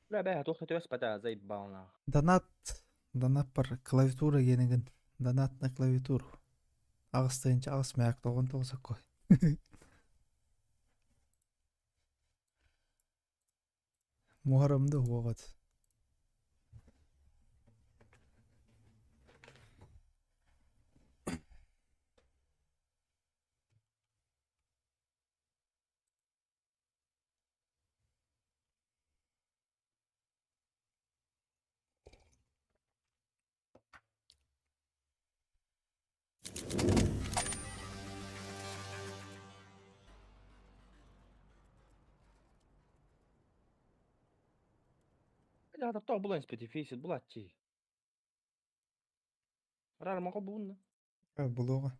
لا بقى هتروح تثبت زي الباونا. Донат бар клавиатура кенеген. Донат на клавиатуру. Ағыстайынша ағыс мәк тоғын тоғысақ қой. Мұхарамды оғат. لا هتطلع بولا سبيديفيسيل بولا تشي. راه ما قبولنا. Бұлуға.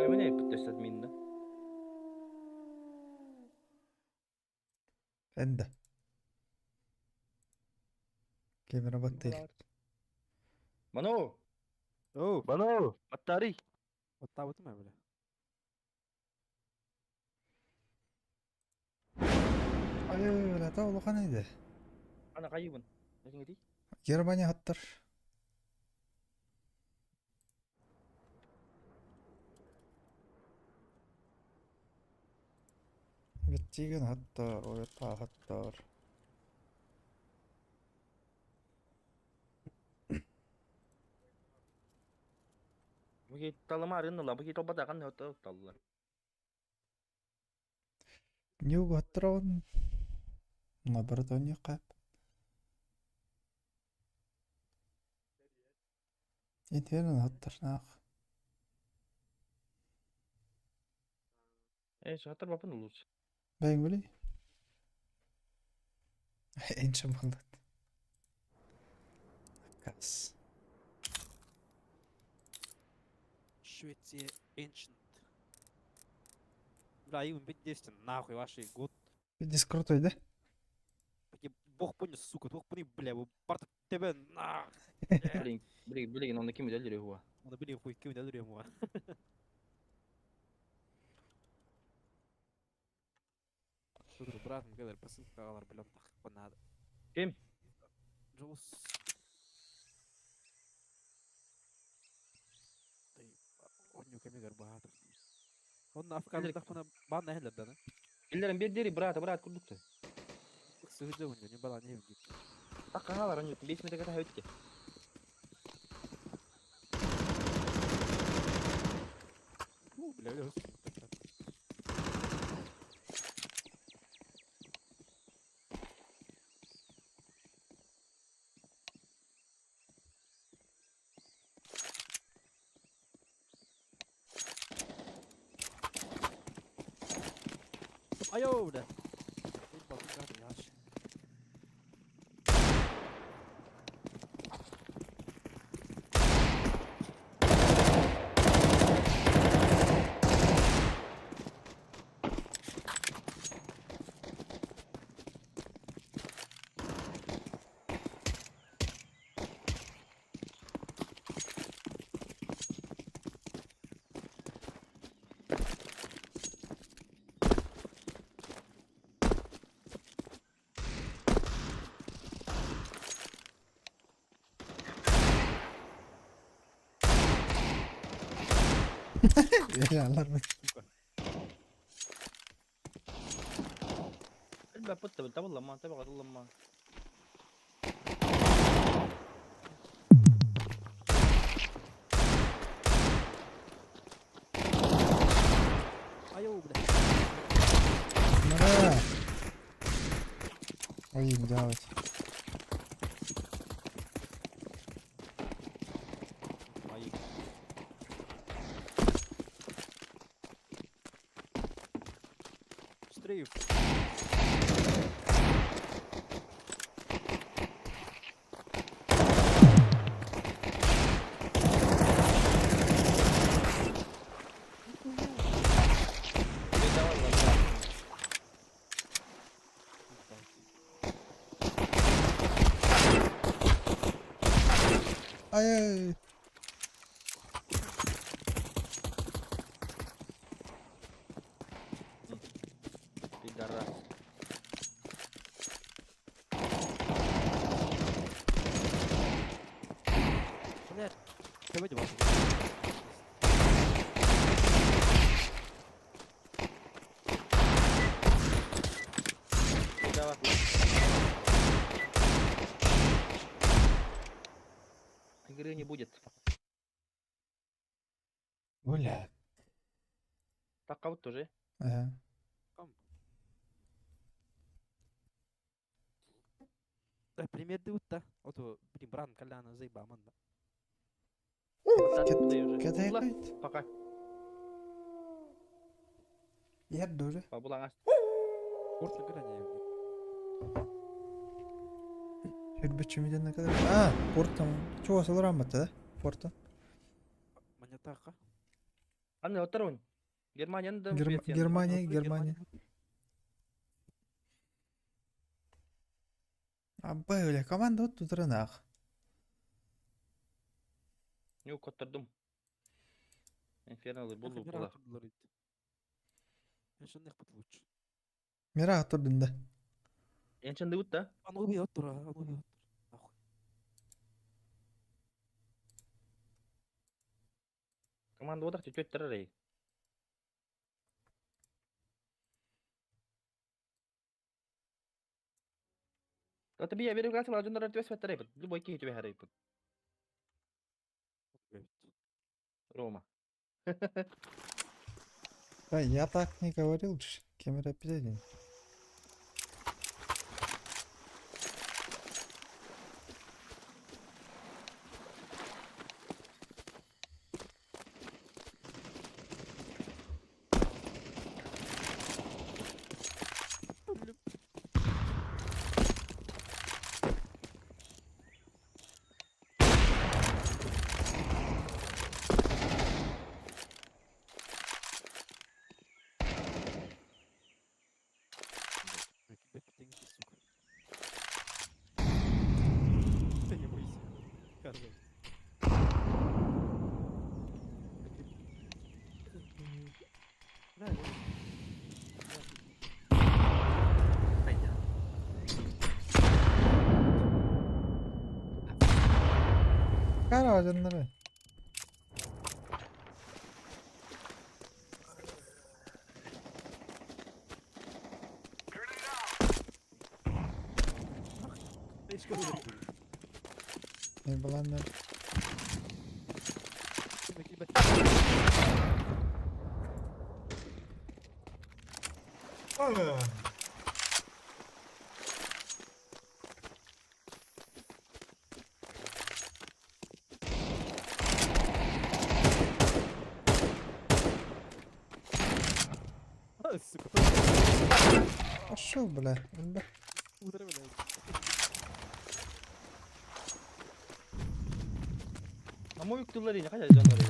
اي من هيك بتشتد منا. Әнді. Кемера баттел. منو اوه منو الطريق. وطاوت ما ولا Ай, өлі тауылы қанайды? انا غيبا لكن دي Германия хаттар. Геттеген хаттар, ойта хаттар. بقي طالما رن الله بقي توبة دقن هو طلع. Ньюг хаттар оғын. Лаборатория қап. Интернет хаттар нақ. ايش هتر بابن لوز. Бәйін білей? Әнші болды. Кас. Швеция Ancient. Бля, им бедестен, нахуй ваши год. Дискорд ойды? Таки бог понял, сука, бог понял, бля, вы парта тебе нах. بلي انه كيم يدلري هو. Надо были хуй кем дали ему. Шудру братом говорили, посылка калар, блин, так надо. كيم Джоус. طيب ونيو كم يقدر بهذا. هون أفكار دخلنا بعضنا هلا بدنا. الا بيد ديري برات كل دكتور. سهجة ونيو نبلا نيجي. تقا هذا رنيو ليش متى كده هيك. بلا بلا بس. أيوه ده. Yalanlar mı? الباب بطل والله ما تبغى والله ما. أيوه ده. Nara. Oy mücavit. أيوه. Стрейф. Ay ay. Kömedi bak. Bir daha bak. Игры не будет. Öyle. Пока вот тоже. Aha. Tamam. Примерде вот да. Ото блин бран каляна заеба манда. Подтаскивай уже. Кетей Угла. kayıt. Пока. Yer doğru. Бабулаң аш. Орта граня евни. Hürbetçi miydi ne kadar? Ha, porta mı? Çoğu asılır anlattı da. Porta. Манятака. Анны оттарун. Германияны да Германия. Абba öyle komanda ottu tırnak. Yok otturdum. Инферналы булу була. Я же нехпат лучше. Mera oturdun da. Энчен дыбыт да? Оно убьет тура, оно убьет. Нахуй. Команда одақ төтөт тарарай. Ката бия беріп қалсам ажындар төс фаттарай бит. Любой ки төбе харай бит. Убьет. Рома. Да, я так не говорил же. Кемера пизадин. Бэпитеңіз сука. Ты не бойся. Каргай. Да, Kar ağacanları. Eşk olur. Ne bulanlar. Demek ki ben... Ah, сука. Aşağı bile. Öyle. Ударай меня. Ama yüktüler yine kaç canları ya.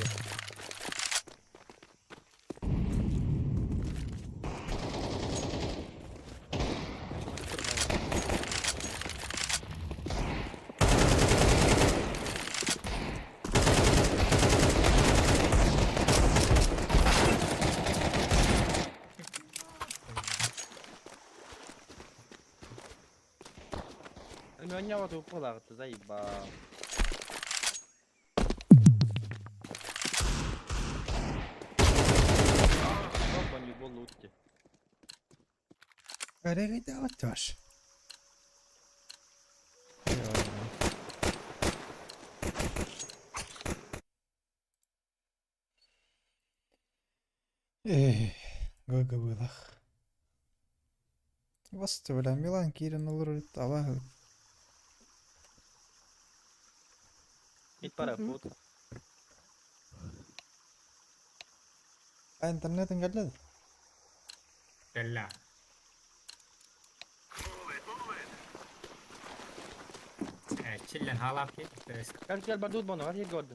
Меня вот упала, ты заебал. Опа, не было лутти. Öyle gidiyor var. Gaga bılak. Bastı böyle Milan kirin olur ama Ведь пора, вот. internetin geldi. Della. Chillen halap git. Как тебя бадут бону, а я горд.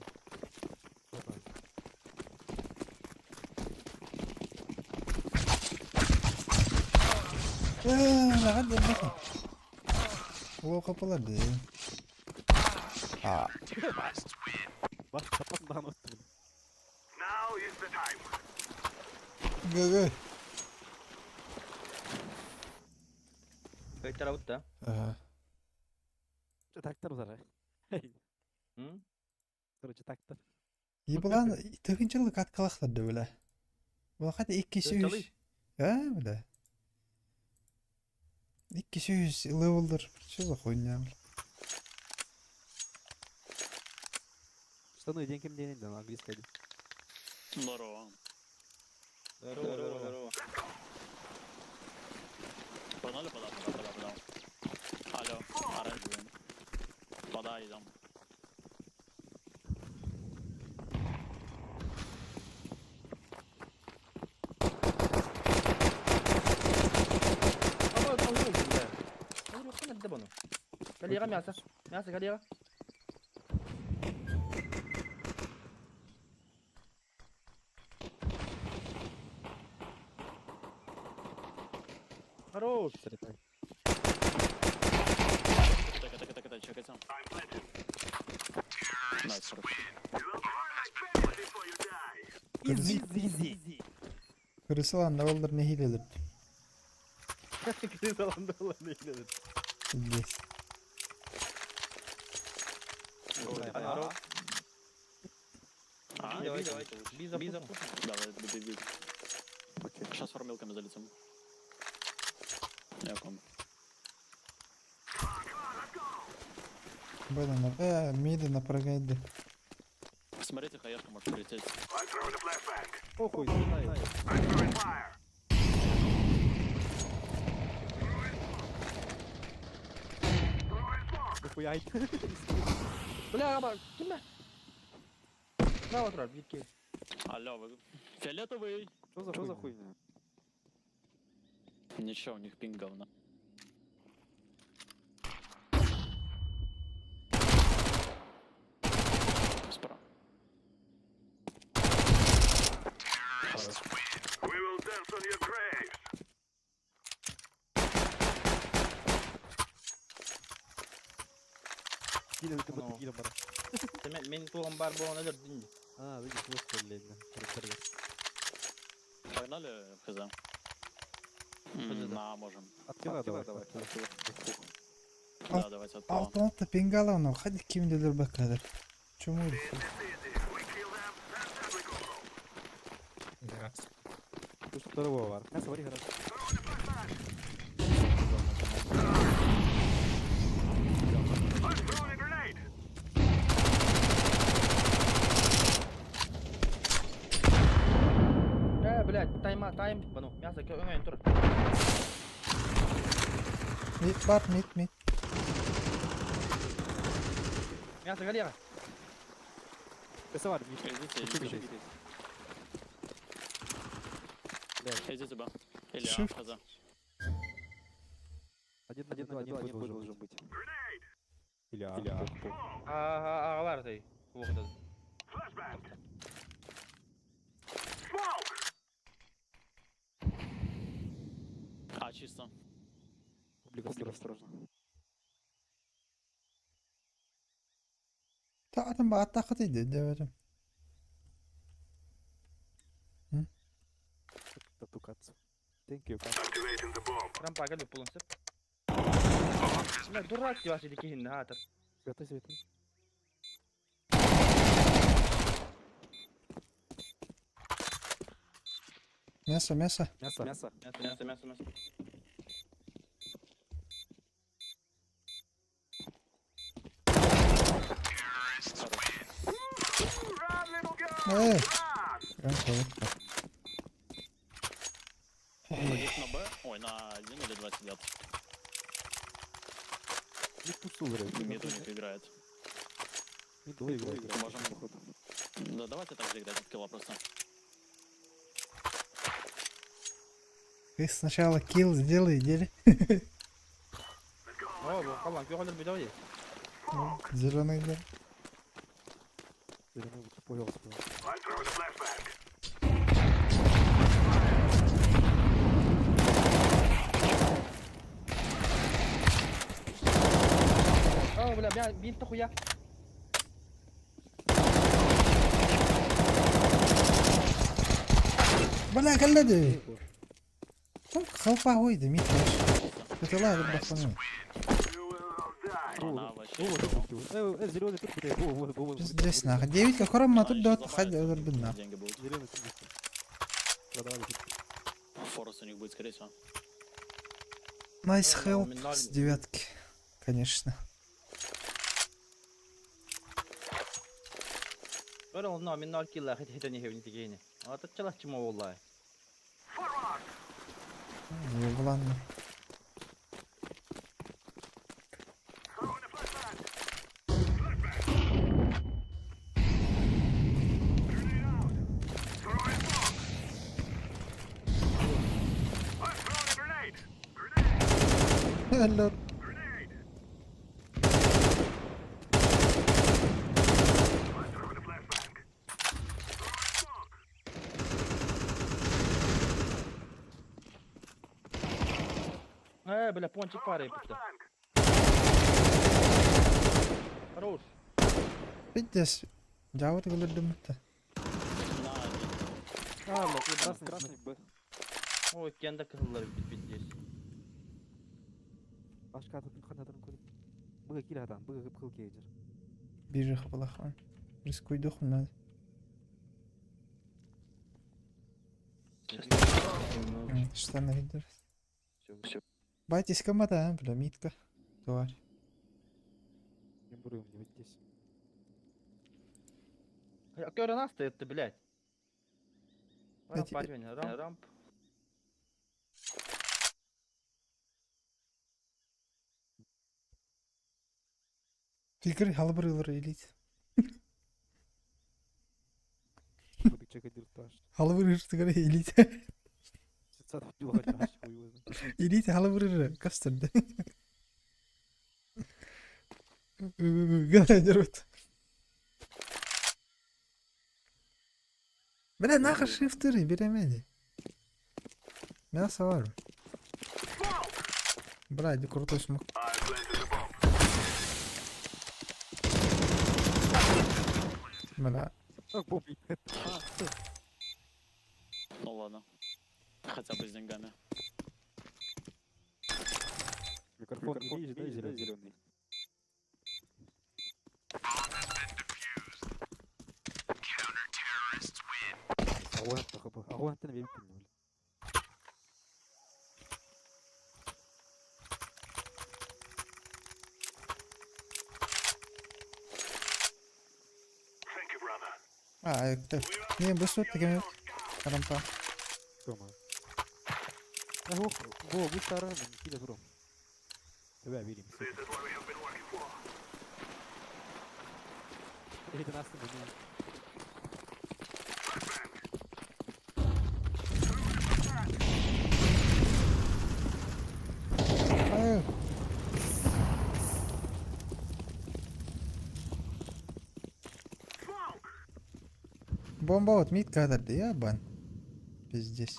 Ne kadar bakın. O kapıladı. Aa. Bak kapatmadan oturdum. Gaga. Кайтара вот, да? Ага. Что так-то разорай. М? Короче, так-то. Bulan tığınçılık atkalaklardı böyle. Bu hadi 2 Çalayım. 3. Ha böyle. 2 3 level'dır. Çocuk oynayalım. Штаны деньким денег, да, на английском. Здорово. Здорово. Погнали пода. Алло, оранжевый. Пода идем. Ama tanıyorum ya. Tanıyorum sana bir de bunu. Kaliyaka мясо. Мясо kaliyaka. Хорош. Стреляй. Так, чекайте. Найс, хорошо. Изи. Kırısılan level'dır ne hiledir. Kriz alanda olan ne iledir. Yes. Хорош. А, Давай. давай. Биза. Давай, бей. Окей. Сейчас формилками залетим. Я ком. Böyle midi напрягает. Смотрите, хаешка может прилететь. Похуй, знаю. Нихуя. Бля, аба, кime? Bravo Turar, git gel. Алло, вы... Фиолетовый. Что за хуйня? Ничего, у них пинг говно. Справа. Гиля, ты Ну. гиля, бара. Men tuğum bar bu ona dördüncü. А, видишь, вот стреляет, да. Привет. Погнали, хз. На, можем. Откила давай. Да, давайте от пола. Altın da pingalanov. Hadi kimdedir bakalım. Çumur. Зараз. Тут второго вар. На, смотри, хорошо. Блядь, тайм, бану. Мясо, öngön tur. Mid var mid. Мясо, kaliyaka. Рисовать, Идите. Идите, ба. Или А, Shift. хз. Один должен быть. Или А. Ağalar tay. Bu kadar. А, чисто. Публика осторожно. Ta'dım bana takıdıydı deverim. Татукаться. Thank you, Кат. Рампа kalıyor pulun sıp. Bля, дурак ти ваши дикие хинна, хатер. Света. Мясо. Мясо. Мясо. Kanka bakma. Здесь на Б. Ой, на 1 или 2 сидят. Не пусу, блядь. Мид у них играет. Не доиграет. Можем. Да, давайте так же играть от килла просто. Ты сначала kill сделай, дели. О, bu kalan köy olur bir daha iyi. Зеленый да. Зеленый понял. О, бля, бинт хуя. Бля, каллады. Халпа ойды, мид. Это ладно, баханы. А, вообще. Вот, зеленый тут, вот. Пиздец, нахуй. 9 корма тут Ещё дот, забрать, хоть öldürdün нахуй. деньги будут. Зеленый тут. Продавали тут. Форус у них будет, скорее всего. Nice Ну, help номинально. с девятки, конечно. Böyle onun nominal killa hit не хевни тигени. А то чалах чимо wallahi. Ладно. Hello. Бля, пончик парой bitti. Хорош. Пиздец. Жабыт öldürdüm bitti. На, Красный Б. Ой, kendi kızılları bitti. Başka adamın kanadını koydum. Bıga kil adam, bıga kıl geycer. Bir жақ балахан. Рискуйдық надо. Что на видео? Все. Байтесь кому-то, а, бля, митка. Тварь. Не бурю мне вот здесь. Актера нас стоит, блядь. Рамп, Эти- парень, рамп. Фикр халбыр ылыр елейді. Буду чекать диртаж. Халбыр ыртыгары елейді. Сад делать, аж хуй его знает. Елейді халбыр ыры. Кастырды. Гана дерут. Бля, нахер шифтыры беремеді. Мясо var mı? Бля, иди крутой смог. Бля. Ах, бомби. ну ладно. Хотя бы с деньгами. Микрофон не видишь, да, зеленый? Агуантын вем пиннули. Ayıktı. Niye bu sort tekemiyor? Karampa. Тома. Bu старый, не добро. Давай, видим. Это нас не. Hayır. Бомба вот мид кадрды, ябан. Пиздец.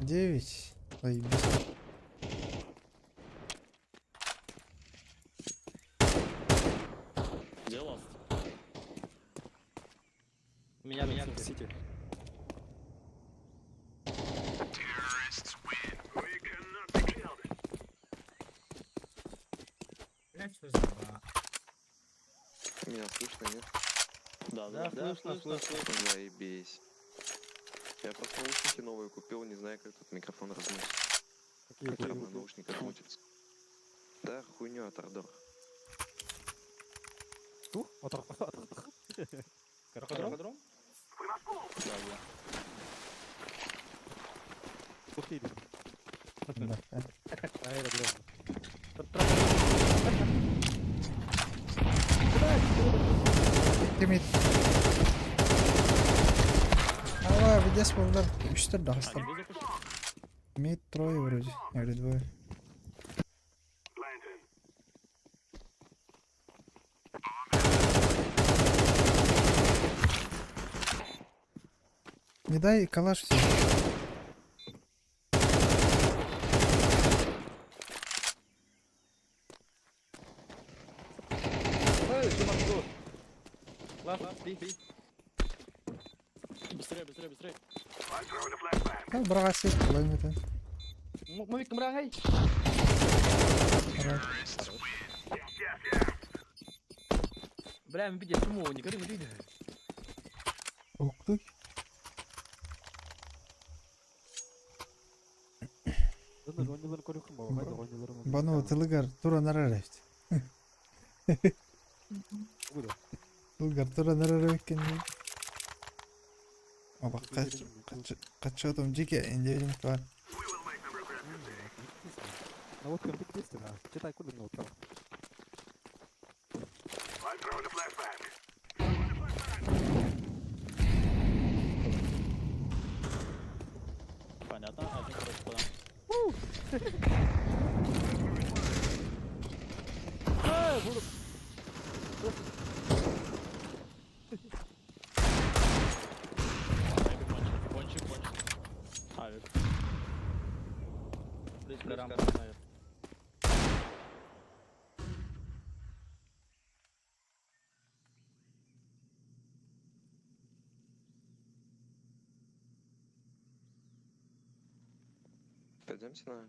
Девять. Ой, без... Где ласт? Меня. Сити. Блять, что за ба? Меня слышно, нет? Да, слышно. Заебись. Я просто наушники новые купил, не знаю, как тут микрофон разносит. Какие Как там были? на наушниках мутится. Да, хуйню от Ардор. Ту? Каракадром? Да. Сухие. Да. Аэродром. Мид. Ала, видес болдар. Үштер дағыстар. Они выпустили? Мид трое вроде. Или двое. Не дай калаш все. Эй, ты могу. Ласт, би. Быстрее. Ha, bırak asıl. Kolay mı? Мовик кымрang hey. Хорош. Бля, ми піде чому, не кажи, не піде. Уктук. Dönür oyuncuların koruyukun baba. Haydi oyuncularımız. Bana o tılgar tura nerelefti. Bu da. Tılgar tura nerelefken diye. Ama kaç adam cike incelim var. Ну вот конфликт есть, да. Читай, куда на утро. Понятно, один короче подам. Пончик. Авик. Близко рамка. Пойдемте на...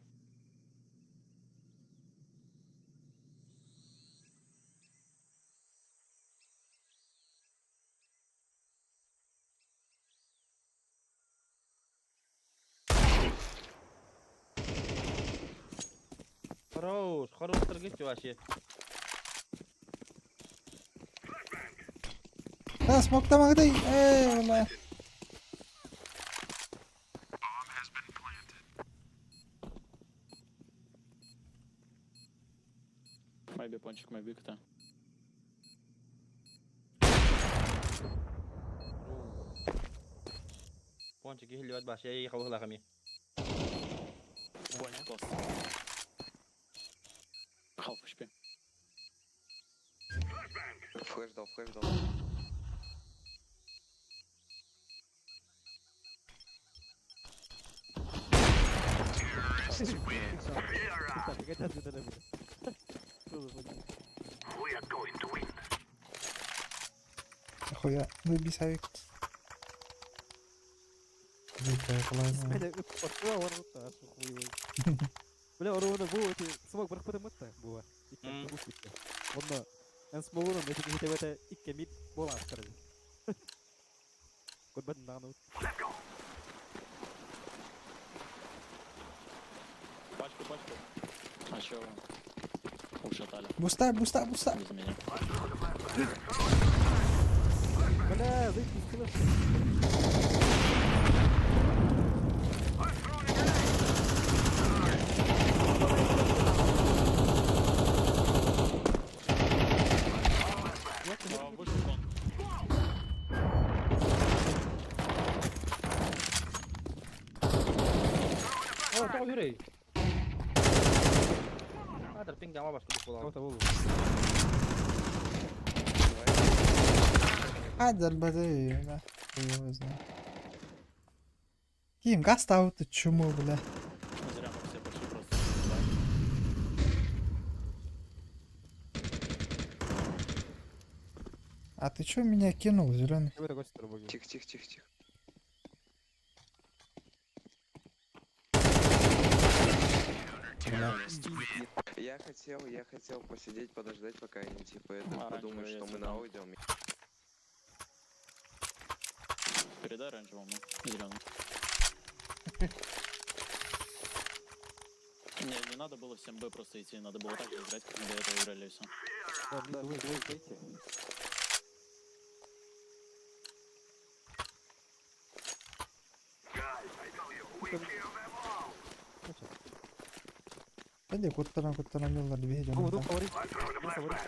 Хорош торгайте вообще. Ha smoke'lama gidey. Vallahi. Maybe пончик, maybe кто. Пончик يهلي باش يخوه لها خمي. Пончик класс. Half HP. Флэш дал. Какая-то ответная будет. Что за фигня? Akhuya bir sayık. Bir kolay. Бля, пошла ворота, хуй. Бля, ровно было, ты смог проходить мыта, было. Onunla en smolunum etik hitebete ikke mid bola askar. Kod ben nanu. Пачку. А чё? Ушатали. Busta. Без меня. Бля, зайди скилл. Вышел кон. О, того юрей. Терпинг дама баш кудuk bola. Кого-то волу. Hadi arbede ya. Kim gaz auto чуму, бля. Зря мы все пошли просто. А ты чё меня кинул, зеленый? Кого-то гости дорогой. Тихо. Я хотел посидеть, подождать, пока они типа это А, подумают, раньше что я мы знал. на уйдем. Передай оранжевому, зеленому. Не надо было всем Б просто идти, надо было так же играть, как мы до этого играли и все. Да, вы дойти. Hadi kurtaran yolları bir heyecan. Кого-то фаворит. Я фаворит.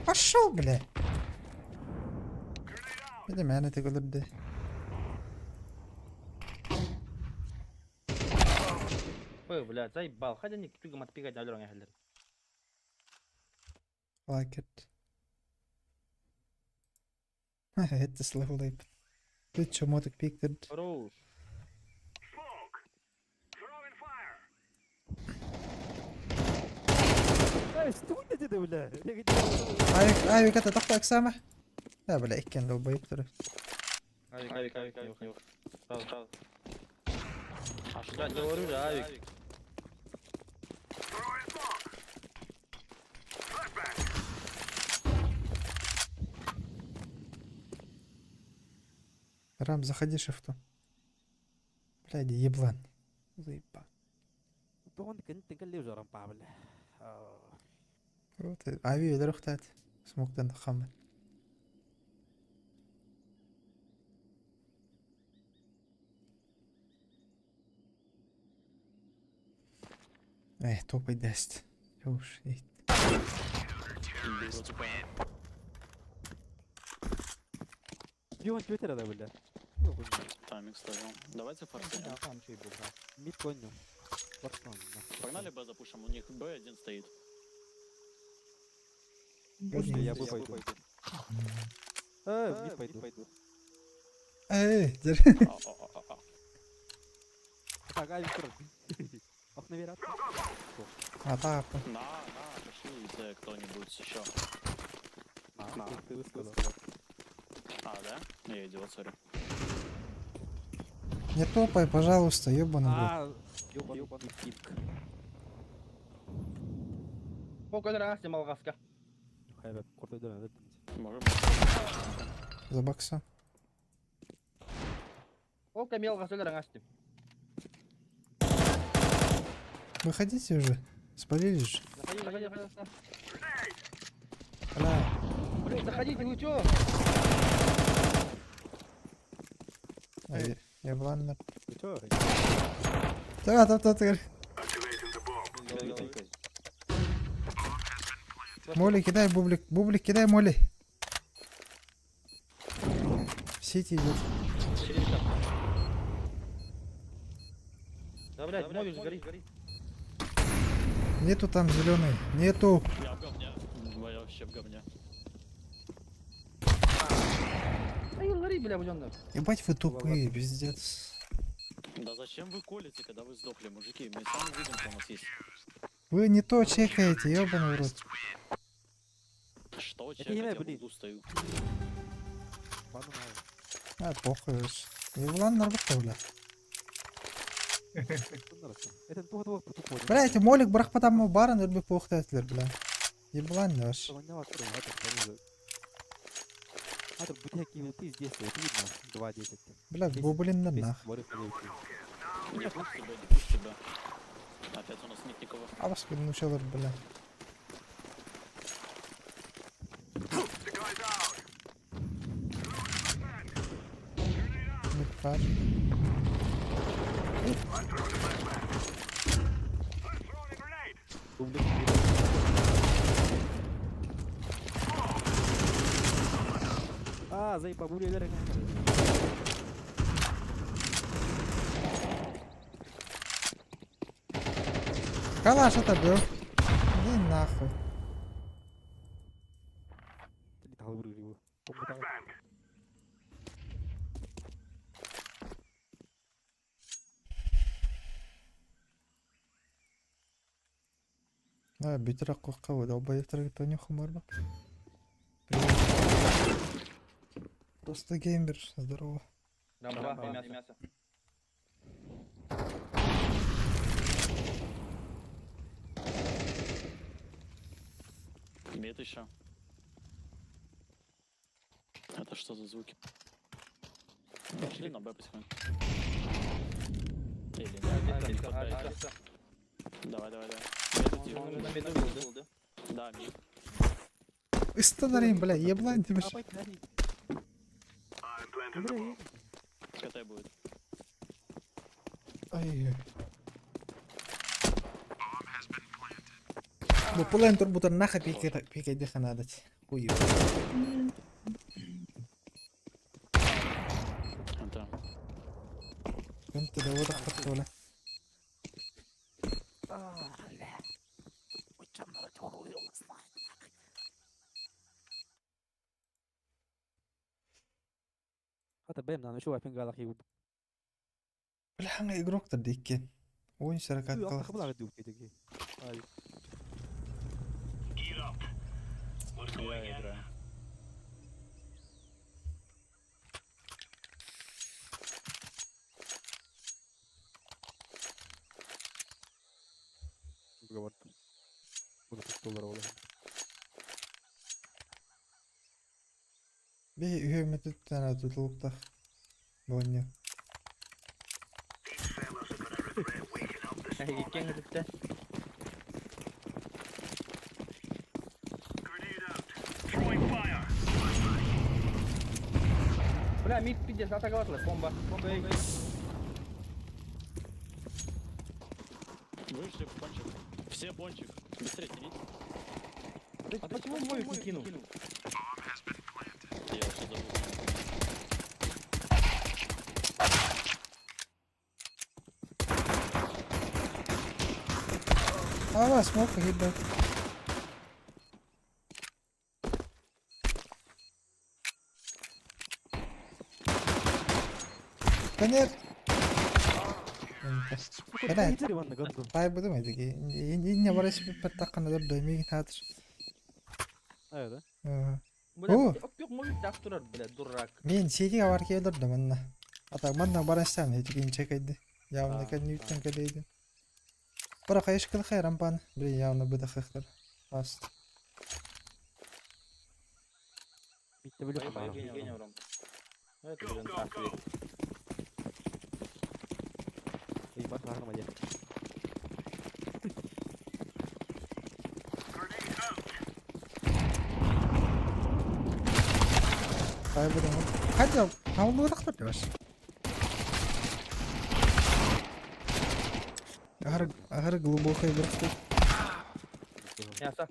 Пошел, бля. Dedim yani tek olur de. Ой, блядь, заебал. Хотя не тюгом отпигать на лёрне хеллер. Like it. Hette level up. Dit zo moet ik piekten. Хорош. شو انت ده ولا ايوه كده تحتك سامح. لا بلا كان لو بيقدر. Avik. Yok. Sağ ol. Aşağıda Ya doğru ya Avik. Рам, заходи шифту. Блядь, еблан. Заебал. طبعا كنت قال لي وجرم بعمل Вот, ави يقدر اختات. Смоктан خمر. Топай даст. Уж, يوم تويتر هذا ولا Тайминг ставил. Давайте форсируем. Tamam şey bu. 100 коню пацан Погнали Б запушим, у них Б1 стоит. я бы пойду мид пойду держи. А. так ай окна верят Так. На, пошли кто-нибудь еще. ты высказал А, да? Я идиот, сори. Не топай, пожалуйста, ёбаный в рот. ёбаный типк O kadar asım algaska. hayır korktu dön Можем. За бокса. O kamil algasılar açtım. Выходите уже. Спалились же. Заходи. Бля. Блин, заходите, вы чё? Еблан. ты чё Да. Моли, кидай бублик. Бублик, кидай моли. В сети идет. Да, блядь, молишь, горит. Нету там зеленый. Нету. Я в говне. Я вообще в говне. Да и гори, бля, будённо. Ебать вы тупые, пиздец. Да зачем вы колите, когда вы сдохли, мужики? Мы сами видим, что у нас есть. Вы не то чекаете, ёбаный в рот. Что, Это чекать? не Я я, в блин. углу стою. ладно Похуй уж. Еблан нарбатта, бля. это тупо тупо Блять, молик бірақ потому барын өрбек поқтайтылар, бля. Еблан ваш. это бутылки ты здесь вот видно 2.10 Бля, бублин нах. Не пусть тебя. Опять у нас нет никого. А вас научилар, бля. Мидфар. заебал бургер Калаш это был. Иди нахуй. летал бургер Битера кокка, долбоебтер Тони Хумарба. Просто геймер, здорово. Рамба, мясо. Мид еще. Это что за звуки? Пошли на Б потихоньку. Или нет? Давай. На меду buldu. Да, мид. Истанарим, бля, еблань ты, бля. КТ будет. Ай. Bu pulen turbutan naha pike de khanadat. Хуй. Это. انت ده وضع خط ولا. حتى باين انا شو عارفين قال اخي بالحقيقة يقروك تديك. وين شركات قبل قلت. على الدوب كده Я играю. Говорит. Буду $100 olalım. Bir üyeme tane tutulukta. Bonyo. Gekкен гидипте. Бля, мид пиздец, атаковатла, бомба. Бомба. Вышли в пончик. Все пончик. Быстрее тянись. Ты почему мой не кинул? Я вообще забыл. Aa smoke hit back. Kaner. Kada Yeteri bana gandu. bay bu demedi ki. Yine var bir petakana da dövmeyi tadır. Evet. Бля, О! yok mu bir durar bile durak. Men şeyi var ki öldürdüm manna. Ata manna barastan hiç gün çekedi. Yavna Aa, kan aa. Newton kadeydi. Bırak ayışkıl khayran pan. Bir yavna bu dakikler. Fast. Bitti böyle Bayı kapalı. gene vuram. Evet, ben takip et. İyi bak bakma diye. Bay bu demedi. Hadi ya. Havlu bırak da var. Ahır глубокой бырықты. Яса.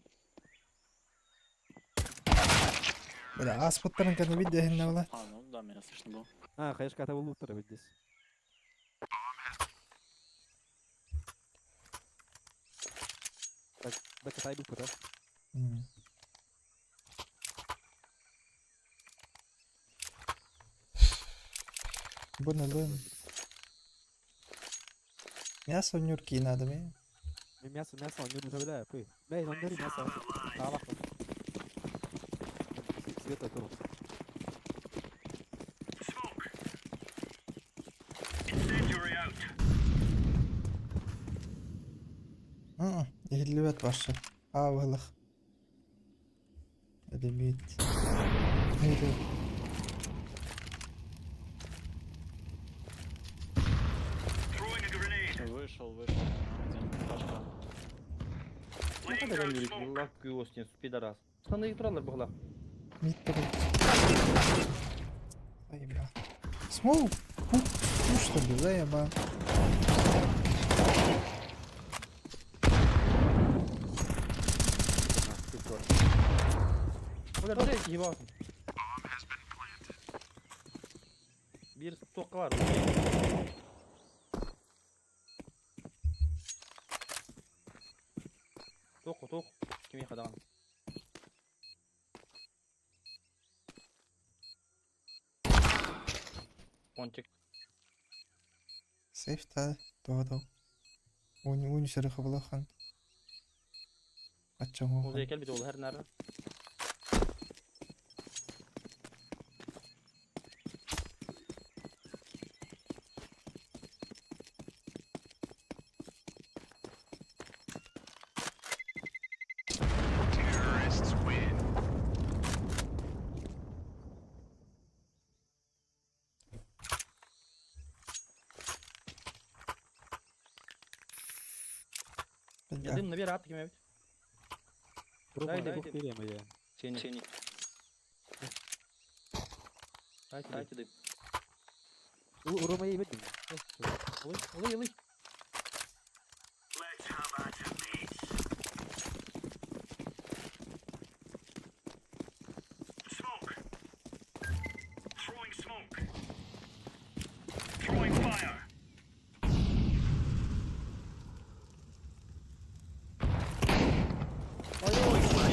Böyle aspıtların kanı bir dehinle ola. А, ну да, меня слышно было. Ha, kayışka ata bulup duruyor biz. Bak katay bu kadar. Bu ne lan? Мясо нюрки надо мне. Мясо, он не забавляет, пой. Бей, он бери мясо. Салах. Света тур. Ehillibet başlı. Avılık. Edebiyat. Neydi? Вышел. Один. Пашка. Ne kadar ömürlük bu lak güvostin spidaras. Sana yıtırarlar bu lak. Миттер. Заеба. Смоу. Ну что ли, заеба. Burada bir şey gibi olsun. Bir stok var. Tok. Kim yakadan? Ponçik. Сейф та doğdu. Oyun şarkı bulakan. Açacağım o. Uzaya gel bir de ol her nerede? Dedim ne bir rahat kim evet. Haydi Haydi. bu vereyim ya. Seni. Haydi. Uğramayı yemedin mi? Ilay.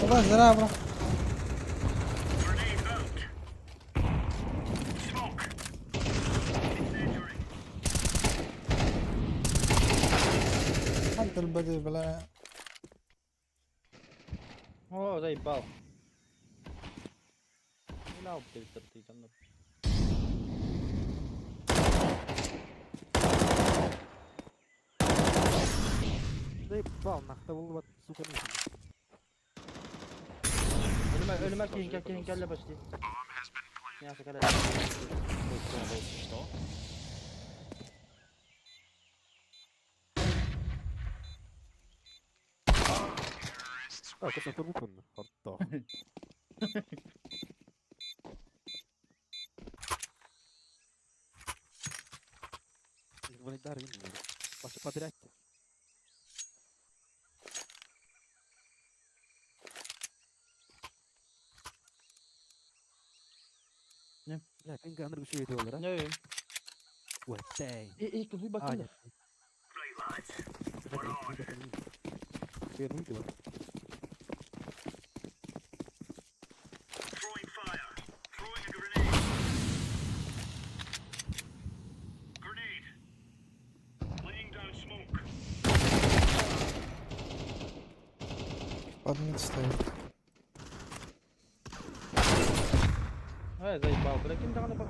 Ulan здорово. Хантер бля. О, заебал. Öyle alıp geliştirdi canlar. Дай бал нахта болуп атты, сука не. Ölüme kelle başlayayım. Ne yapacak hadi. Что? А, касан турбупун. Хатта. Звонить дарвин. Пошли подряд. Ne? Ya kan ganır bir şey ediyorlar ha. Ne? What day? İlk bir bakayım da. Şey ne diyor? Подмит стоит. He zaybal bırakayım da bana bak.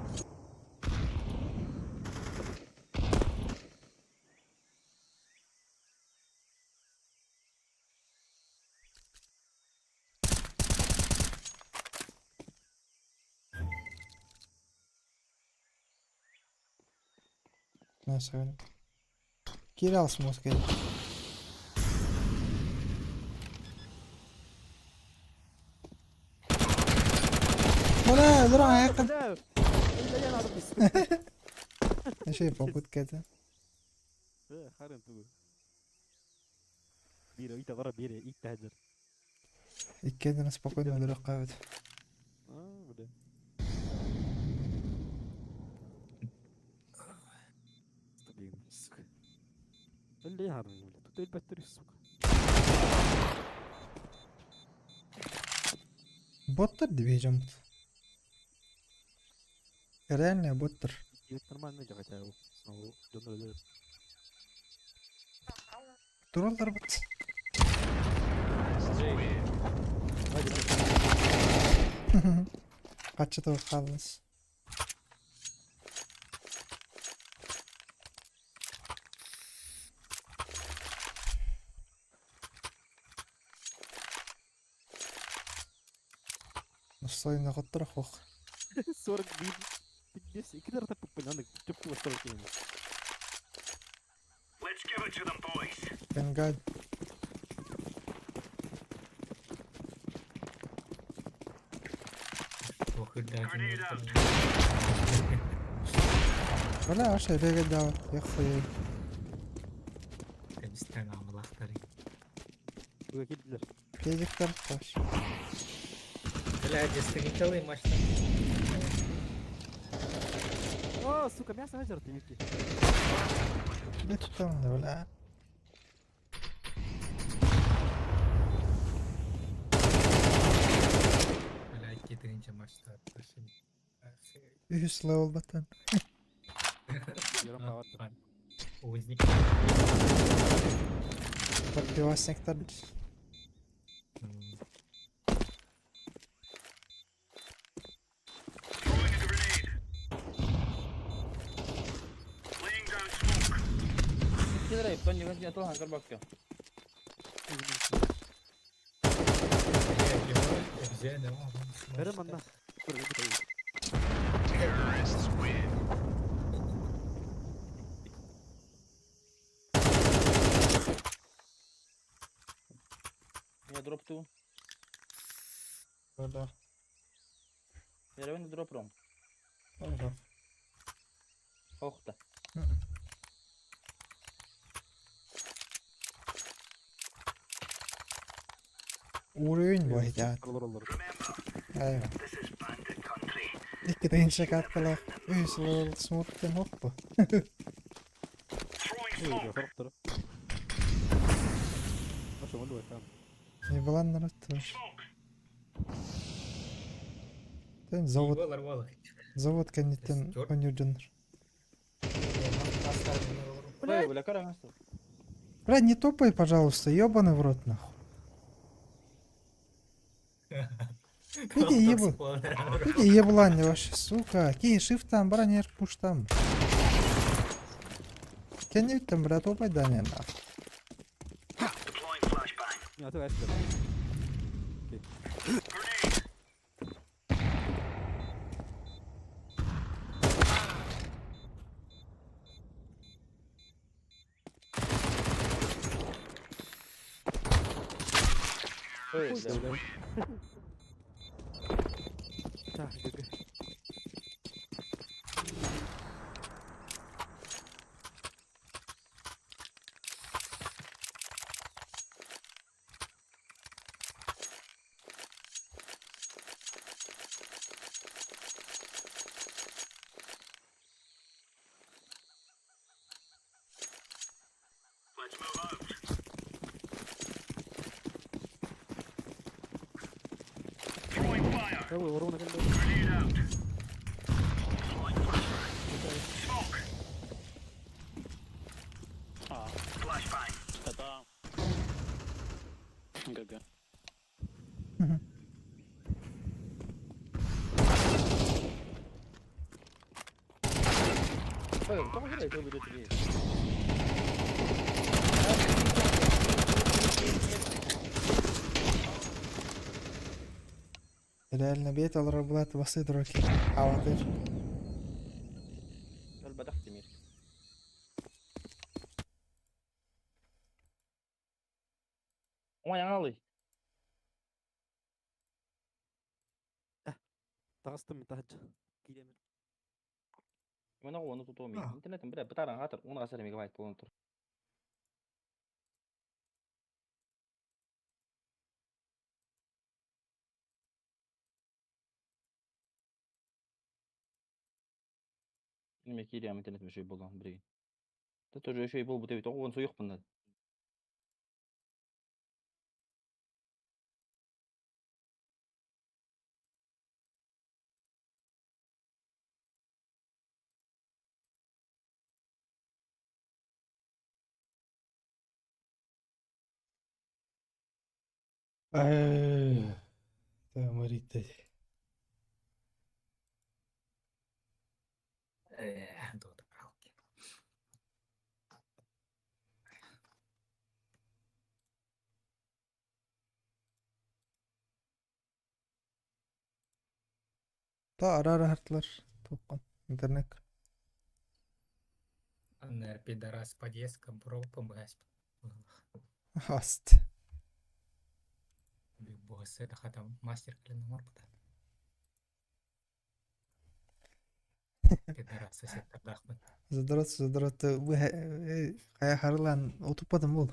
Neyse öyle. Geri alsın Moska'yı. Bu ne? Dur ayakkabı. Illa yanadım biz. Ne şey попытка это. Харен ту. Бире, ita вара бире, ita hajar. Ikkedini спокойно öldürük kayvet. Bıdı. Стабильно, сука. Illa yarın öyle. Tut elbette suka. Боттер дивизион. Реально боттер. Evet нормально жака чайбы. Снова жонор эле. Dururlar bot. Kaçta da kaldınız. Настойно готовы хох. 40 бит. 50. İki tarafta pupinandık. Çok kuvvetli yani. Бенгад. Ох, и дайте мне Валя аша бегать давай. Я хуй. Кабистан амлахтары. Buraya geldiler. Педиктор taş. Бля, дисконектовый мощно. Aa, suka мясо hajar temizli. Ne tutalım da böyle. Бля, кетиринче мачта атышын. 100 level batan. Yarım havatta. Узник. Подпивасниктар. Kidir ayıp ben yönetim yatılı hankar bakıyor. Verem anla. Buraya bir tane. Я дроп ту. Orada. Я ревен дроп ром. Orada. Охта. Уровень войдет. Olur. Aynen. İki de inşa katkalar. 100 level smurften hoppa. Öyle taraftarı. Nasıl oldu efendim? Yılanlar attılar. Sen zavod, Волар, волар. zavod kendinden Dört. oynuyordur. Ой, бля, кара насто. Бля, не топай, пожалуйста, ёбаный в рот нахуй. Peki iyi bu. Spawner. Peki iyi bulan yavaş. Сука. Ки shift'tan бара не пуштам. Кенеттен брат опай да не нах. Не, а ты айспер. Öyle. Так, ГГ. Давай, ворона как А. Это... ГГ. Öyle. Tamam öyle. Öyle değil. Реально бет алар булат басы дроки. Аватыр. Öyle badak demir. Ama yangalı. тағыстым мен тағынша кейдемін. Mana onu tutamıyorum. İnternetim bir tane hatır. 10 asır megabayt bulun tur. Nime kiriyam internetim şöyle bulan bir. Da тоже şöyle bul bu tabii. Onu su yok bunda. Тамарите. Дота пралки. Та ара хартылар. Топкан. Интернет. Аннер пидорас подъездка бро помогать. Аст. Босс это хатам мастер клиномор бута. Пидорас сосед дахмат. Задрот. Кая харлан отупадым бул.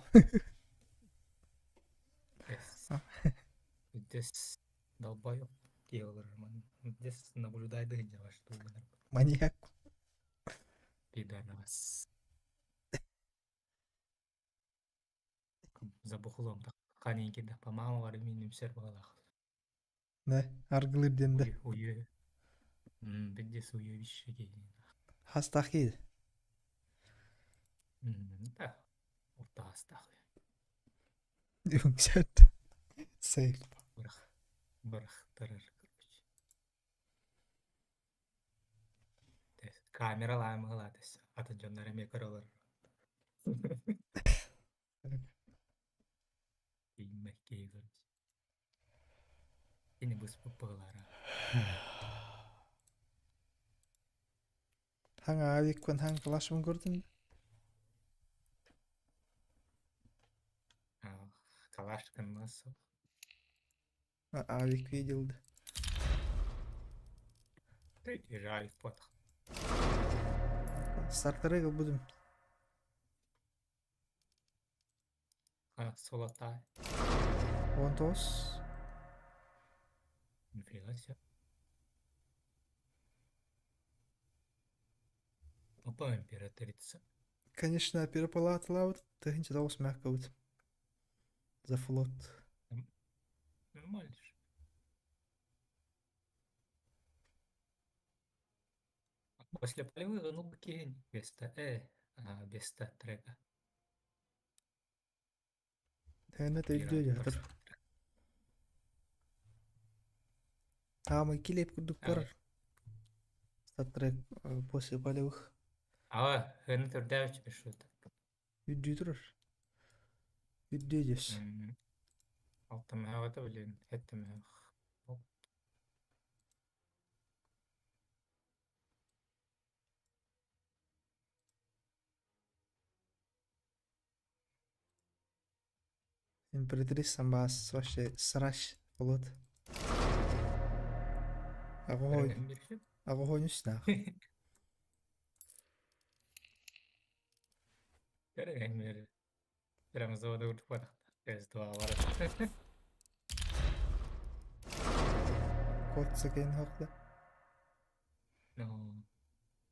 Здесь долбоёб делаеман. Здесь наблюдай да где ваш что Маньяк. пидорас. Забухлом да ханеньки да по мама var миним сервалах. Не, аргылыр денде. Уе. Биддес уе вишеги. Хастахи. Да. Ортастах. Юнгсет. Сейф. Барах тарар короче. Камера лайм галатес. Ата жоннар эме көрөлөр. Иймекке короче. Ini bus popular. Hangi abi kun hangi klasımı gördün? Калашкин nasıl? Avik виделdi. Ежали в потах. Стартера будем. Солотай. Он тос. Нифига себе. Опа, императрица. Конечно, перепалат лаут. Ты не читал смякаут. За флот. Нормально же. После полевых, ну, кинь. Вместо вместо трека. Тәне тәйді жатыр. Ama kilip kurduk Evet. var. Star Trek possible Ava hırını türde bir şu. video durur. Video ediyoruz. Altta hava da bilin. Ettim ya. Императрица бас вообще срач болот. Kırgın bir şey. Огонь üstüne. Kırgın bir. Biraz da orada uçup var. Biraz dua var. Kod sakın haklı. No.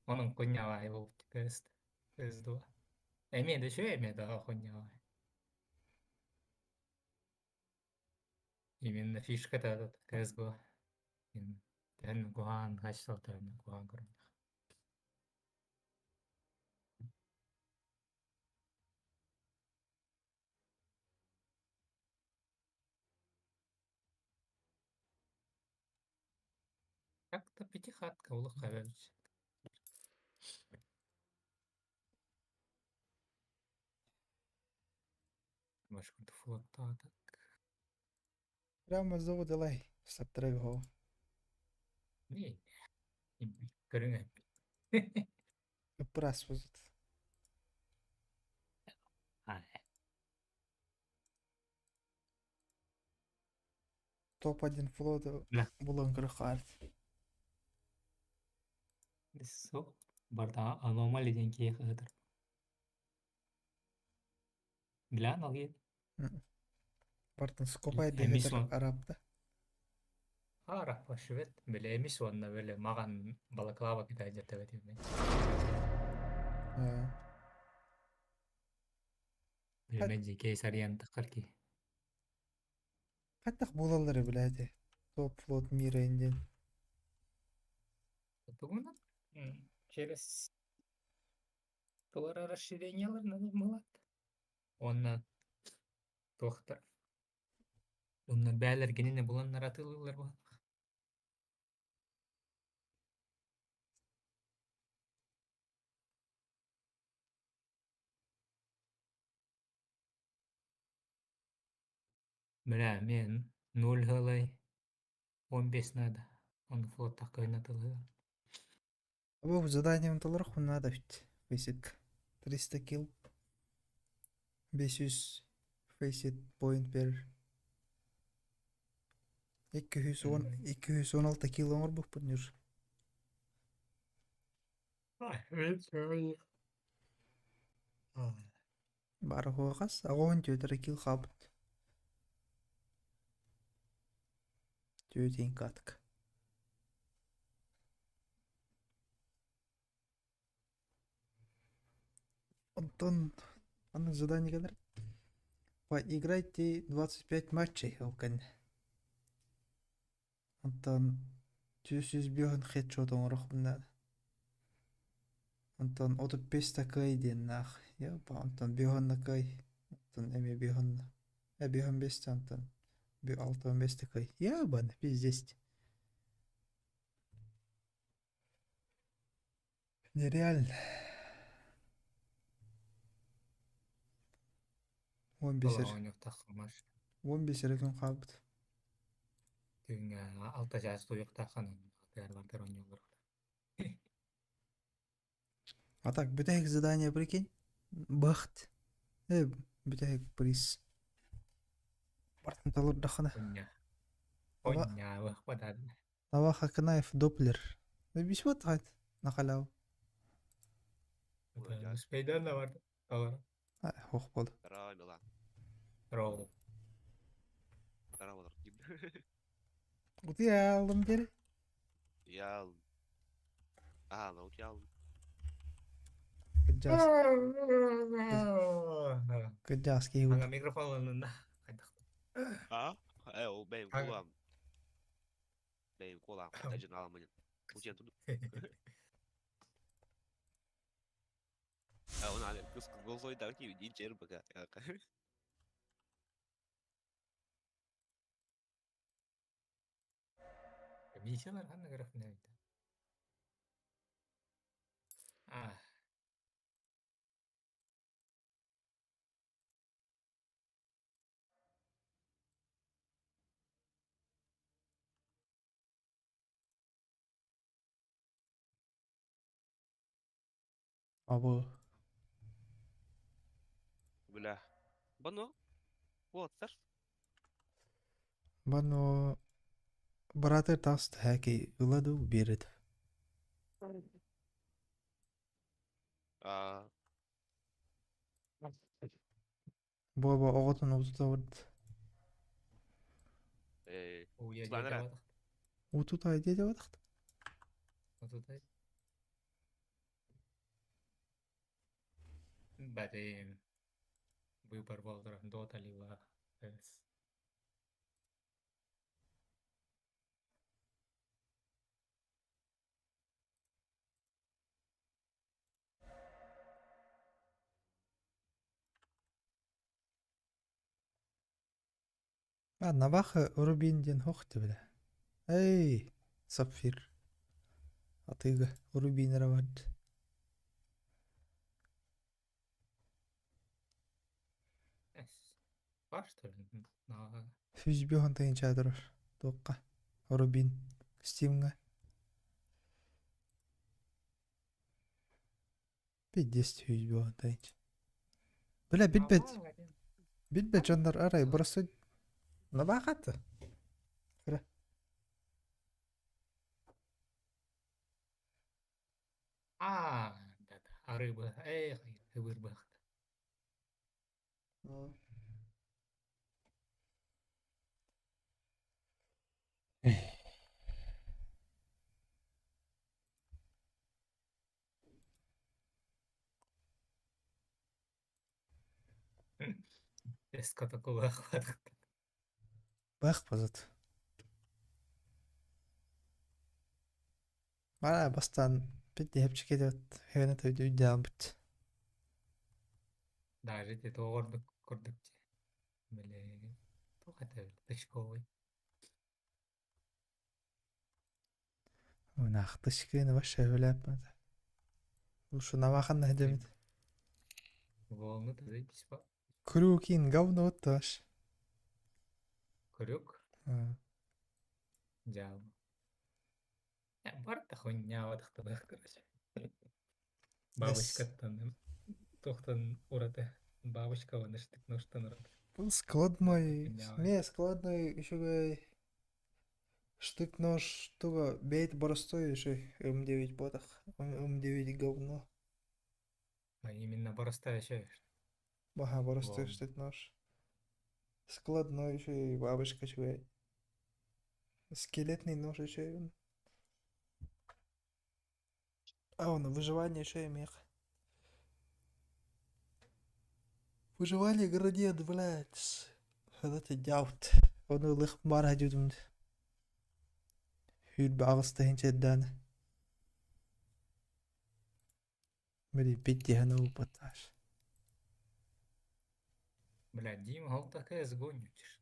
Onun kunya var bu. Biraz dua. Emin de şu emin daha kunya var. Emin de fişka da kız bu. Ben Guhan kaç saltarım Guhan kurum. Как-то пятихатка улыбка. Маш كنت فلوتاتك. Прямо завод лай. Star Trek هو. Не. Кыргын. Прас возит. Топ-1 флота Да. булан кырыкарт. Сол. Барда аномали деньги хыдыр. Глянь алгы. Бартын скопай Эмис дегетер он. арапта. Арах башвет. Беле эмис онна беле маган балаклава китай жертебет мен. Белмеди кейсариан такарки. Каттак булалары биледи. Топ флот мира инден. Тугуна. Через товара расширениялар надо малат. Онна тохтар. Онна бәлер генене буланнар атылылар бар. Бля, мен 0 хылай 15 надо. Он флот такой натылы. Бу заданием толрох надо бит. Фейсик 300 килл. 500 фейсит point per. 216 килл оңор буп bunur. Бары хогас агон төтөр килл хабыт. Төтин катк. Антон, анын задание кадыр. Поиграйте 25 матчей, алкан. Антон, 200 бьён хедшот оңорох bunlar. Антон, 35 такай ден нах. Я па Антон бьён накай. Антон эме бьён. Бьён 5 Антон. 6-5 такай. Я бан, пиздец. Нереально. 15 Oynuyor takılmış. 15 рекон кабыт. Түйінге алта жас тұйық таққан. Бәрбар ойnuyorlar. А так, бітек задание, прикинь. Бахт. Бітек приз. Бартын талыр дақына. Ойня вақ падады. Наваха Канаев Доплер. Бис вот гайд. Нахалау. Спейдан да барды. Алар. Хоқ болды. Правила. Роу. Правила. Ұты алдым дері. Я... ну я... Күджас. Күджас кейу. Anga mikrofonunda. o bem, Ага. bem, colar, tá de nada amanhã. O dia tudo. 오늘 안에 그거 소리다 이렇게 인제를 보자. 약간. Весело рано графина это. А, Абы. Бля. Бано. Вот, сэр. Бано братыр таст хаки ыладу берет. А, Боба оғытын ұтыта бұрд. уя Слайдер, дядя а? вадах. Утутай деде бадықты. Вот тут. Бәте выбор болдыр дота либо CS. Набақы Рубинден хоқты білі. Эй, Сапфир. Атыға Рубинера барды. Бар что ли? На Фюзбе хантайын чадырыр. Тоққа. Рубин. Стимға. 50 фюзбе хантайын. Біля бітбет. Бітбет жандар арай бұрысы. Набақаты. А, да. А рыба. Эх, хыбыр бахт. Эска такого охвата. Бақ базат. Бара бастан бітті хепчі кетет. Хевені тойды үйден біт. Даже те тоғырдық көрдік те. Біле. Тоқата тышковый. Унақ тышкені баша өләп мады. Ушу набақын әдемет. Волны ты запись по. Крюкин говно отташ. Крюк. Жау. Бар хуйня вадықты бақ, короче. Бабочкаттан. Тоқтан ураты. Бабочка ваны штык-ноштан ураты. Бұл складной. Хуйня. Не, складной еще гай. Штык-нож туга бейт боростой еще. М9 ботах. М9 говно. А именно простая еще. Баха боростой Ладно. штык-нож. Складной еще и бабочка чугай. Скелетный нож еще. А он выживание еще и мех. Выживание градиент, блядь. Это дяут. Он улых мара дюдумд. Хюд багыста хинче дан. Бери питти хану упаташ. Бля, Дима, гол такая сгонишь.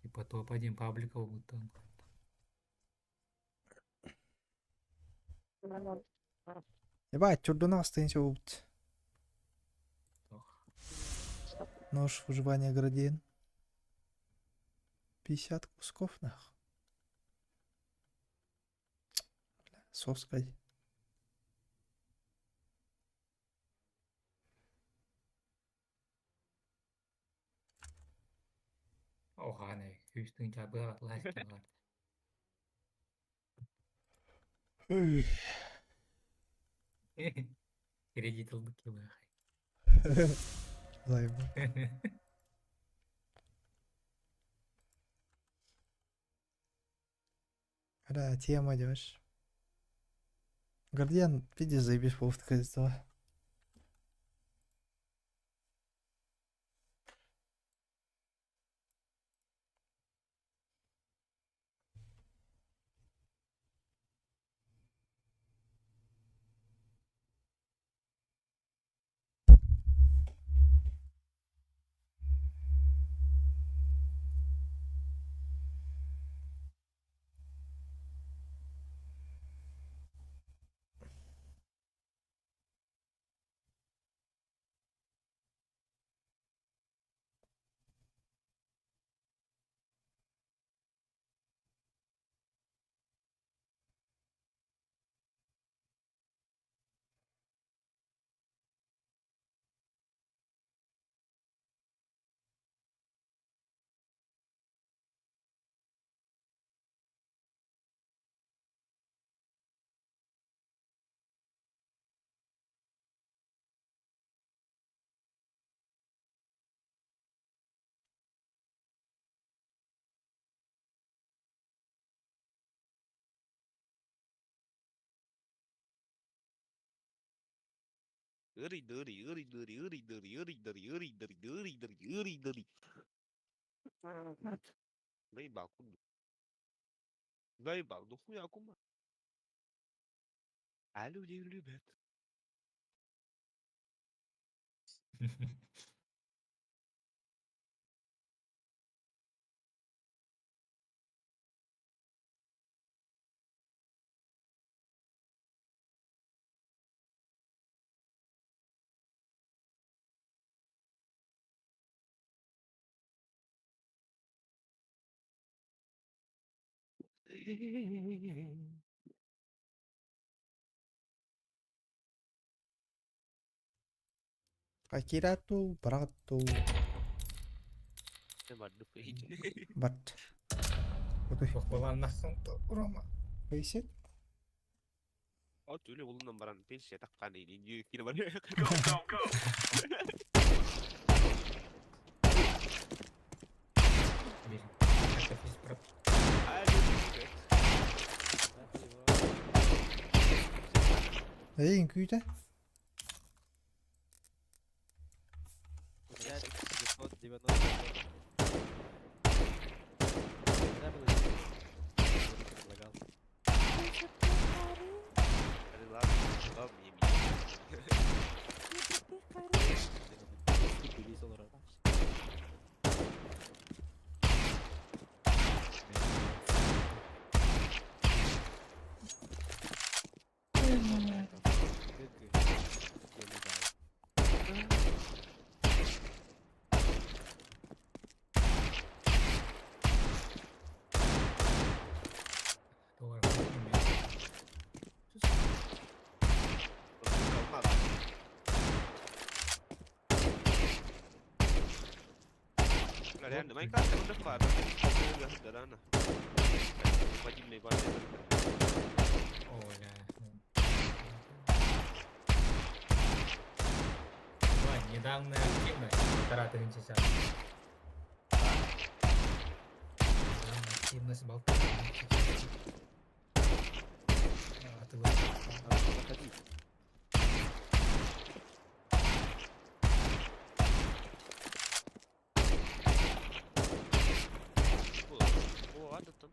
Типа топ-1 паблика будто. Ебать, чурдуна остаемся упт. Нож выживания градиент. 50 кусков нах. Бля, соской. Oha ne, üstün çabuk lastik var. Кредит алdık ya бахай. Займа. Да, тема идешь. Гардиан, видишь, заебись полфтка из этого. Lấy bảo cũng lấy bảo đúng không cũng mà alo đi lưu bệt Какирату, брату, nhưng mà được cái бат. Ой, Kokkolannassa on Roma. поясет? có chủ yếu là bạn biết sẽ tắt phản đi như khi nào bạn Bir Sacrifice Pro. alo đi bệt Эй, инкуйта. Я 990. Когда было предлагал. ладно мне $200. Tuo calma Galera, não vai encaixar no faro, né? Pode me bater. Oля. Ой, недавняя активность 1,5 часа. Недавняя активность болтает. А, ты вот. Надо заходить. О, ладно, там.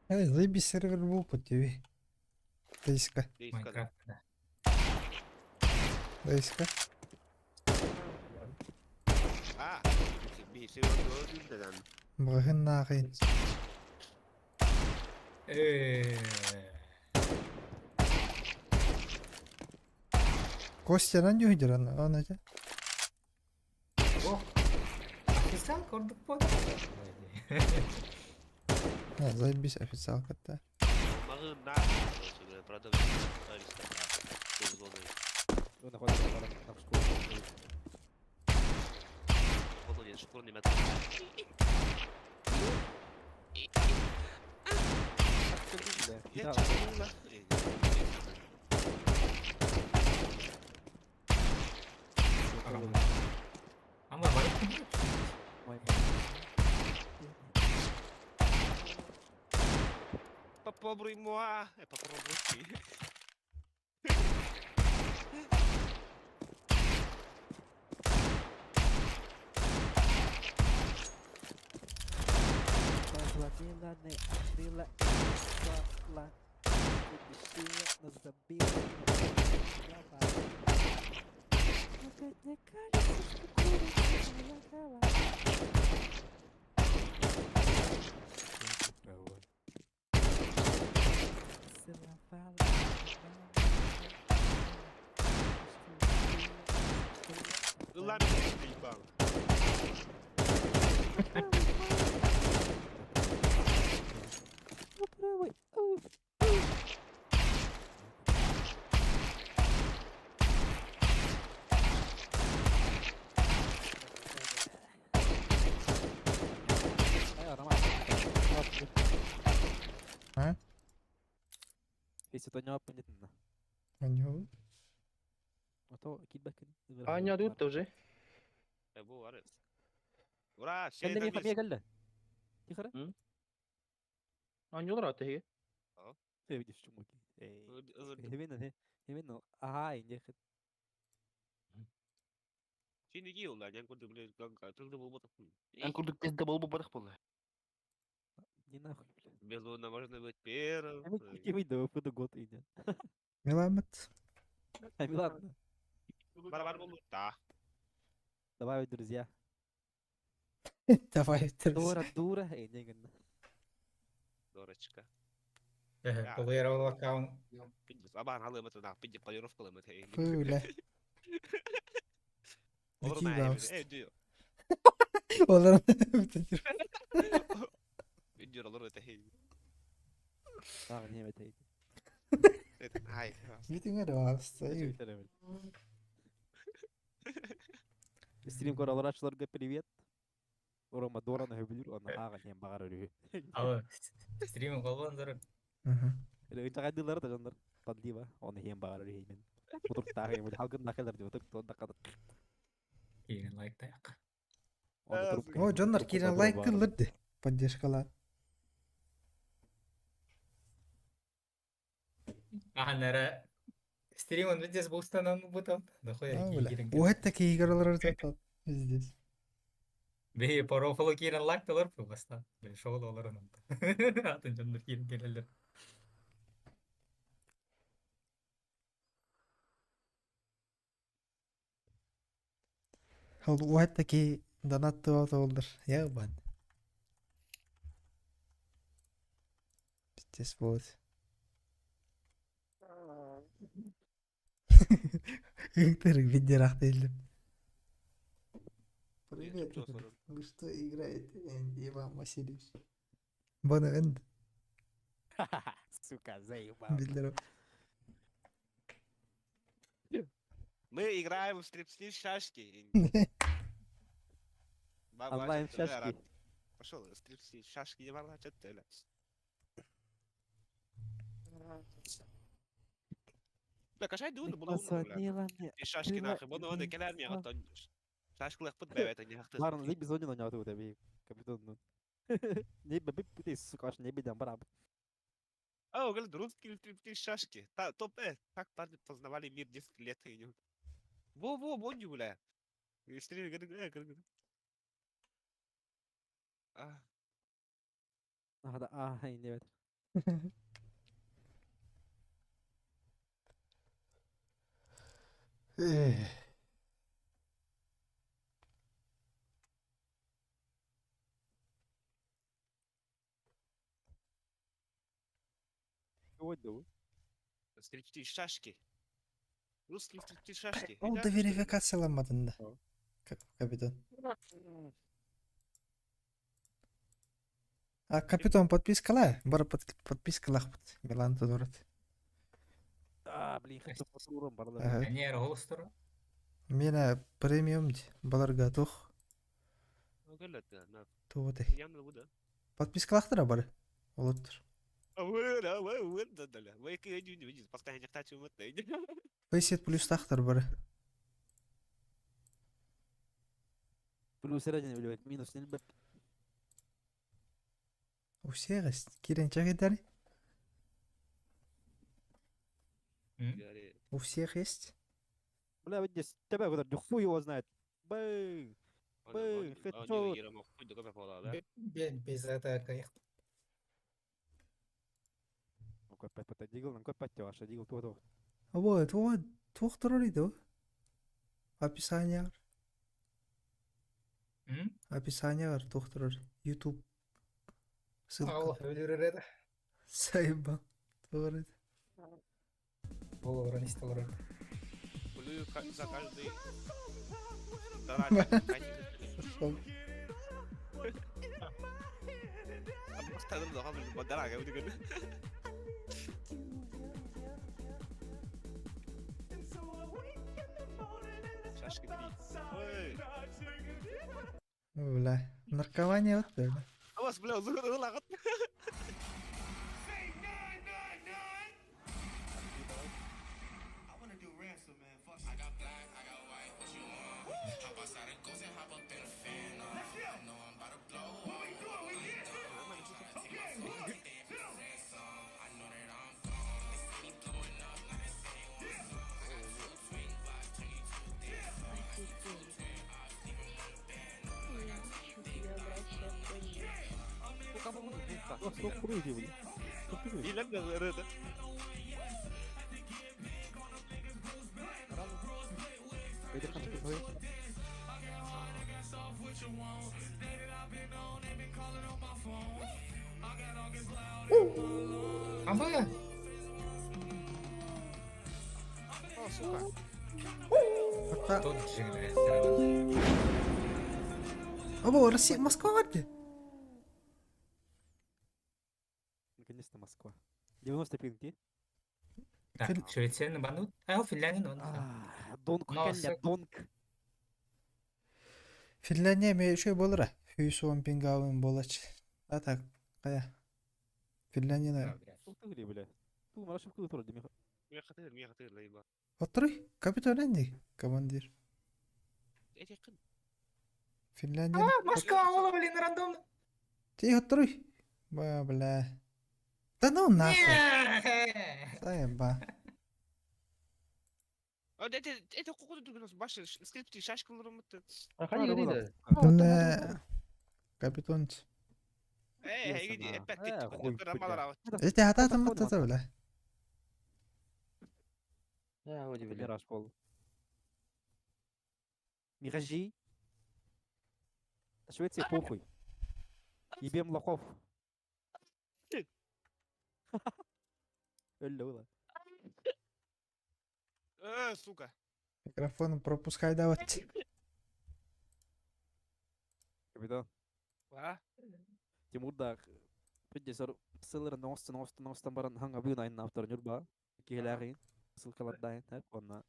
Эй, заебись, сервер был по ТВ. Дайска, Майнкрафт, да. дайска. А, бейся, вот, да. Багын нахрен. Костя, на дюгер, он это. О, официал кордук podcast. Не, заебись, официалка-то. Магын нахуй, продавец, без зоны. Вы находитесь на школе. Вот он, шкурный метод. Я Да. тянула. Ama balık Попробуй moi. Попробуй ты. Забила, не открыла, ушла. Припишила, но забила, не открыла. Опять мне кажется, что курица моя голова. Целовала, Лампи приебал. Попробуй. А? Если то не понятно. Аню. А то кидбэк. А, не отдают тоже. Бу арес. Ура, Кем şey de demiş. niye geldi? Тихо. А, не лрат, هي. Видишь, чему. Именно. Ага, инде. Şimdi giyiyorlar. Yani kurdu bile kanka. Tırdı bul batık. أنا كنت كنت بقول ببرخ والله. Не нахуй, блядь. Безумно можно быть первым. А мы какие видео в год идет. Меламет. Ладно. Барабар bulduk da. Давай, друзья. Давай, Дура, дура. Не гonna. Дурочка. Полировал аккаунт. Pinci sabahın halı mı tırnak. Pinci kalıyoruz kılı mı teyin. Böyle. Olur Diki mu Ghost. ev diyor. Olur. Pinci olur mu teyin. А, не это. Hayır. Bütün öyle hastayım. Стрим коралрачыларга привет. Орома Дораны хөбүлүр, аны ага нем багар өрү. Ал стриминг болған дұрын. Эле тагадылар да жандар. Пандива, аны хем багар өрү мен. Утуп тагы эми халкын накалар деп утуп тонда кадыр. Кейін лайктайық. Аны туруп. О, Джоннар кирен лайк кылдырды. Поддержкалар. Аханара стримин видес бустанан бутан. Дохуя Böyle. киген. O hatta ki yıkarılar zaten. Bizdeyiz. Бе порофоло киген лайкталар бу баста. Бе шоул оларын. Атын жандар киген келелер. O hatta ki donatты olur. Ya ben. Bittes будет. Виктор, видео değilim. Привет. Çok sorun. Вы что играете? Иван Васильевич. Бана энд. Сука, заебал. Bildirim. Мы играем в стрип-стиль шашки. Онлайн шашки. Пошел, стрип-стиль шашки не var что ты, Bля, кашай дуну була уна, бля. Посадила мне. И шашки нахуй, bunu onu keler mi yaktın? Şaşkılık pıt bevet onu yaktın. Ладно, лик без на него тебе. Капитан. Не бабы ты сука, аж не бедам браб. А, говорит, русский стрип-стиль шашки. Топ, так парни познавали мир 10 лет. Во, вон бля. И стрим, говорит. هذا هاي не Ой, Стрип-стиль шашки. Русский стрип-стиль шашки. O da verifikasyalamadın da. Kapitan. А капитан подпискала? Бара подпискала. Милан Тодорот. А, блин, хочу потуром бардак. Ага. Әне голыстыры. Мена премиум баларга тух. Говорит, на. Туоте. Yandı bu da. Подпискалахтыра бары. Олоттур. Да. Вы не видите, постоянно хотите умыть. Вейсет плюс тахтар бары. Плюс один вливает, минус не любит. У всех есть. Кирен чагидари? У всех есть. Бля, вот здесь тебя куда хуй его знает. Бэй. Бен без атака. Ну-ка, опять пододигал, ну-ка, опять ваша дигал, то. Вот. Тухтур иду. Описание. Описание тухтур. YouTube. Ал Ссылка. өлүрөрөдө. Сайба. Туорет. Болорун истелер. Блю за каждый. Дорога. Пошел. Поставил до хабы дорога, вот это. Шашки бери. Бля. Наркомания вот это. А вас, бля, залагат. Soğuk kuruyor diye böyle. Çok güzel. İyi lan da arada. Beyler kanka böyle. Apa ya? Oh, suka. Hatta Точно, сразу. оба Россия, Москва vardı. Наконец-то Москва. 90 пинги. Так, Швейцария на бану. А, Финляндия на бану. Донк Nossa. келе, донк. Finlandiya me şey bolur ha. Hüson pingavin bolaç. Ata kaya. Finlandiya'da Çok da gülüyor böyle. Bu mara çok kılıtır değil mi? Mia khatır la iba. oturuy. Kapitolendi. Kamandir. Yakın. Finlandiya. Москва, ола, блин, рандомно. Ти oturuy. Ba bla. Да ну нахуй. Заеба. Это какой-то другой башня. Скрипти шашкалары мыты. Аркадий Var, değil var. de. Bunda kapitonç. Гиди, опять хуй ты рамалар. İşte hata tamam hata bla. Ya hoca bile. Мираж пол. Миражи. Швеция похуй. Ебем лохов. Öyle ulan. Сука. Mikrofonu пропускай давать. Капитан. А? Тимур да придется сылыр ностан баран ханга бүйін айын автор нүрба. Кегеләғин. Сылқалар дайын. Онна.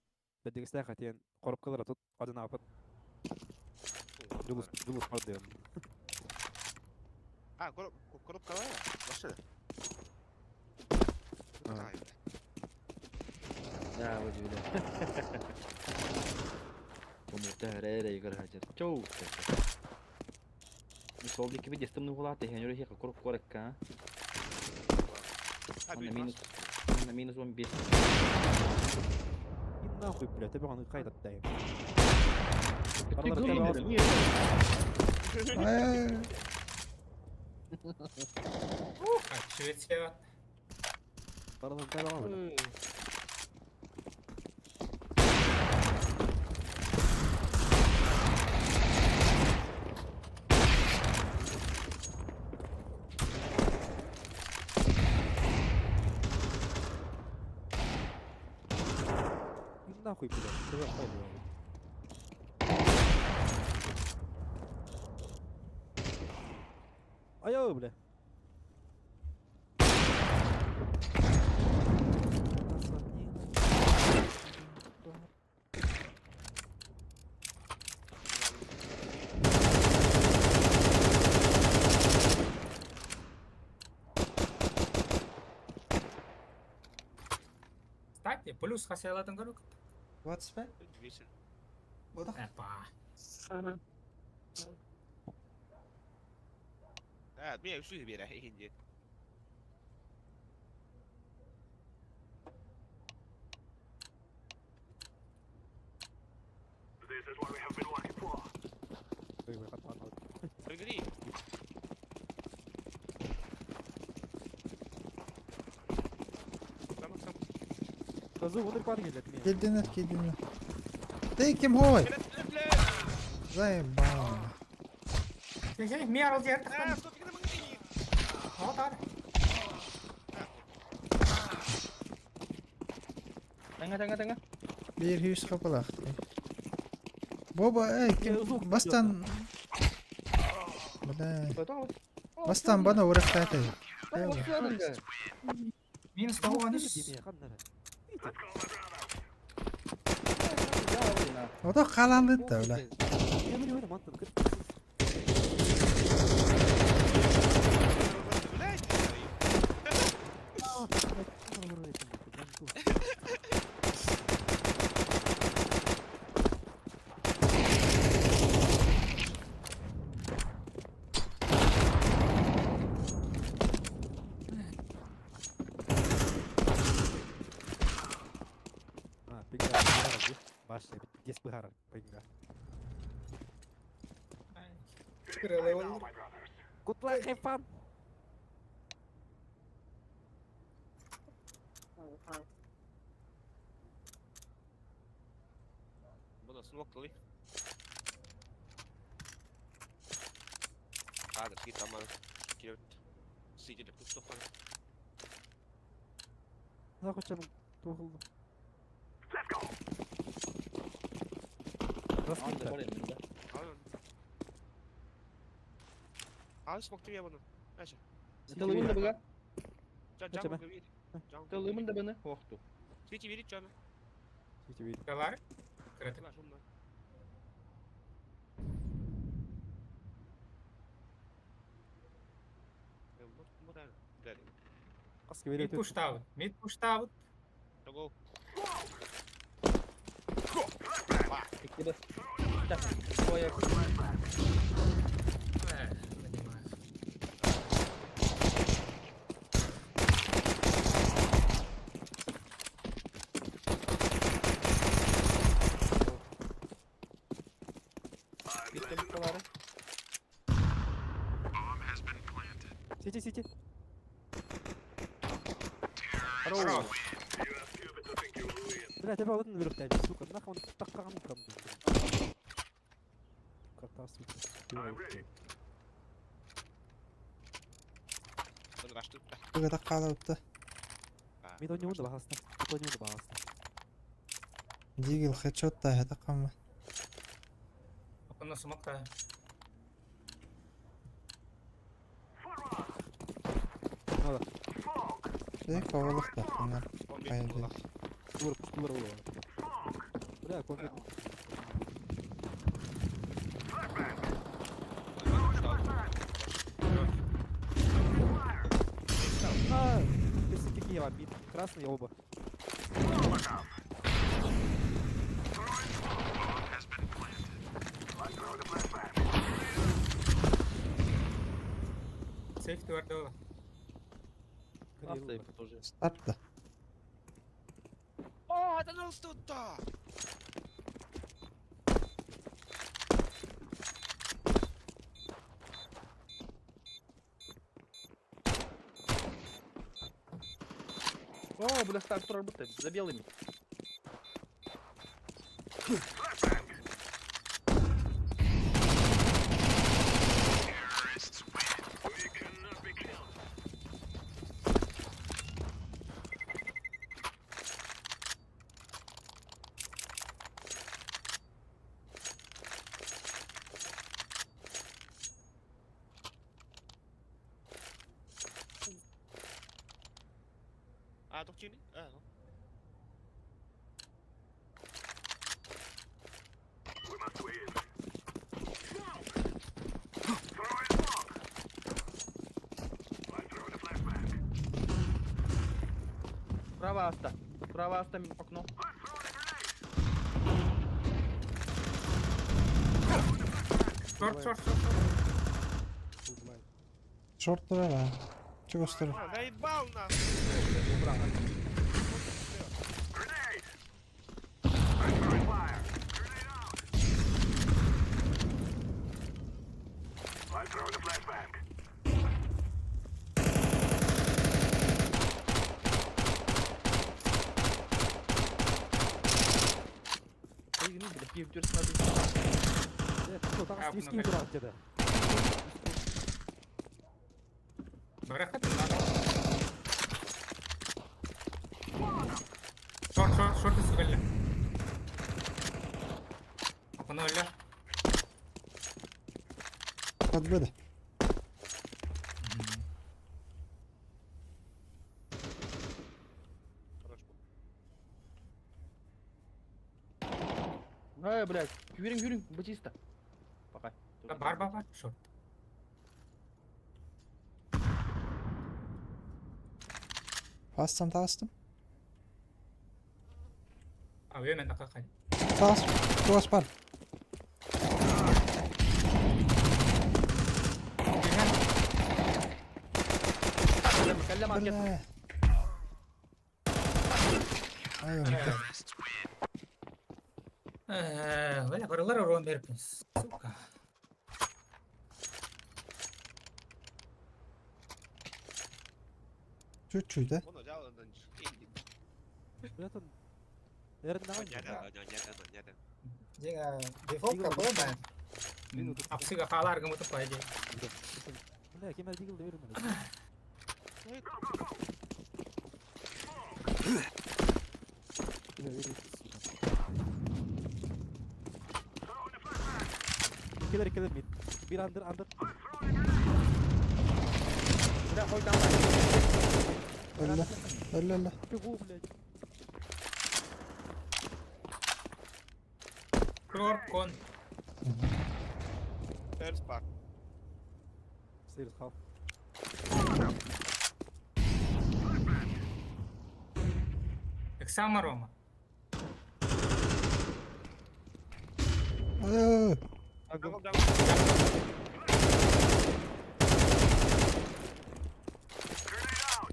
Бәдігістә қатен қорып қалар атыт. Адын апыт. Дулус бар дейін. А, коробка кала? Башы. Ya hoca bile. Komuta rere yukarı hacer. Çok kötü. Bu soldaki bir destem nuhula te henüz hiç kork kork ka. Ana minus 1 bit. И нахуй, блядь, тебе он кайдат дайын. Ты говоришь, нет. Ay. Так, Швеция. Барадан кайдат алып. И нахуй, блядь, тебе кайдат. Ай-ой, бля. Кстати, плюс хасялатын көрік. 25. Bodak. Эпа. А, меня всю бера, хе-хе. Прыгни. Tamam. Kazı bunu par geldi mi? Geldiler. Ты кем хой? Заеба. Мер алды А, что ты на магазине? Вот так. Tengah. Bir hüs kapalak. Baba kim bastan. Bada. Betul. Bastan bana uğrak tati. Минус того, O da kalandı da öyle. Başla bir geç bir harar. Good luck, have fun. Bunu smoke kali. Ada kita mal. Kira. Sigi de push topar. ناخد شنو توصل راس Anda كده var elinde. Al. Al smoke ya bunu. Aşağı. Tılımın da bırak. Can Kaçama. bu bir. Can. Tılımın da bana. Hohtu. Свечи верить canı. Сити видит. Калар. Критик. Var şunlar. Bu da. Gel. قصك Mid видит pushed out. Mid pushed out. Go. İki de. Tak. Koyak. Понимаю. Gittim kaları. Сити Сити Хорош. بلا تبع ودنا نروح تاجي سوق ناخذ نتقع من كم قطع سوق Bunu kaçtı. Bu kadar kalıptı. ميدو نيون ده بحاسنا ميدو نيون ده بحاسنا ديجي الخيتشوت ده هتقام. كنا سمكة. هذا Şey kovalık da bunlar. 11 Hayır kullan. değil. دور بوش دور هو بلا كون بس какие обид красные оба Сейф твердого. Nasıl тоже. Start da. О, это нас тут-то! О, бля, старт работает. За белыми. А, только чили? А, ну. Справа Аста. Справа Аста окно. Шорт, шорт, шорт. Short durar ha. Çok ısırır. А, заебал нас! Ой, ну, бля, киптер смотри. что там А, виски много. убирал где-то Брэхат. Шорт, шорт, шорт изголя. Окно öyle. Hadi böyle. Хорош был. Блядь. Юрим, Батиста. Пока. Бар, бар, бар. Шорт. Bastım bastım. А, время на какая? Bas. Bas var. Калям аркет. Böyle. Ay bitti. Валя, барылар урон беріппіз. Сука. Чуть-чуть да. Bunu cevabından Beratan. Eren naon. Nyata. Jika default Tinggal kapal begitu. man. Apsi gak kalah kamu tuh aja. Mana kimal digil de Eren. Killer mid. Bir under. Udah koy tambah. Öyle. Öyle. Tuh blade. Keluar kon. First part. Serius half. Sama Roma. Ayo. Jungle.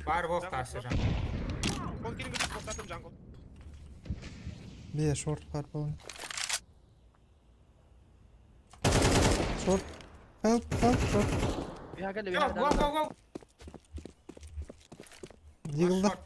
Var Wolf karşı can. Kon kirim gidip kostattım jungle. Bir short var falan. Short. Help short. Bir hakikaten Go go go go. Yığıldık.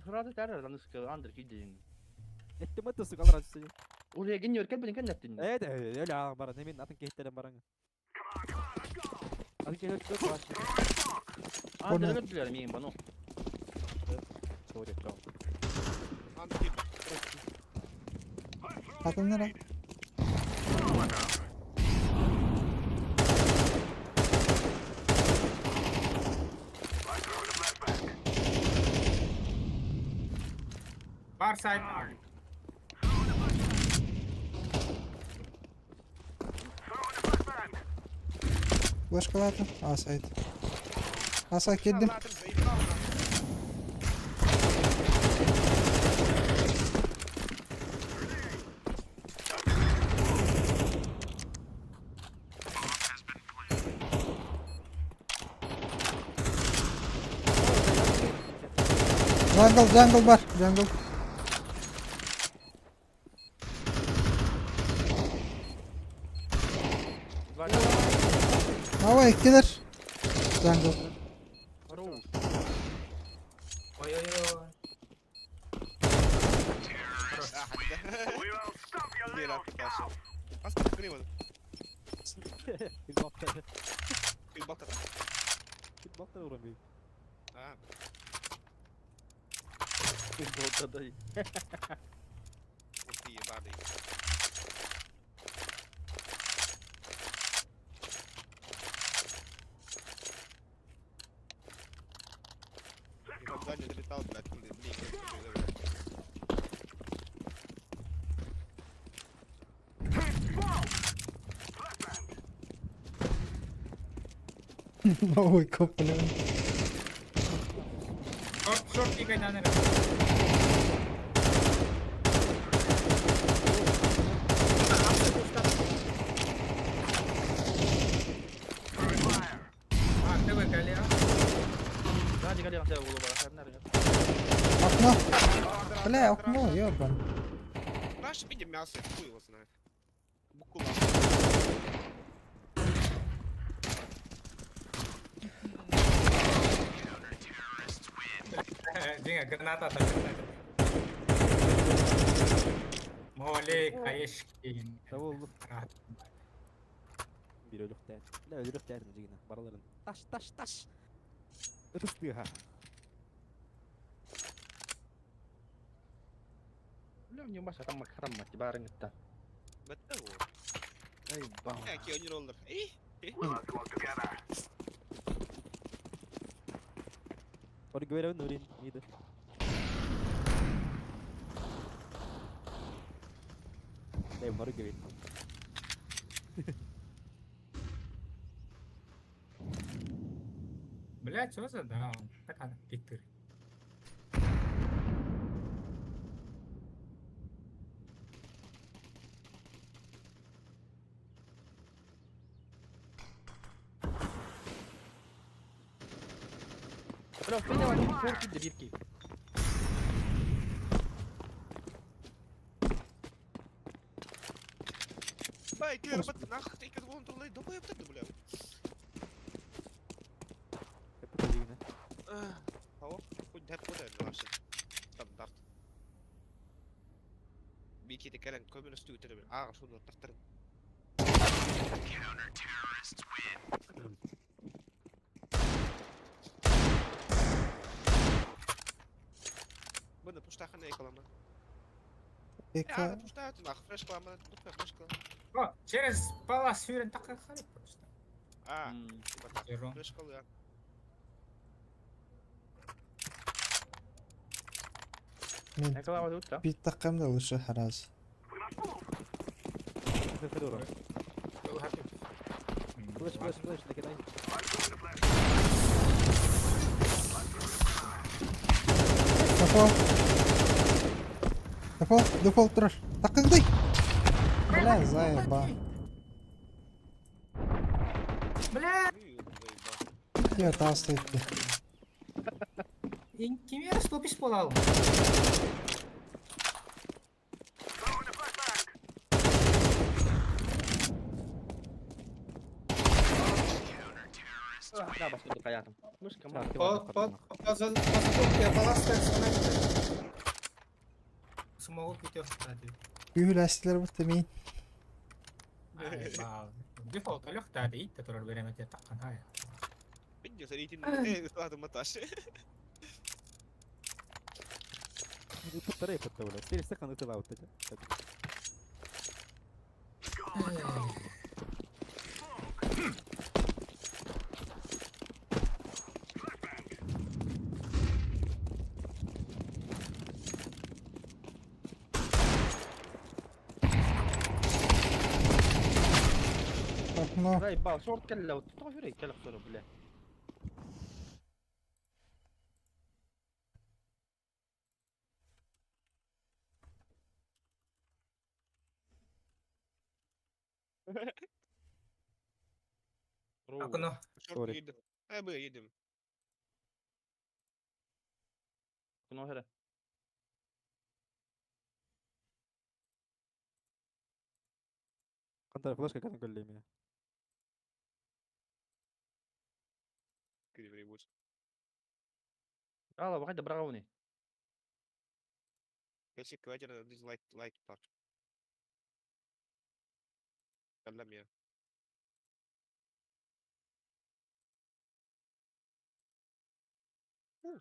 Rahat der lan sıkı under gidin. Etti mı tısı kalır acısı. Oraya geliyor kalbini kan nettin. Evet öyle ya bara nemin atın kehitlerim barangı. Atın kehitlerim var. Under götürüyor miyim bana. Sorry tamam. Andı kirim. Bakın nere? Var side. Başka zaten. Asayt. Asak yedim. Allah'ım zayıf kalma. Jungle var. Jungle. Var. Hava ektiler. Jungle. Aro. Oy. Ah hadi be. Diğer arkadaşlar. Aslında kırıyamadım. Bir bakta. Bir bak da. Bir bakta uğramıyor. Ha. Botta dayı. Çok iyi bari. Никогда не долетал, блядь, блин, Oy kapalı. Short 3 tane. Aktif kali ya. Hadi kali yang saya ulu bakar nerede? Okno. Бля, окно, ёбан. Наш видим мясо, хуй его знает. Букула. Jinga granata tak. Mole kayışkin. Tabi oldu. Rahat. Bir ölük der. Ne ölük der mi yine baraların. Taş. Irıstı ha. Belum nyoba sekarang makaram mati bareng kita. Betul. Ay bang. Ya kio roller. Orada görev Nurin iyiydi. Ne var görev? Блять, что за да? Так она тикер. Bro, fine var. Short gitti 1-2. Ай, ты работай, нахуй, ты как вон тулай, допой аптеку, бля. Hep bu yine. Hava, hep bu da var standart. Bir iki tekelen komünist tüytürü bir. Ağa şunu tartarım. Bunu puştakına yakalama. Ya, Eka puştakına nahı, fresh kalama, tutma fresh kalama. О, через палас Фюрен так и ходит просто. Aa, Hmm. bak, Zero. fresh kal ya. мен Yakala var da. бит таққамда лучше хараз. Hep Fedora. Был хаппи. Flash, flash, flash, naked eye. Дефол тұрар. Таққыңдай. Бля, заеба. Я тас етті. Кемер 105 бол ал. Да, başladık hayatım. Muşka mı? Çarkı По var. задумке палас так смогу пятерка. Үйіл әстілер бұтты мен. Дефолт олег тады ит турар беремет таккан хай. Bence sen eğitim adıma taş. Tuttara yapıttı böyle. Seri sakın ıtıla uttaca. Bakma. Zaybal, short kelle لو تطلع يوري كله خسر بالله. Акуно. Şort Sorry. yedim. He böyle yedim. Kuno here. Kantar flash kakasın kolleyim ya. Kırıvırı bu. Allah واحد براوني. Gerçek kıvacına diz light tutar. Kellem ya.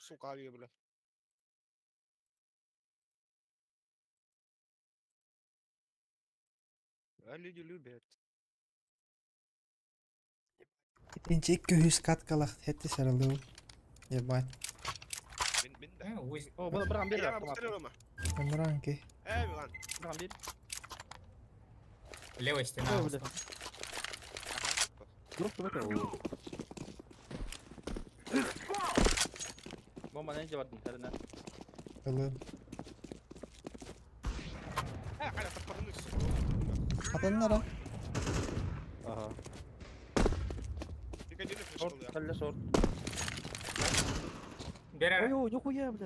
Su kahveye bile. Люди любят. Итинчик күйіс каткалақ. Хетті сарылды. Ебать. Ben de. Oh, bana bırak bir Ya daha. bu Tamam. tarafa mı? Ömran ki. Evet lan. Bırak bir. Левая стена. Ой, бля. Aha. Drop da bakıyor. Bomba ne cevap internet. Kılım. Ha, hala takmadın üstü. Adamlara. Aha. Dikkat edin fresh Short kal ya. kelle short. Берер. Ой, нихуя, бля.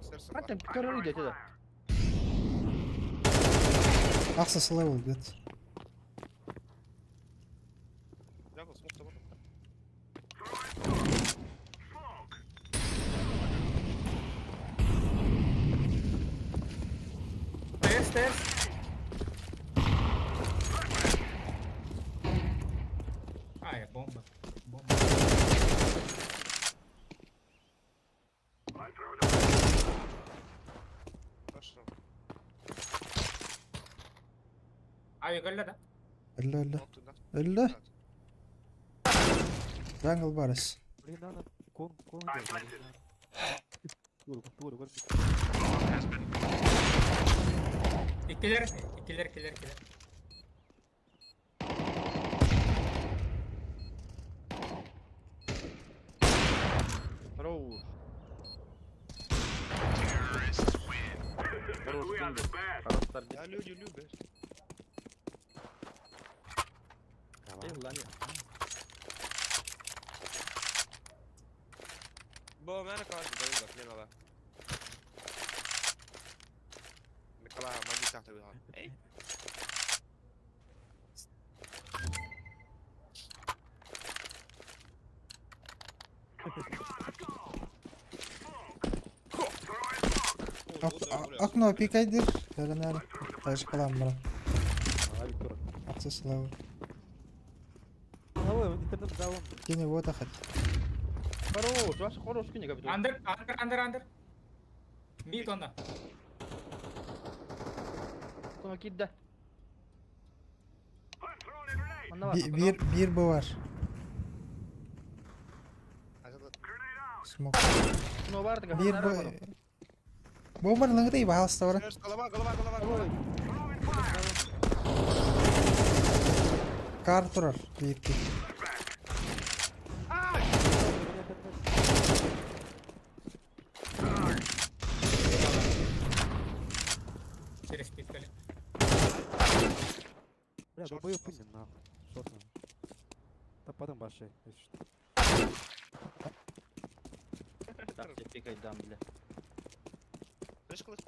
İstersen Hatta bak. terör ediyor da. Ақсасы левел бет. Yakın smoke da var. Стейрс. Ай, бомба. Бомба. Хорошо. Ай, голля да. Өлі өлі. Altında. Өлі. Жангл барыс. Блин, надо. Кон идет. Вор. Ikkiler. Хорош. Хорош. Хорош. Ya люди любят. lan ya. Bu mana kaldı da bak ne baba. Ne kala mani tahta bir ha. Ey. Окно пикайдыр. Жаранары. Тайшы калам бара. Abi dur. Акса слава. Ой, интернет давам. Кене вот ахат. Хорош, ваш хорош күнү капитан. Under. Mid onda. Sonra kidde. Anda var. Bir bu var. Смок. Şunu vardı Bir bu. Bu var lan değil bahasta var. Kalaba. Kar turar. Bir iki. Через пикали. Бля, долбоёб пынен нахуй. Шорт нахуй. Тападым башай. Так, пикай дам, бля. Flash kılıç.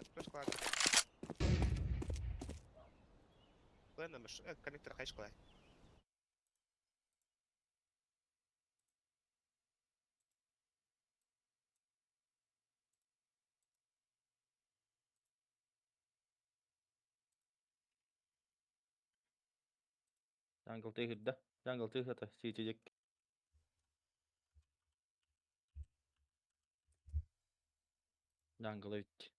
Ладно, мыш, коннектор хайш кылай. Jungle tühüdde. Jungle tühüdde. Siitecek. Jungle üt.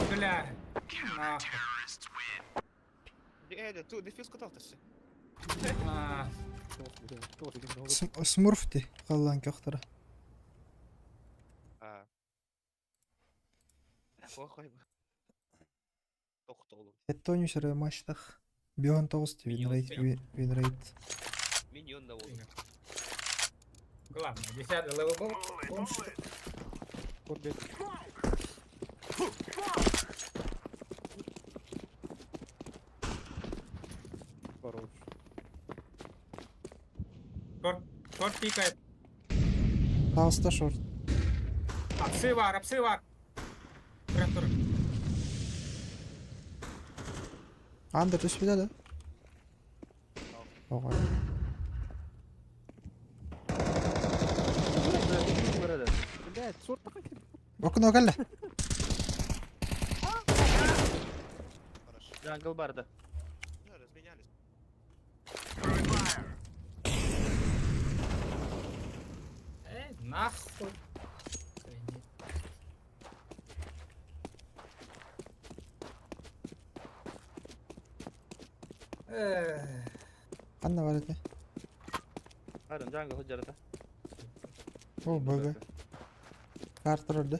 Бля. Нахуй. Ты дефьюз каталтысы. А, Смурфти. Қаллан көқтірі. Охой. Тоқтолу. Эттони шыры маштах. Бион тоғыз винрейт. Миньон да oldu. главное, 10 левел был. Помнишь? Код бет. Хорош. Шорт пикает. Тағыста шорт. Апсы var. Прям тур. Андер түспеді да? Оғай. Блядь, шорт нахуй. Окно кәлі. Jungle barda. Разменялись. Нахуй. Қанна бар еті? Harun jungle hujjarda. О, бөбі. Кар тұрырды.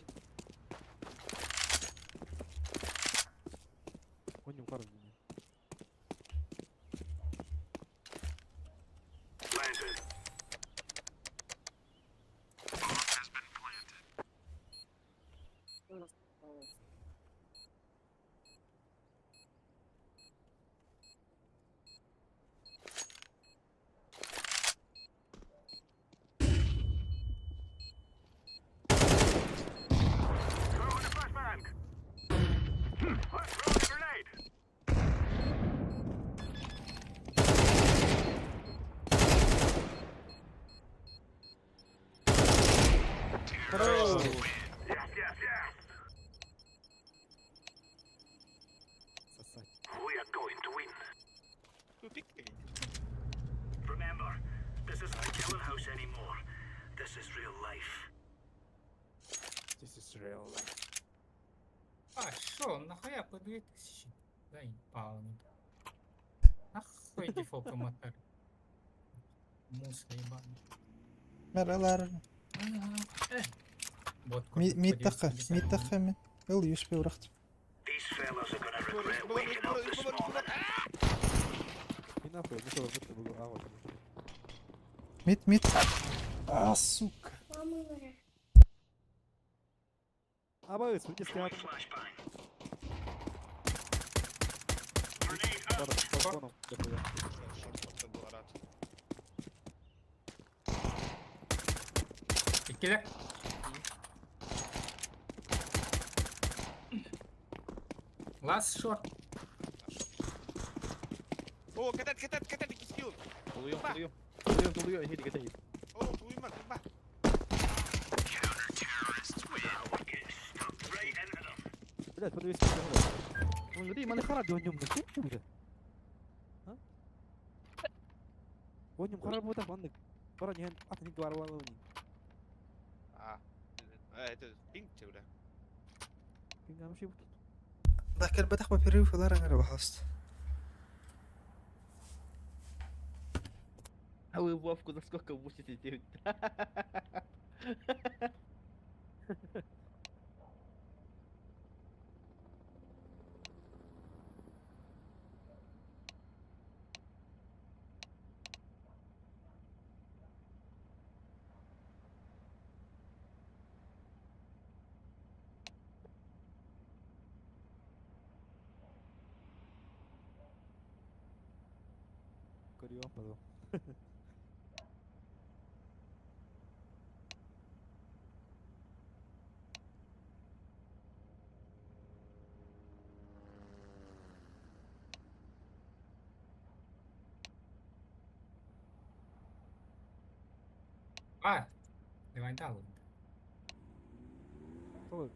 Конем қарым. Сосать. Тупик. Remember, this isn't a killing house anymore. This is real life. This is real life. А, шо, нахуя по 2000? Заебал. Нахуй дефолт мотор. Мусор ебаный. Мералар. Вот Мид тақы мен. Ил юспе бұрақтым. These fellas have Мин нахуй, ну что, это было авось. Мид. А, сука. Абай, смотри, скят. Балконом, дохуя. Şortta bu arat. İkide. Last short. Oo ketet iki skill. Tuluyor. Hadi git. Oo tuyma tuyma. Блядь, подивись, що це. Ну, люди, мене хара дьоньом не купу буде. А? Дьоньом хара буде, банник. Пора не атни гварвало не. Ah. Это pink udah. Пингам ши буде. ذاك البدخ ما بيريو في دار انا بحصت. А вы Вовку насколько будете делать? Корион падал. Ah, levantar. Ой.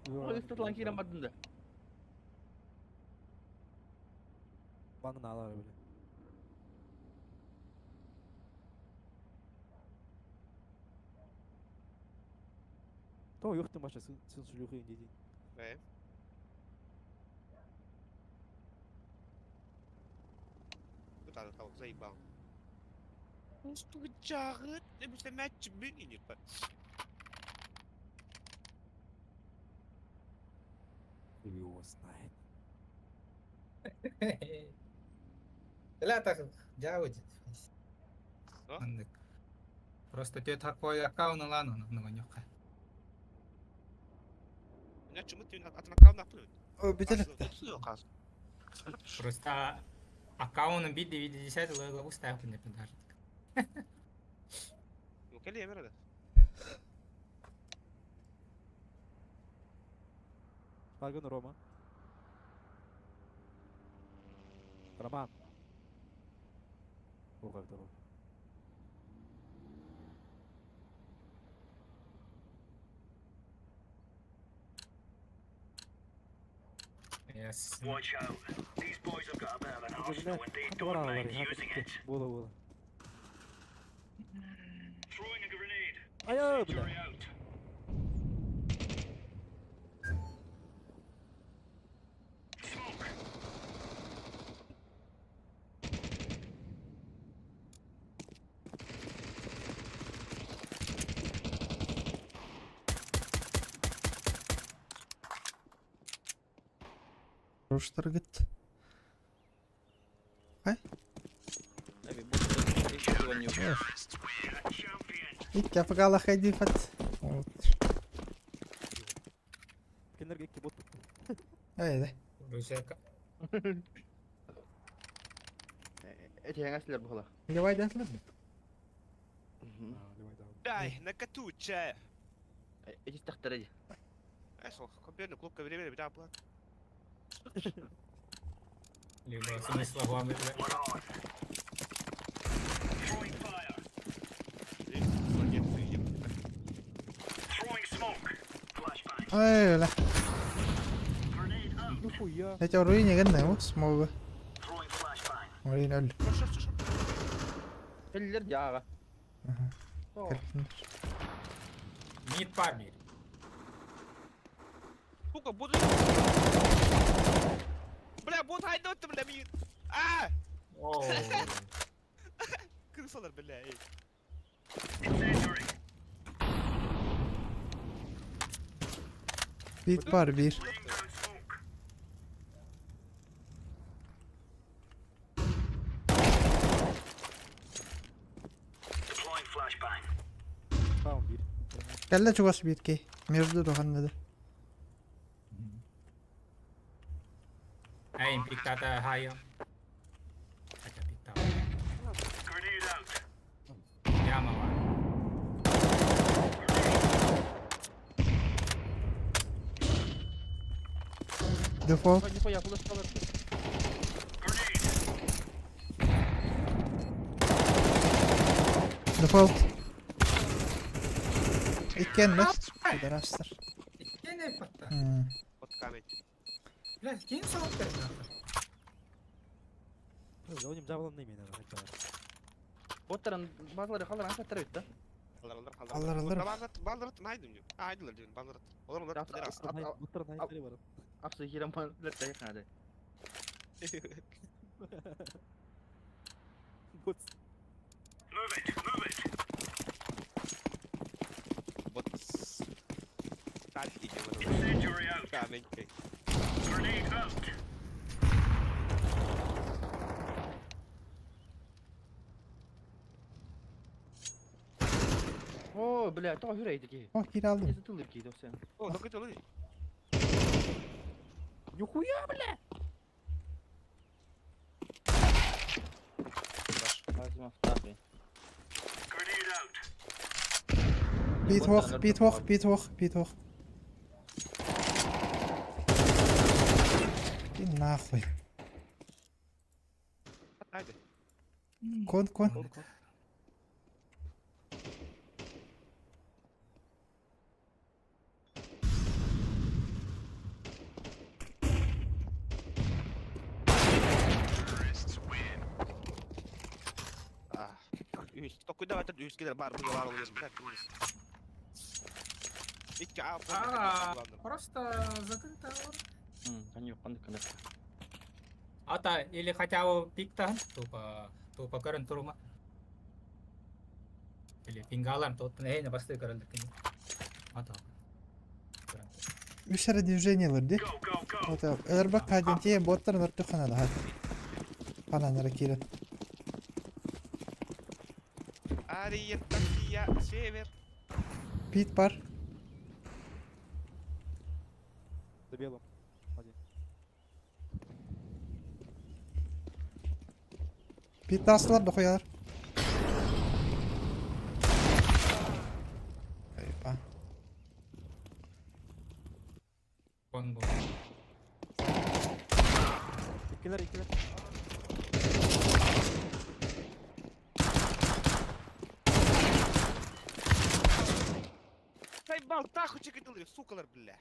Ой, статлан киремедin de. Bana ağlar böyle. То ёхты маша сын шлюхи иди. Ne? Gue tahu saya bang. Itu jahat, dia bisa match begini pak. Его знает. لا так جاوز. Мандык. Просто тебе такой аккаунт лану на нёха. Ya cuma tuh atau nak pun. او بدلك ده. Itu kas. Просто аккаунт биди 10 главу ставь не подожди. Mungkin dia mana dah? Пагон Рома. Роман. О, как дорого. Yes. Watch out. These boys have got a bit of an Блядь, arsenal when they двора don't говори, mind using it. Было. Throwing a grenade. Ай, Incendiary бля. out. Smoke. Хороший таргет. Abi bu hiç güvenli yok. Champion. Ит, я погала ходи фат. Вот. Кенерге кибот. Ай, да. Русека. Эти хангасылар bu hala. Давай датлар. Дай, накатучая. Эти стахтаради. Эсо, компьютер клуб время беда была. Либо смысла вам это. One on. Throwing fire. Throwing smoke. Flashbang. Ай, لا. Grenade out. Нихуя. هتا وريني قلنا هو اسمه Throwing flashbang. وريني قول. Eller jaga. Мид парни. Сука, буду. Бля, бот хайдот, бля, мид. А! О. Крысалар, бля, эй. Incendiary. Bit var bir. Laying down smoke. Kelle çugas bitki. Между доганнады. Äin pitää tää haja. Aja pitää. Grenade out. Jama vaan. Default. Hadi koy yapılır kalır. Grenade. Default. İkkenler. Pederastlar. Gene pattaa. Ot камень. Блядь, кинь салатка нахуй. Oyunum cevabını neymeyin abi. Botların bazıları kalır anka tarı bitti. Alır. Baldırat haydım diyor. Haydılar diyor baldırat. Onlar At- peder at- astı. Butların hayatları var. Aksu hiram balık da yakın hadi. But Move it. Move it. Bot. Taş gidiyor bana. Incendiary out. Камень кей. Grenade out. Oo bля, то hüreydi ki. Oh kill aldım. Neyse tılır ki sen. О, ну хотел и. Yuhuya bля. Lazım aftahi. Grenade out. Бит hoch. И нахуй. Haydi. Кон. Ah. Üst. Tokku da var üst gider bar bu var oluyor. İki al. Просто закрыто. Hı, kan yok kan kan. Ata или хотя бы пиктан. Тупо көрін тұрма. Или пингалам тут. Не басты көрілдік. Ата. Üç tane движение var di. Go, go, go. Вот так. Eğer bak kadentiye botların orta kanalı hadi. Kananlara kirin. Ария, Россия, Север. Pit var. Добелом. Один. Pit astılar da koyarlar. Eyvah. Кон бұл. İkiler. Заебал, таху чекатылы, сукалар, бля.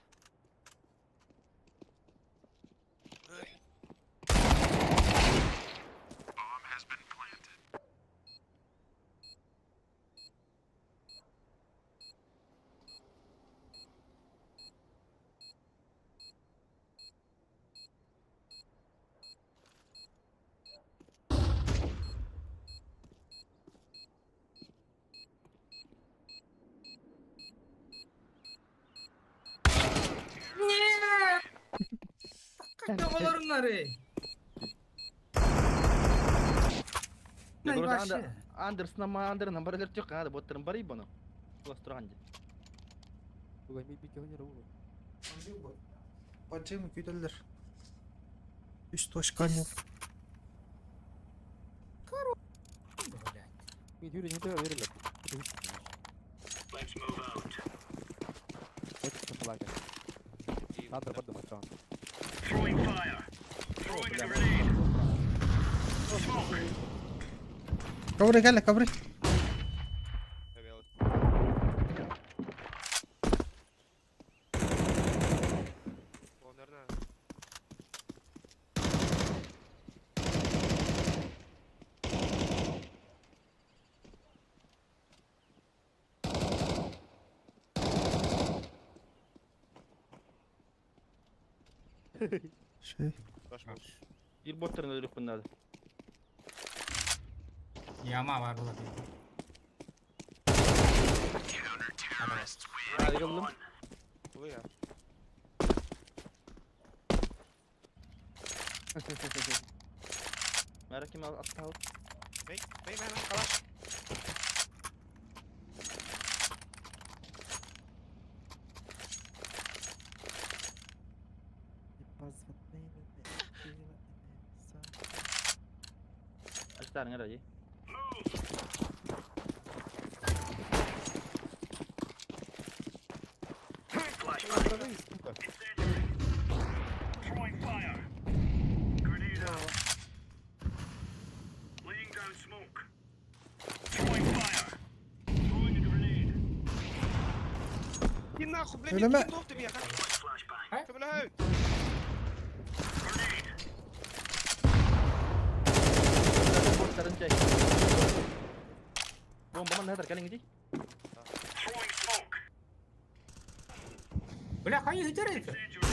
Kafalar onları. Ya burası Вообще. Anders'ın ama Anders'ın bariler yok hadi botların bari bunu. Ulas turanca. Bugün bir oynar bu. Bacımı güdüller. Üst toşkan yok. Bir yürüyün de verirler. Let's move out. Hepsi kapılarken. Kaldır bardım şu an. Throwing fire. Throwing a grenade. Smoke. Kavre gel kavre. Şey. Bir botların öldürük bunlar. Yama var burada. Hadi yolum. Bu ya. Merak etme at al. Bey ben kalaş. Flash'lar nere iyi? Throwing fire. Grenade out. Laying down smoke. Throwing fire. Throwing a grenade. Иди нахуй, блядь, Öleme. иди нахуй, меня, Flashbang. ты, блядь. Grenade. Botların çek. Bombaman ne kadar kalın gidiyor? Throwing smoke. Бля, хай гитерейка. Incendiary.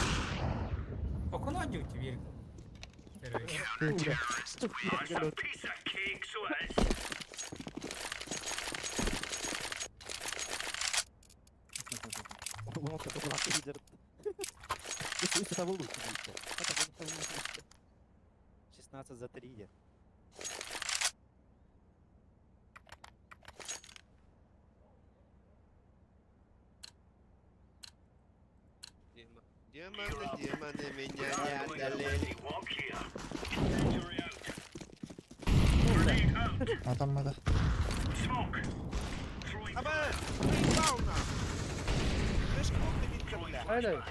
Окно дюти век. That's a piece of cake, so it is. Вот это была лидер. Если это был лучше. Это был лучше. 16 за 3. Демоны, меня не Going to одолели. let me walk here. Incendiary out. Grenade out. Atamadı. Smoke. Throwing Аба, fire. приебал нахуй. Ты ж кнопки видите, Throwing бля. Haydi. flashbang.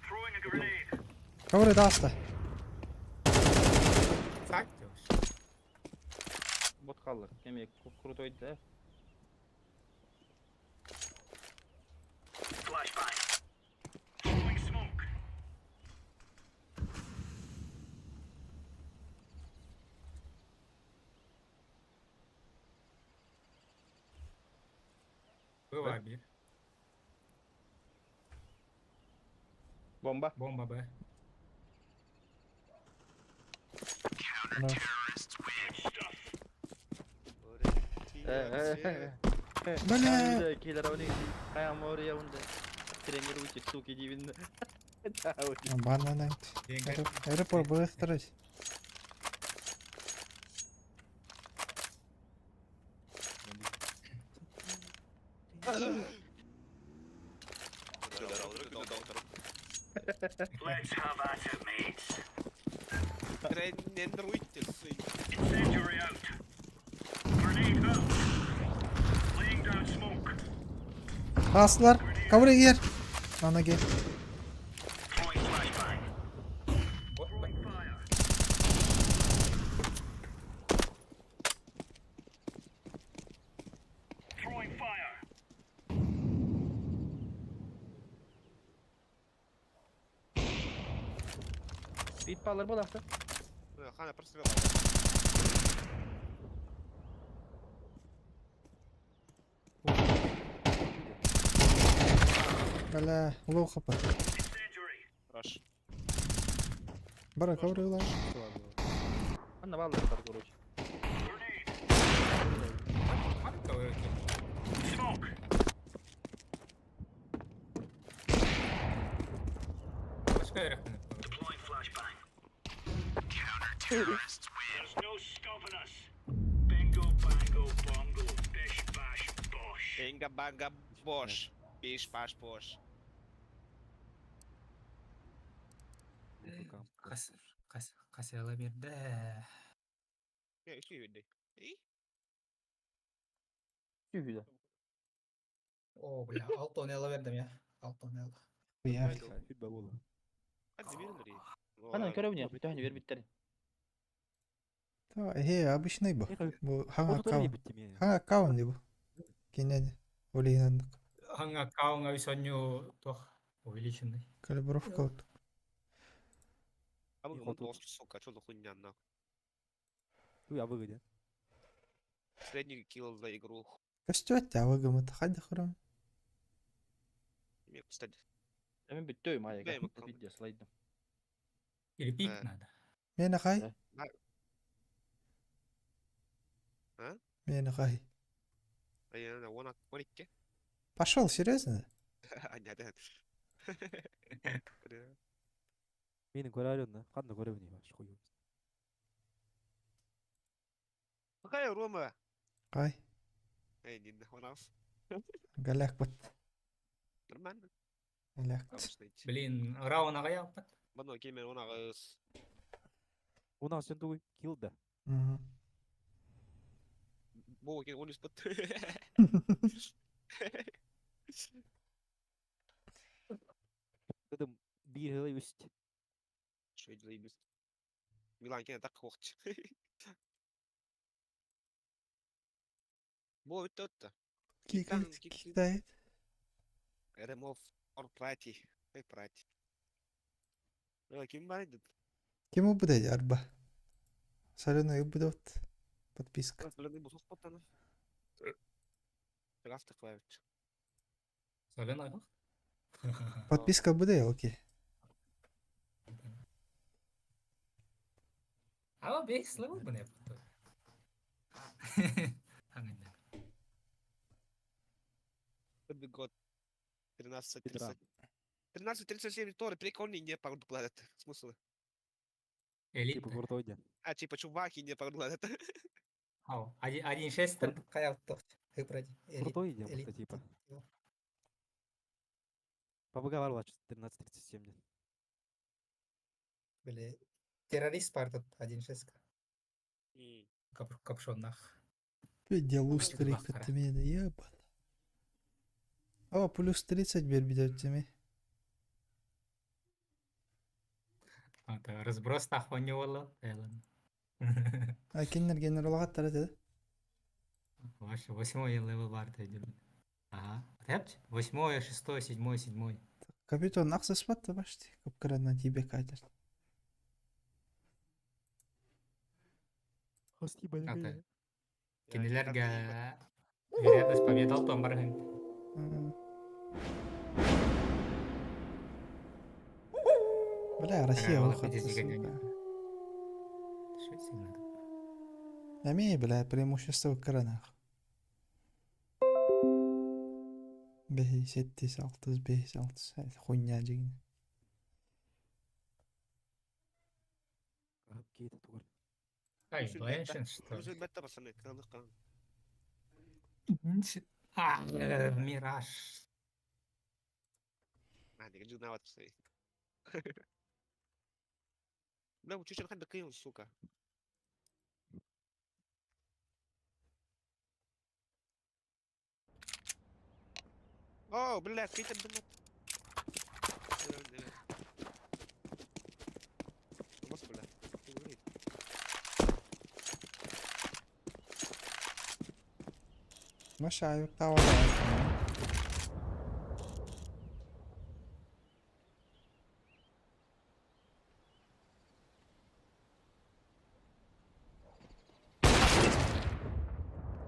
Throwing a grenade. Kavur da hasta. Саттюш. Bot kaldı. Kemiği kuru toydu da. Flashbang. Throwing smoke. Бывай bir. Bomba. Bomba be. Ana. Bana. Killer avını kayam oraya onda. Trenleri uçup su ki dibinde. Ciao. Bana ne? Aeroport bıraktırız. Let's have at it, mates. Тренируйте, сын. Incendiary out. Grenade out. Laying down smoke. Aslar. Kavur gir. Bana gel. Throwing flashbang. Throwing fire. Throwing fire. Bit balları bol hasta. Хана прострел. Bala. Ulu kapı. Incendiary. Раш. Bara kavur lan. Anna balları var koruç. Grenade. Марка выкинь. Smoke. Başka yere koy. Deploying flashbang. There's no stopping us. Bingo, bango, bongo, bish, bash, bosh. Бенга, бага, бош. Биш, баш, бош. Kasyalı bir de. Я еще види. И? Güzel. Oo bля, 6 onela verdim ya. 6 onela. Bu ya. Hadi verin orayı. Ana köre oynuyor. Bir tane ver bitleri. Tamam. He обычный bu. Bu hangi Onu da kavun? bittim ya. Hangi kavun bu? Yine Олейнандық. Ханга каунга висоню тох увеличенный. Калибровка вот. А мы Ход нос, сука, что за хуйня, нахуй? Ну я выгоден. Средний килл за игру. Костюат ya vagımı hadi kurum. Мне, кстати, Hemen bitti oyum ayağa. Benim Gel bakalım. video slide'ım. Или пик Э. надо. Mene kay? А? Mene kay. а я на вон онике. Пошел, серьезно? А, нет, нет. Beni görebiliyorsun. Kan da görebiliyor. Şu koyuyor. Какая Рома? Kay. Эй, не нахуй. Galak bat. Нормально. Galak. Обычно идти. Блин, рауна каяппат. Бано, кемер, он агас. У нас туй килда. Мгм. Бо кен он испыт. Кыдым бир хылы үст. Что это заебись. Милан кен так хохч. Бо өттө. Китай. Remove or prati. Эй, прати. Ким бар еді? Кем убыдай арба? Соленый убыдот. Подписка. Соленый бусок потаны. Рафта клавич. Солен айғақ? Подписка убыдай, окей. Ама 5 левел bu ne yaptı? Hangi? Этот год 13.30. Петра. 13.37 тоже прикольный не подгладят. Смысл? Elit Типа mi? крутой день. А, типа чуваки не подгладят. Ау, 1.6 Kayak Hybride. Крутой день просто типа. Побыговаривал 13:37 день. Böyle terörist vardı 1.6. Kapşonlar. Делус это крик бахара. от меня, ебан. О, плюс 30 бербидет тебе. Ата разброс тахвани болу. Элен. А кинер генерал хаттар да? Ваш 8 левел бар dedi. Ага. Тэпч? 8, 6, 7, 7. Капитан аксас батты башти. Капкарана тебе кайтер. Хости Ата. Кинелерге вероятность победы алтон бар. Бля, Россия Вала выход. подожди, гоняй. Что сильно? Амей, бля, преимущество кранах. Бехи 7-6, бехи 6. Хуйня жигин. Какие-то тур. Ай, Блэншин, что ли? Плюс бета, пацаны, калдык калдык. А, Мираж. А, не хочу знавать, пацаны. Бля, вы чуть-чуть хоть докинул, сука. О, бля, какие-то думают. Господи, ты говоришь. Машаю, тавара.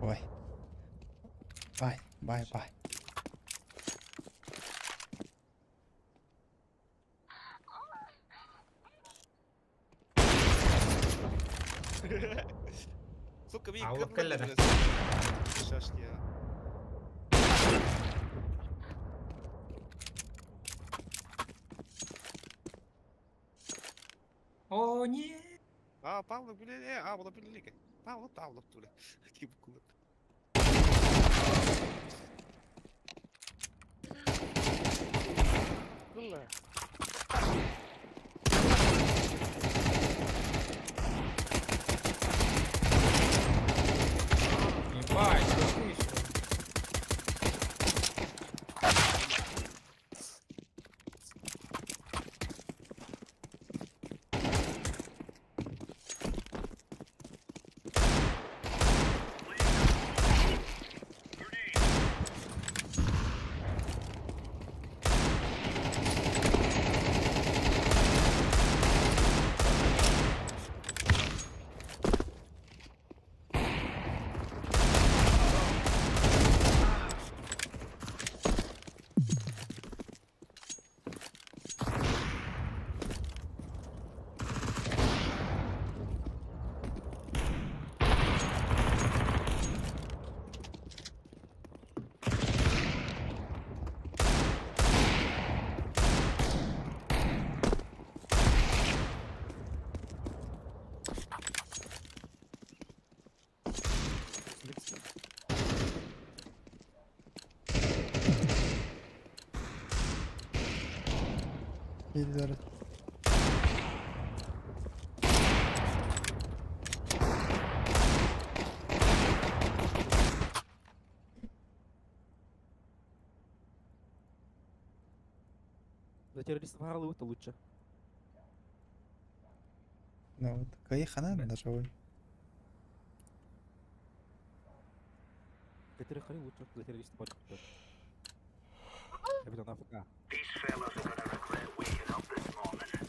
Ой. Бай. Сука, мне А вот как коллега. Шашки. О, ні. А, Павло, бля, а, воно біля ліки. Павло, туля. Такий кулак. Бля. Ебать, що ти що? Geldiler. Для террористов Харлаута лучше. Ну вот, кай ханан ножевой. Для террористов лучше. Для террористов больше. Капитан АФК. These fellas are gonna regret waking up this morning.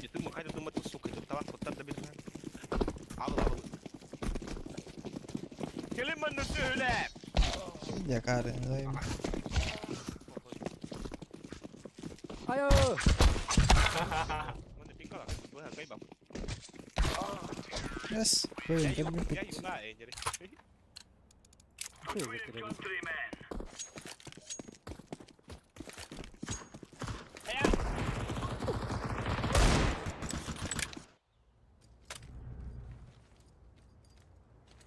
يتم حاجة ثم تسوق يتم طبعا خطاب ده بالفعل عوض كلمة النسولة Ya kare, dayım. Ayo! وانا في قرار وها جايبه Yes, koyun جاي tabii جاي ki. بقى ايه جري Что за террорист? Countrymen.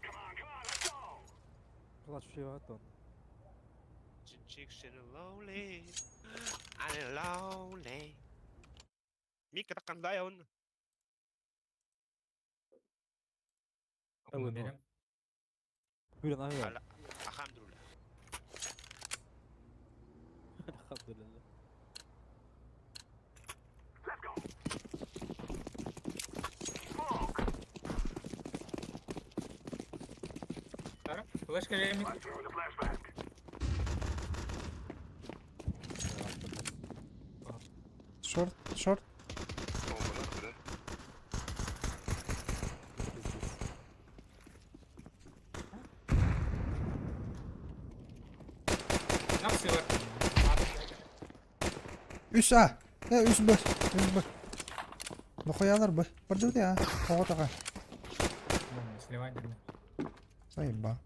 Come on, let's go. خلاص شو هاتون. Chicken lonely I'm lonely مين كده كان ضايع قلنا أول نوع. Hur den här لا الحمد لله الحمد لله. Let's go. تعرف فلاشكة جاية من Throwing a flashback. Short, short. نفس الوقت Üst A. Ya üst B. Üst B. Бухуялар Б. Пардуди А. Кого така? сливать надо. Заеба.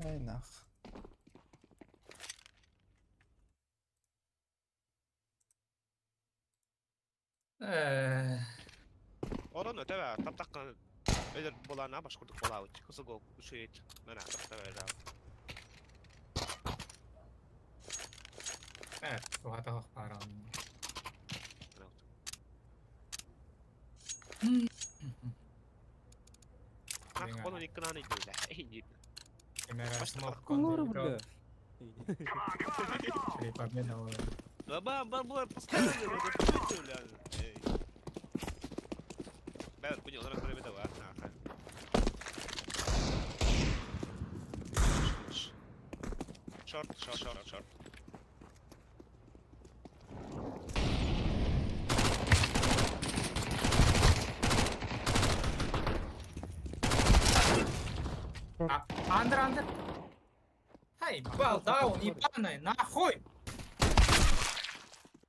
Ай нах. Oradan öte ver. Tam takkan öyle bolana başkurduk bola uç. Kısa go şey ben artık da ver وهذا اخبار Ah onu ikna ediyorlar. İyi. كاميرا سموك Кур, бля. Baba постоянно вот это Ben punya orang boleh tahu ah. Short. Андер. Ай, бал даун, ебаная, нахуй!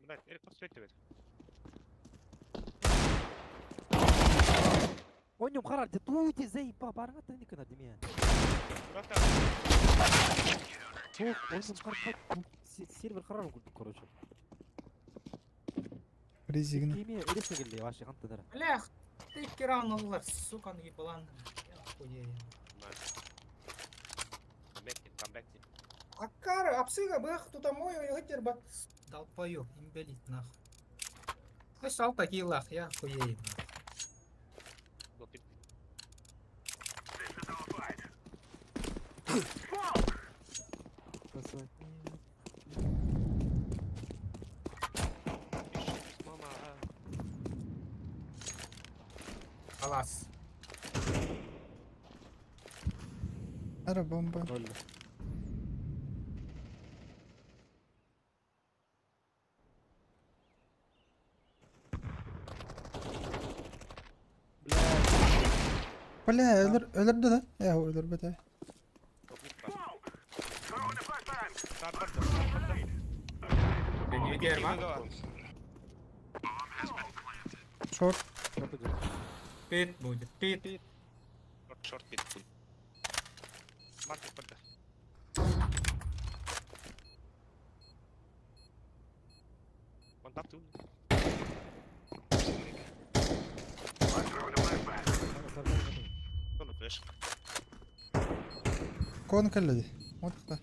Блядь, Эрик подсветивает. Он не мхарар, да туйте заеба, барата не кана демия. Братан, Он мхарар, сервер харар قلت короче. Ризигна. Демия, элеса гелли, ваши ханты дара. Блях, ты киран аллар, сука, ебалан. Охуеть. камбэк. Акара, апсыга бэх, тут мой гытер бак. Долбоёб, имбелит нахуй. Ты сал такие лах, я охуею. This is our fight. خلاص. Ара бомба. Ноль. Бля, öldürdü lan. Ya öldürmedi. Throwing a flashbang. Бенедер, Short. Пит будет, пит. Short pit. Market подда. Контакт у. Throwing a flashbang. Кону флеш. Kon kalladi. Мутка.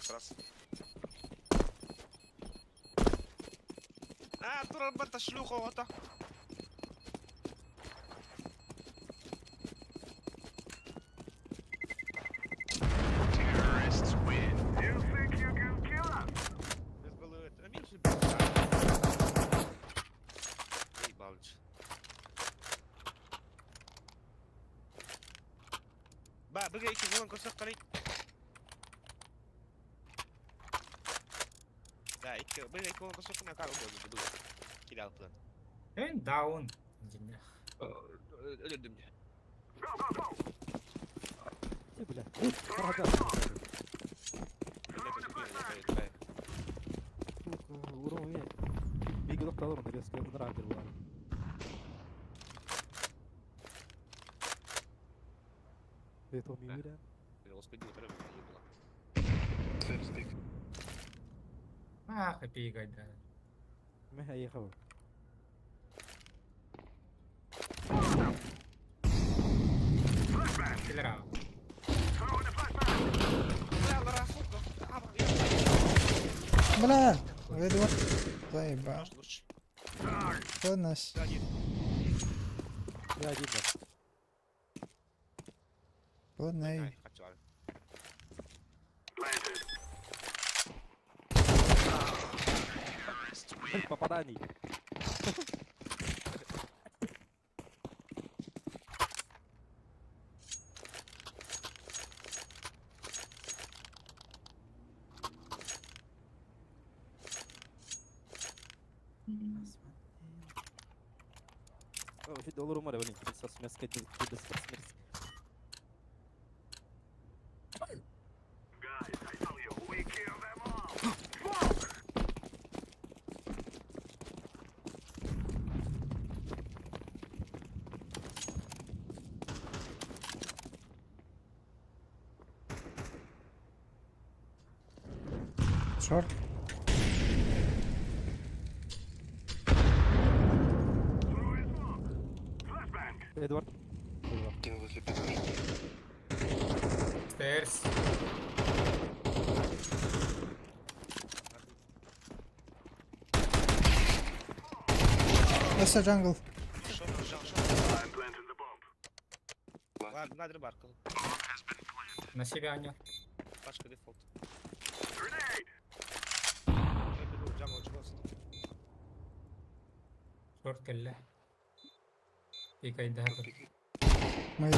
Раз. Туран бата шлюха ота. بقى يمكن زمان كنت سقطني لا يمكن بقى يكون كنت سقطني كان أقول بقى كده أصلا فين داون جنة قدم جيب له فرحة ورو ايه بيجي دكتور دور دريس كده قدر عند الوالد بيتو ميميرا ما أخي بيجا ده ما هي خبر تلعب بلا ادوارد. طيب بقى ناس. يا جدا قلنا ايه الباباداني في دولار مرة بني بس اسمس كده بس اسمس شورت. ادوارد ستيرز لسه جنجل. نادر باركل ماشي بيعني باشكا ديفولت شورت كله بيجا يدهر ما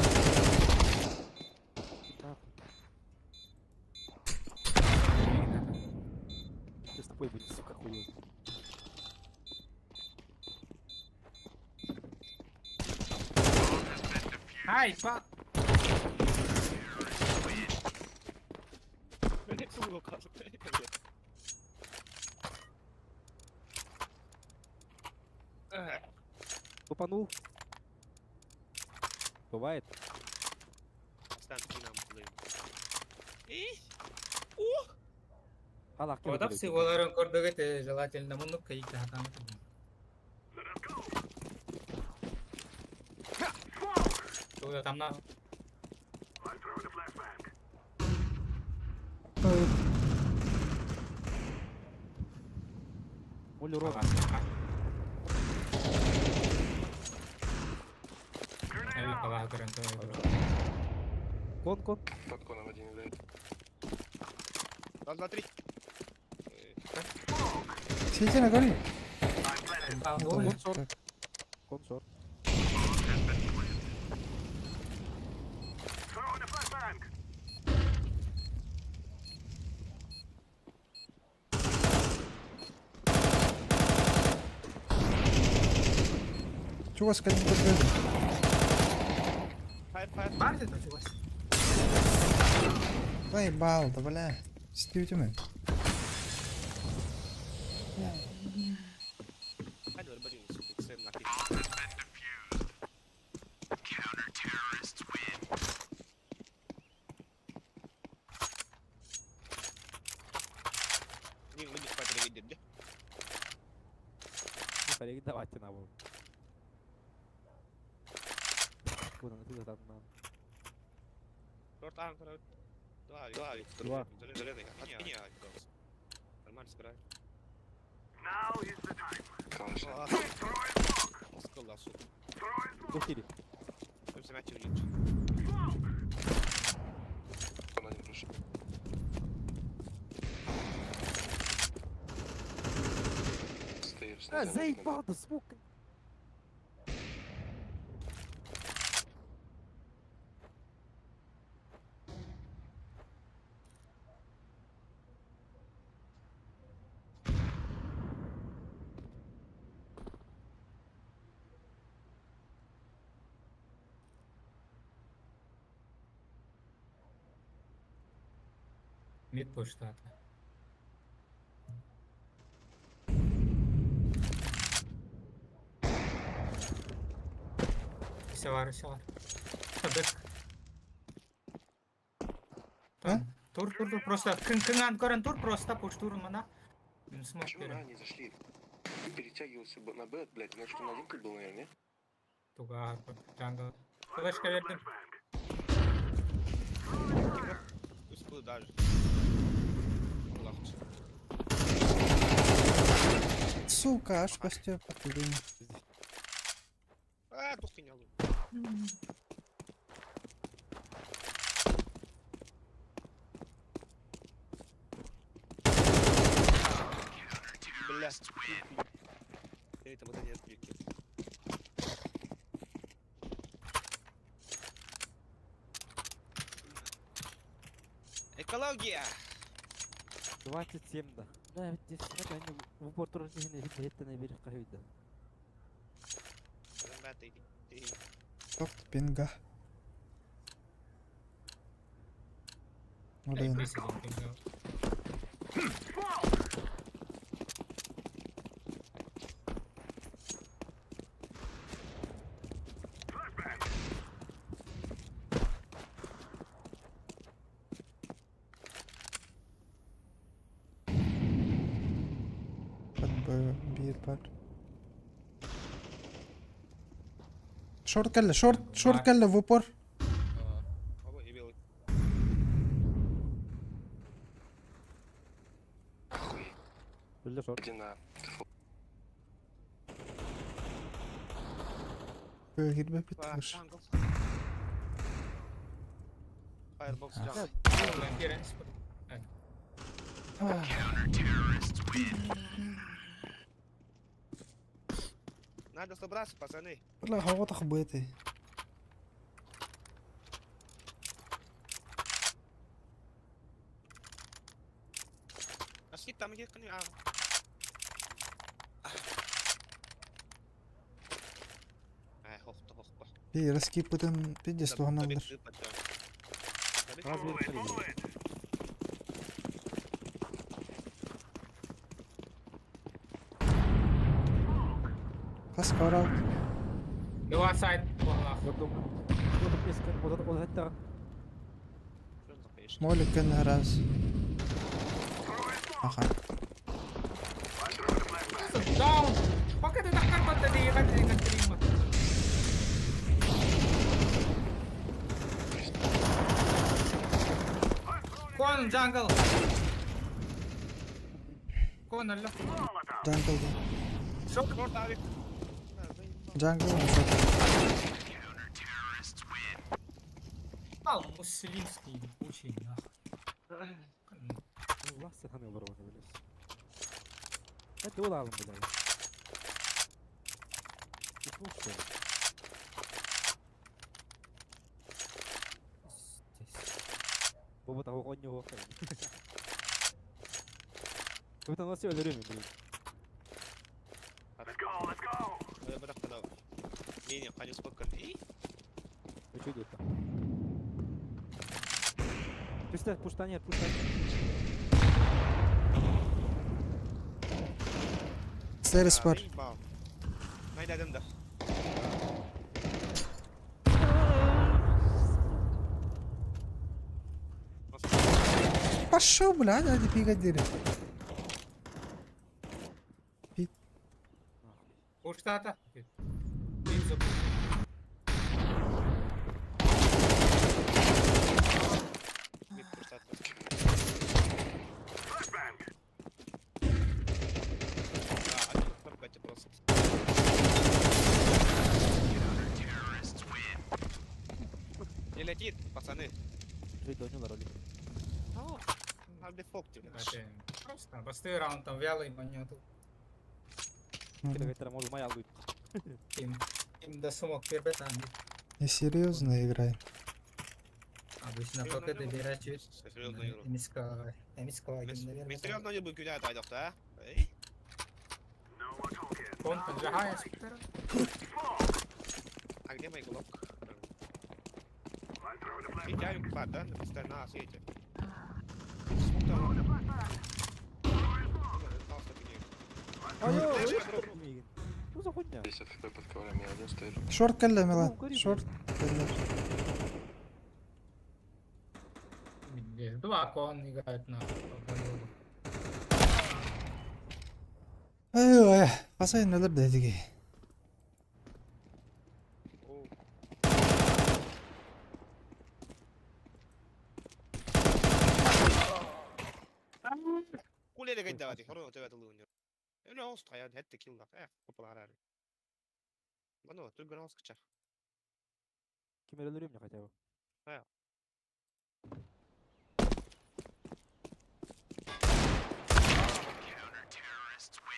بس такой будет сука хуёвый هاي با тупанул бывает халак Вот всего кордовете желательно много и там. Что там на مولي روح يلا خلاص كده انت كون Раз, два, три. سيتي انا قولي. كون شورت شو اسكت بالبيت. Файр, файр. Барте то чего? طيب بعض بلا ستيو تمام. Хай, давай, блин, сука, XM на клик. Нин, люди спать видят, да? فريق давайте на вол كنا نتيجة там Шорт, ан, короче. Два. Зеленый. Не, нормально сыграю. Скала, сука. Кухири Там мяч улетит. заебал да сука. Mid push tata. Все var. Tabii. Там. Тур. Просто кыңан көрін тур, просто пуш тур мана. Смог Почему на они зашли? Перетягивался бы на Б, блядь, значит он один тут был, наверное, нет? Тугар, джангл. Флешка verdim. Üst bu dar. Allah için. Сука, аж по Степа туди. Тухинял. Бля. Это вот нет пики. Экология. 27 да. Да, ведь здесь это они в упор тоже не видно, на берег видно. Тобто пінга. Ey, Один. precision ping. Bir var. Шорт кelle в упор. Или шорт. Иди на... Girme bitmiş. Firebox jump. Appearance. Надо собраться, пацаны. Бля, гава так бити. А скид там где коня? Хохта. Bir розкіпитин піді стоганандр. Разве Хаскарав. Два сайт. Вот песка, вот это. Молік кenne раз. Ага. Down. Пока ты так как-то не стрима. Кон джангл. Кон алла. Джанглда. Шорт авик. Джангл шорт. Ау, муслимский очень нахуй. Ну, ласты ханы обороны, блядь. Это улалом, блядь. Ты слушай. Боба того он него ходит. Вы-то на все время, блин. Я бы так подал. Не, ходил сколько. Ну что идет-то? Пусть пуштанет. Серіс бар. Найди один да. Пошел, блядь, а теперь гадири. Push tata. Мид пустат. Один фаркате просто. Не летит, пацаны. Видно, не лороли. На дефокте. Просто простой раунд, там вялый монету. Это может моя быть. Им до сумок пербетан. Не серьезно играем. Обычно пока ты берешь Серьезно игру. эмиского Мы наверное. серьезно не будем гулять, айдахта, а? Эй? Он поджигает. А где мой глок? И тянем да, на пистолет на свете. Смута Что за хуйня? 10 хп под коврами, один стоит. Шорт калле, Милан. говори, Шорт калле. Здесь два кон играют на полгода. Ой, басайын өлөр дедиги. Kuulee kentäväti, horo töitä luunjo. Ei ne ostaa ja hette killa. Kopala harari. Vano, tulgan oskcha. Кемерелерим не хотя бы. Ая.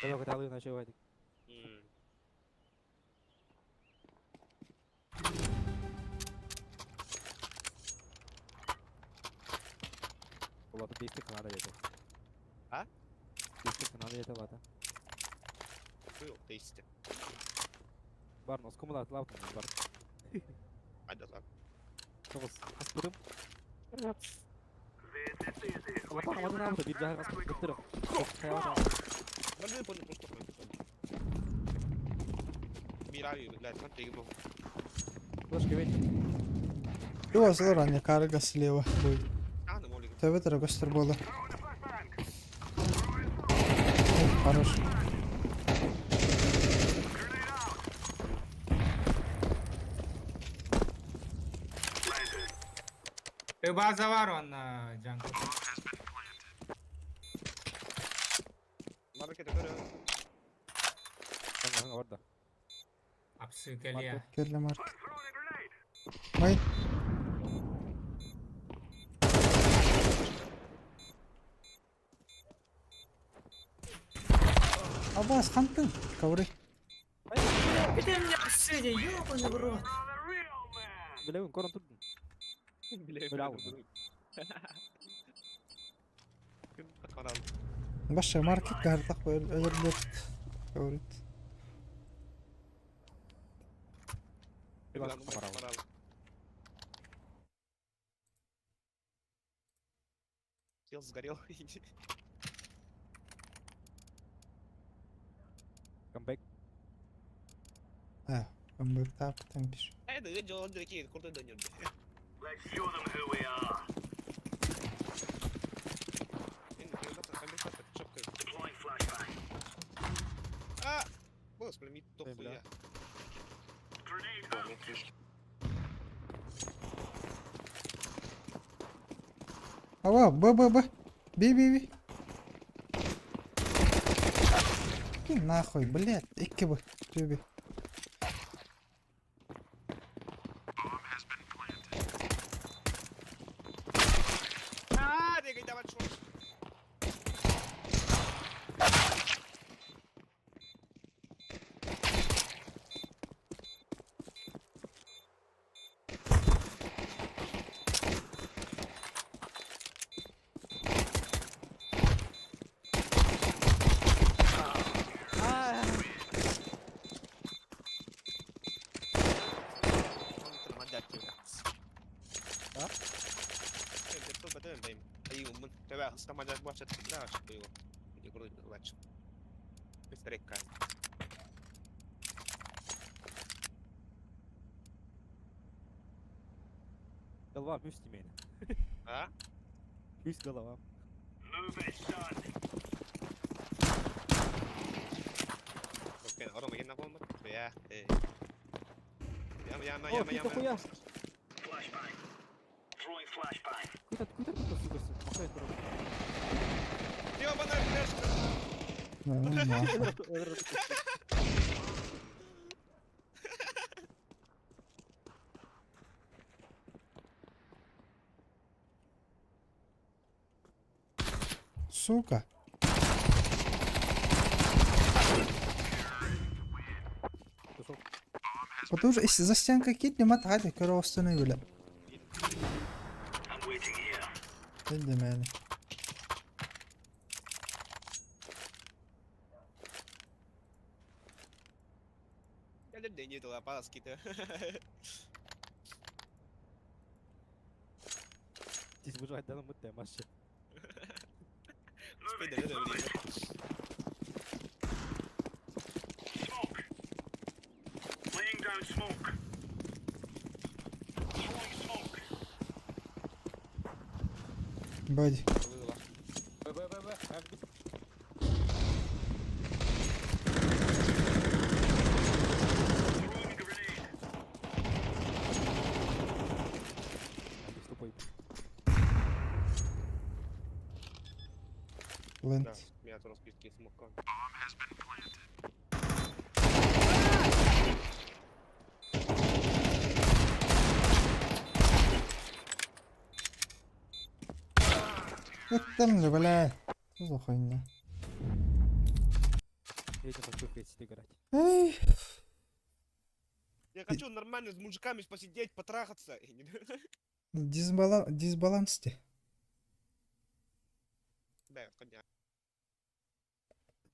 Давай хотя бы начал вадик. Ладно, 10 канада это. А? 10 канада это ладно. Joo, teisti. Барнос, кумулат лавка, бар. Aida saa. Тобос, аспирым. Лапа, мадам, надо бить жар, аспирым. Mä poni pusto koin. Miravi, блядь, смотри, его. Флешки ведь. Его злорання, карга слева будет. А, ну молик. Тебе трогостер було. Хорош. Chyba zawarł na jungle. Market öyle. Hangi orada. Apsı geliyor. Kelle mark. Vay. Абас хантын. Кавры. Ёбаный в рот. Билевин, корон турдун. Bravo. Karal. Баша маркет картах өлөрдөт. Каврыт. Karal. Сел, сгорел. Камбэк. Камбэк таптан пиш. Это я делал такие крутые донёры. Let's show them who we are. Deploying flashbang. А! Господи, ми то Эй, бля. хуя. Grenade Да, out. нет крышки. Ава, Б. Би. Ки нахуй, блядь, икки бы. Тюби. А, не гайда бачу. Hyvä, sitä mä jäin watchat lähtö jo. Joku oli watch. Mistä rekkaan? Голова, пусть меня. А? Пусть голова. Move it, son. Okei, odomme jenna hommat. Jää, ei. Jäämä. Хуя. Flashbang. Throwing flashbang. Куда, сука, махает дорогу. Ёбаная флешка! Сука. Потому что если за стенкой киднем, отгадать, корова остановили. I'm waiting here. Иди мене. Я не деньги туда паски-то. Здесь выживать данным мытая машина. Спейда, да, блин. down smoke. Throwing smoke. Бади. Throwing a grenade. Тупой. Ленд. Да, меня тут списки смока. Эттем же, бля. Что за хуйня? Я не хочу фейсит играть. Эй. Я хочу нормально с мужиками посидеть, потрахаться. Дисбалансте. Да, коня.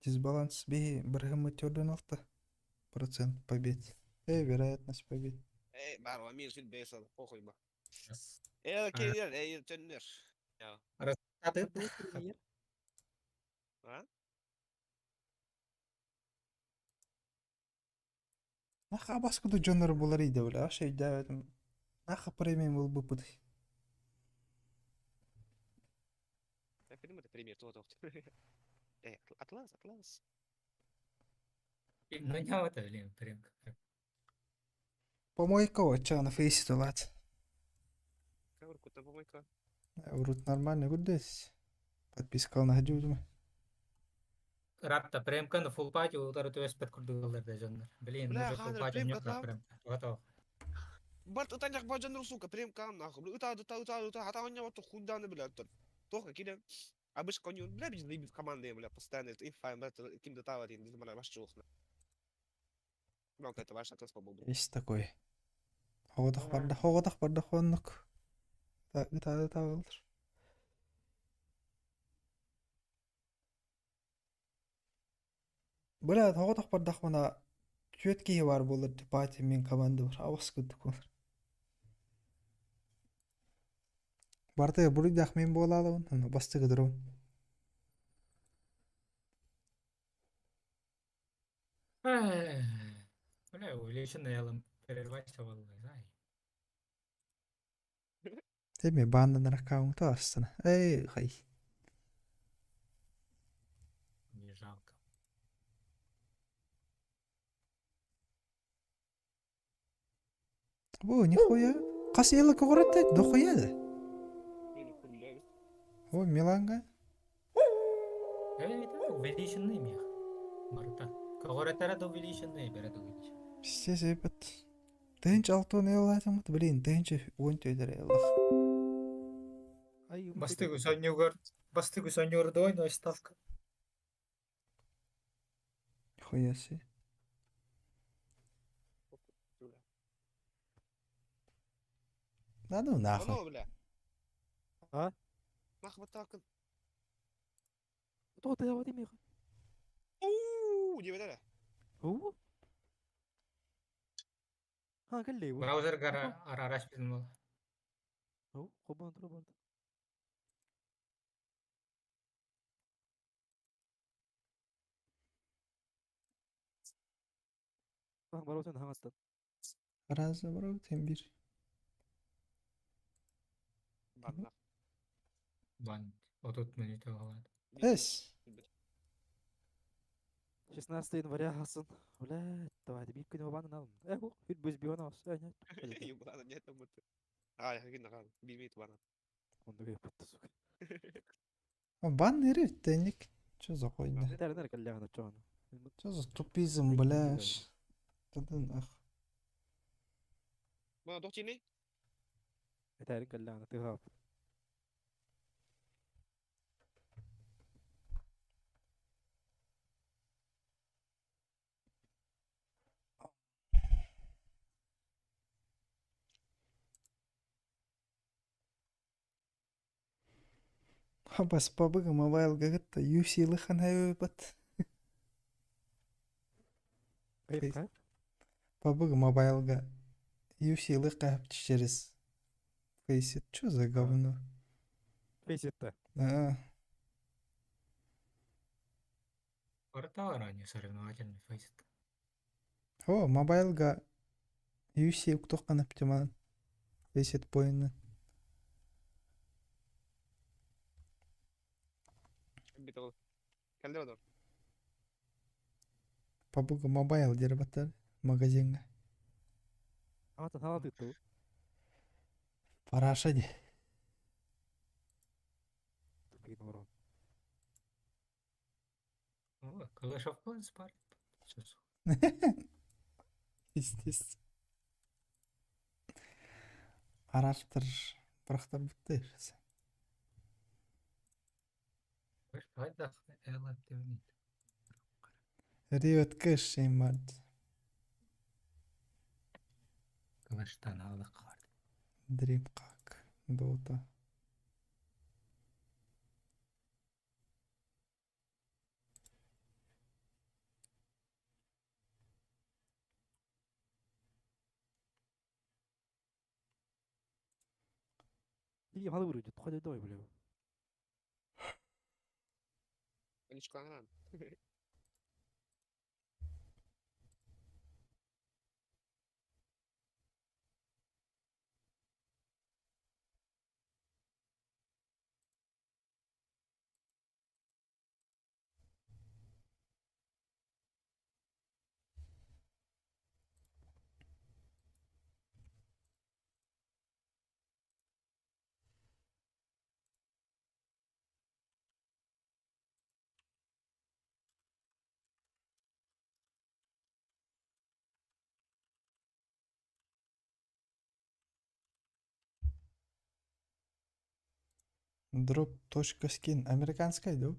Дисбаланс би 1,4% побед. Вероятность побед. Эй, бару, амир фил бейсал, похуй ба. Эй, кейдер, эй, теннер. А ты премьер? А? Наха баскуду жонор булар иде бля. Ошо да. Наха премиум был бы буд. Я понимаю, это пример, то. Эй, Атлас. Ну, не вот это, блин, прям как. Помойка оча на фейсе лат. Кавырку, там помойка. Врут нормально гудес. Подписка на хаджу. Ратта прям фул пати утары төс пет курдугалар жанр. Блин, Бля, уже фул ханыр, пати прям нет готов. прям. Готов. Барт ытаньяк бажаныр, сука, прям кам нахуй. Ута, хата он вот хунданы, бля, только кида. Абыш коню, бля, без либит команды, бля, постоянно, это инфа, бля, ким до того, не знаю, ваш чухна. Ну, это ваш атлас побыл. Есть такой. Хогодах барда хоннук. Так, это olur. Бля, хогодах бардах мана чөтки бар болар пати мен команда бар. Авас күттік олар. Барты буридах мен бола алабын, аны бастыгы дұрым. Бля, увеличен ялым перервать валлай. Теме бандан ракаун то астана. Эй, хай. Не жалко. О, нихуя. Қас елі көғыратты, дохуя да. О, Миланга. Это увеличенный мех. Марта. Когоратара да увеличенный, берет увеличен. Писте сепет. Тэнч алтон елатымыт, блин, тэнч он төйдер елах. Бастыгу сонюгар дойно ставка. Нихуя си. Да ну нахуй. Оно, бля. А? Нахуй вот так. Кто ты вот имех? Не видали? قال لي Браузер арараш bizim. هو خبان تربان بروتين هاستن Раза брау тембир. Банна. Бан. Отут мені того. Эс. 16 января Хасан. Блядь, давай бик كده وبعد نام. اهو في بس بيونا وسانيا. Ебана, нет, там это. А, я видно, как бимит бана. Он دوي بتسوق. Бан нерит тенник. Чё за хуйня? ده ده كان لعنا تشون. Чё за тупизм, бляш? Тадын ах. Бана, дохчини? ده كان لعنا تهاب. Бас пабыга мобайл гагатта UFC лыхан хайбат. كيف؟ Пабыга мобайлга UFC лыка через фейсит. Чё за говно? Фейсит-то. А, Ортава ранее соревновательный фейсит. о, мобайлга UFC уктоққан аптиман. 10 поинт. بتغلط كان ليه PUBG Mobile дер баттар. Магазинга. Аты ту. Параша де. Игнору. О, Clash of Clans бар. Сөз. Естественно. Араштыр. Бірақтар бұтты ешесі. Бір пайда әлі демейді. Риот кэш шейм барды. Clash'тан алы қарды. Дрим қақ. Дота. 이게 바로 그러죠. 터져도 해보려. Конечно, канал. Drop.skin. Американская, да?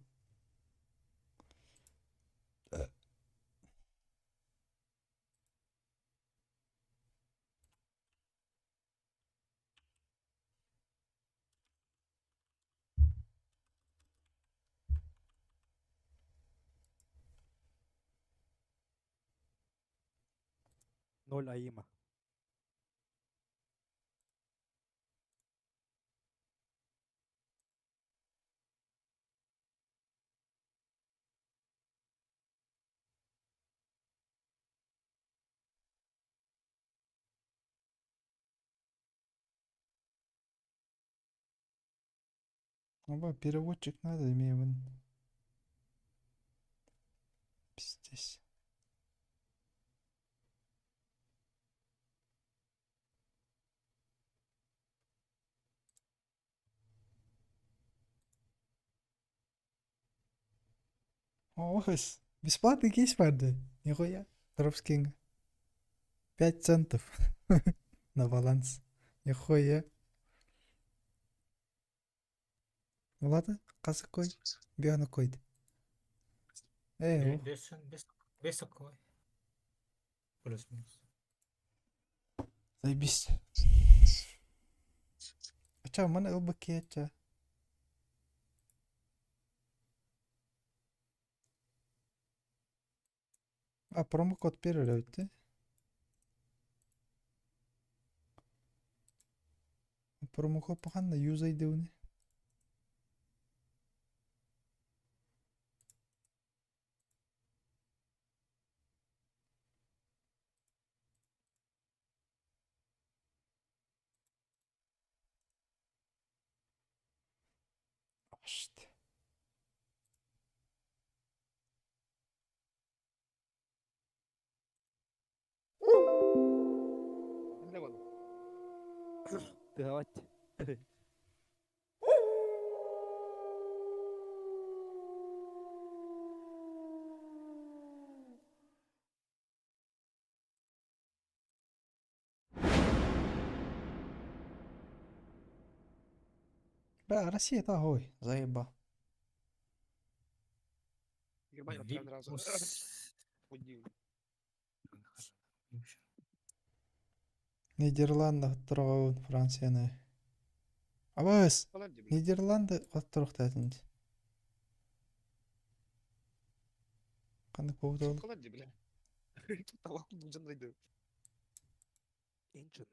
Ноль АИМа. Оба, переводчик надо, имею вон. Пиздец. О, бесплатный кейс барды. Нихуя. Дропскинг. 5 центов. На баланс. Нихуя. Ладно, қазық қой. Бияны қойды. Бес қой. Плюс-минус. Заебись. Ача, мана ЛБК, ача. А, промокод перелеуте. Промокод паханна юзай деуне. Ашты. Для вон. Давайте. Бля, Россия та гой, заеба. Германия Ви- прям разу. ус- Удивил. Нидерланды тұрғауын Францияны. Абыз, Холландия, блядь. Нидерланды тұрқтайтынды. Қандай повод олды? Холландия, блядь. Тут талақ бұлжан райды. Engine.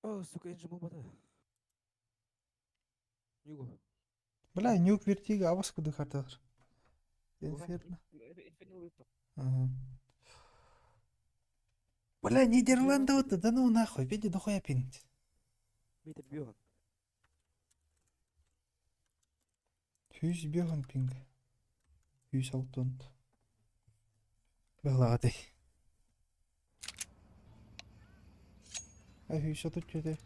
О, сука, engine болмады. Нюго. Бля, нюк вертига, абас куды карталар. Инферно. Инферно. Ага. Бля, Нидерланды вот, да ну нахуй, види, дохуя пинг. Метр бьён. 100 беган пинг. 106. Баглаатай. 134.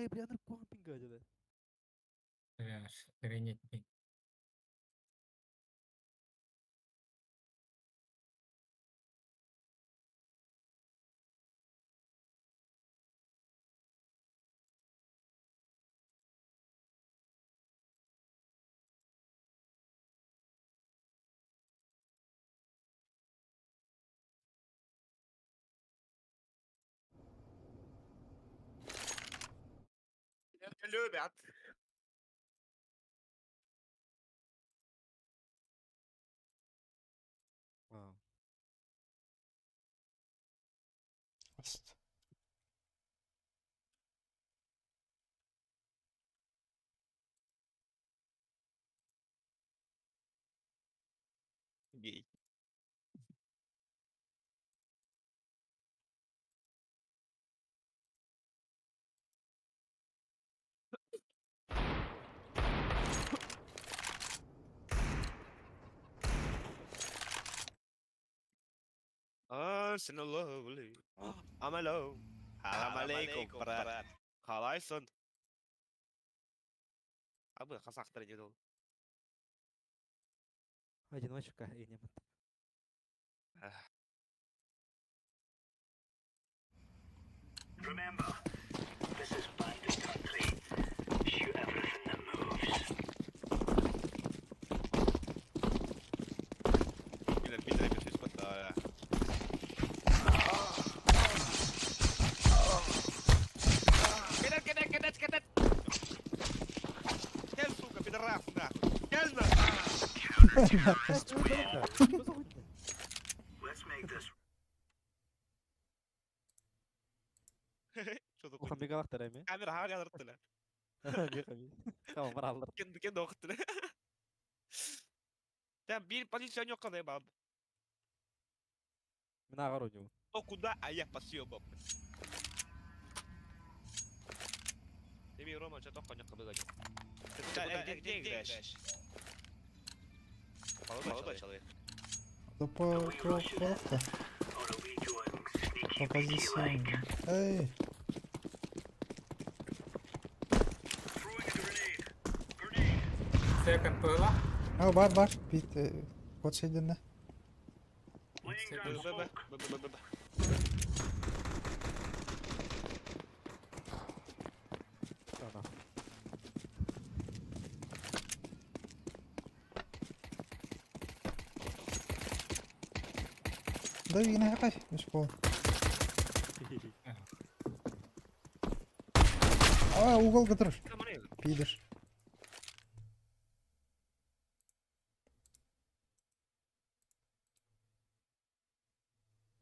Эй, бля, нормально пинга деді. Бля, охренеть. Любят. Вау. Аст. Гей. Sen lovely. I'm alone. Salam alaikum, брат. Қалайсың? Абы қазақ тілі деді ол. Одиночка и немат. Remember, this is bandit country. Shoot everything that moves. Mille pilleri siis võtta ja... Кидать! Gel сука, пидорас, нахуй! Gel нахуй! Let's make this Что ты Охан хуй? бегалақ тәрәме? Камера hala ырттыла. Беғами. Tamam, var alır. Kendi okuttun. Там bir позиция yok kadar bab. Мен ағар ойнау. То куда, а я по съебам. Тебе, Рома, что только не кабыга. Ты куда, где играешь? Молодой человек. Да по просто. or are we going sneaky По peeky позициям. like? Эй, Throwing a grenade. Grenade. Second pula. бар. Бит. Вот сейденне. Laying down Б, smoke. Ана. Да вина якась, між пол. А, угол готовишь. Пидешь.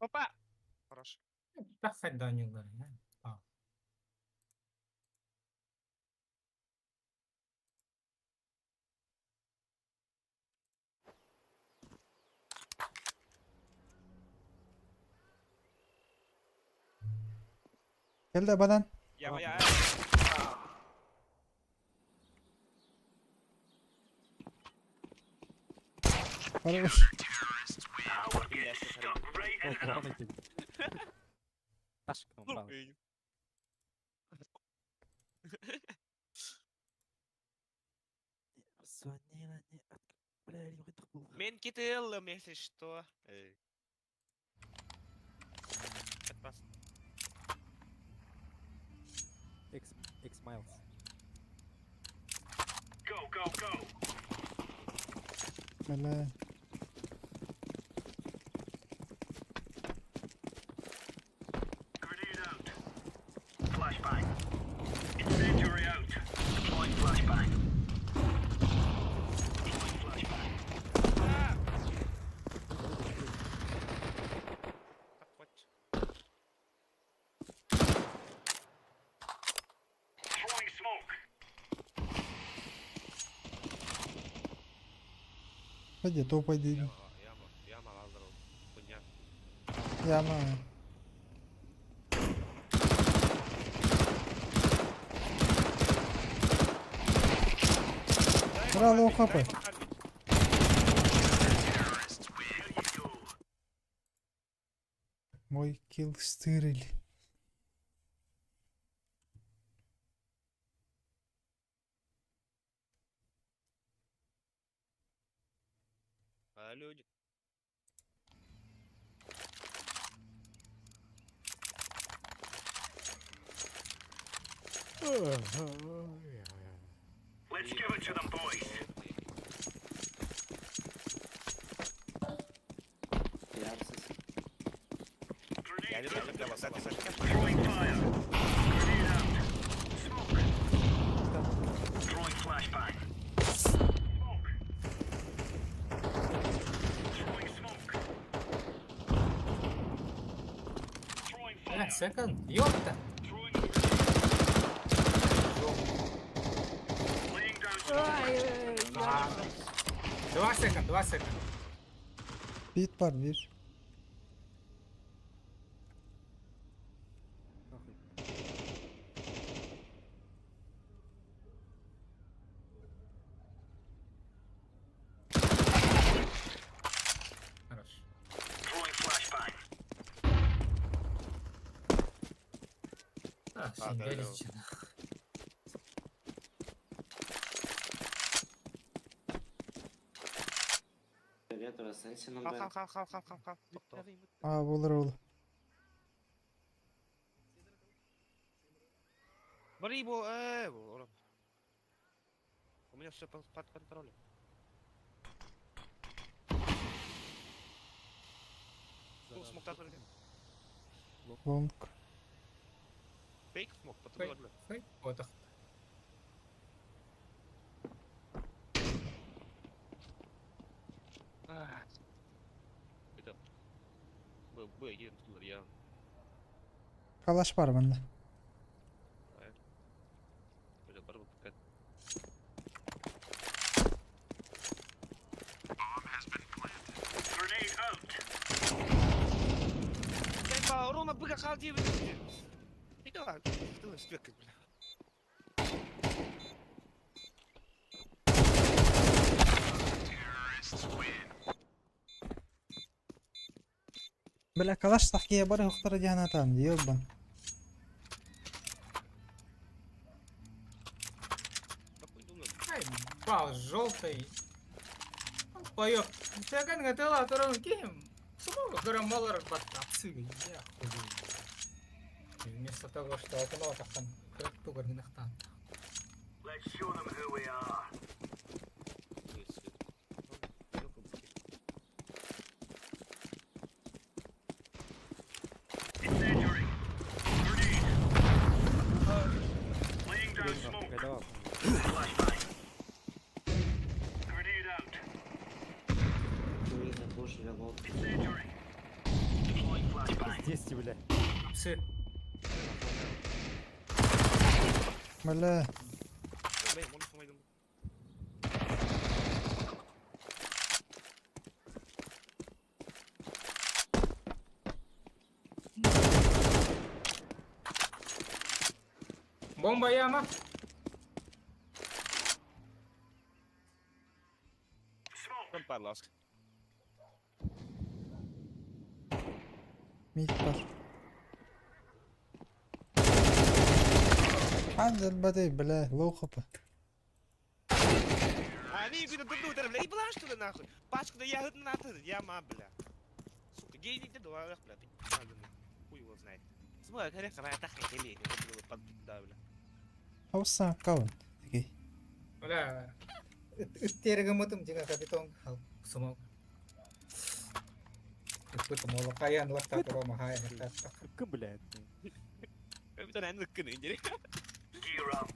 Опа! Хорош. Пахать до них говорю, да? А. Gel de banan. Я. Хорош. We're getting stuck right in the Охан екен. Ташкам, браво. Звонила не Бля, не выйдет был. Мен кителлым, если что. Отпас. X Miles. Go, go, go. Бля. Grenade out. Flashbang. Incendiary out. Deploying flashbang. Deploying flashbang. Throwing smoke. Hadi topa değil. Яма лазером. Хуйня. Яма. Брало хп. Here you go. Мой килл стырили. А люди. Let's give it to them, boys. Я не Grenade знаю, out. как я вас Throwing fire. Grenade out. Smoke. Throwing flashbang. Smoke. Throwing smoke. Throwing fire. Second. Ёпта. Throwing laying down smoke. 2 секунд, 2 секунд. Bit var bir. Нахуй. Хорош. Throwing flashbang. А, да, сингеличен. Хав. Olur olur. Барибо, урод. У меня все под контролем. Ну, смог так вроде. Long. Фейк смог, под контролем. Фейк, отдых. Это... Б, едем туда, я... Kalaş var bende. Это барбу какая-то. Grenade out. Рома, быка, халди, иди, ты спекай, бля. Бля, kalaş tahkiye bari hukhtara jahanatan diyorban. Ай, бал желтый. Он поет. Second нggak turun game. Semua gerammalar batapsi ya. Вместо того, что окно таком тугор не нахтан. Let's show them who we are. Incendiary. Grenade. Laying down smoke. Кайдавал. Flashbang. Grenade out. Incendiary. Deploying flashbang. Здесь, бля. Псы. Bля. Бомба яма. Там парласк. Mid var. Hadi bade bля, low hop'a. они говорят, да, бля, и была что ли нахуй? Пачку да я надо, я бля. Сука, гений ты дуалах, бля, хуй его знает. Смотри, говорят, какая так не лень, да, бля. Хауса аккаунт. Такий. Бля. Терегамытым жиңа капитон ал сумок. Itu mau kaya nuat tak rumah hai. Кым, блядь. Это, наверное, кыны, не? Gear up.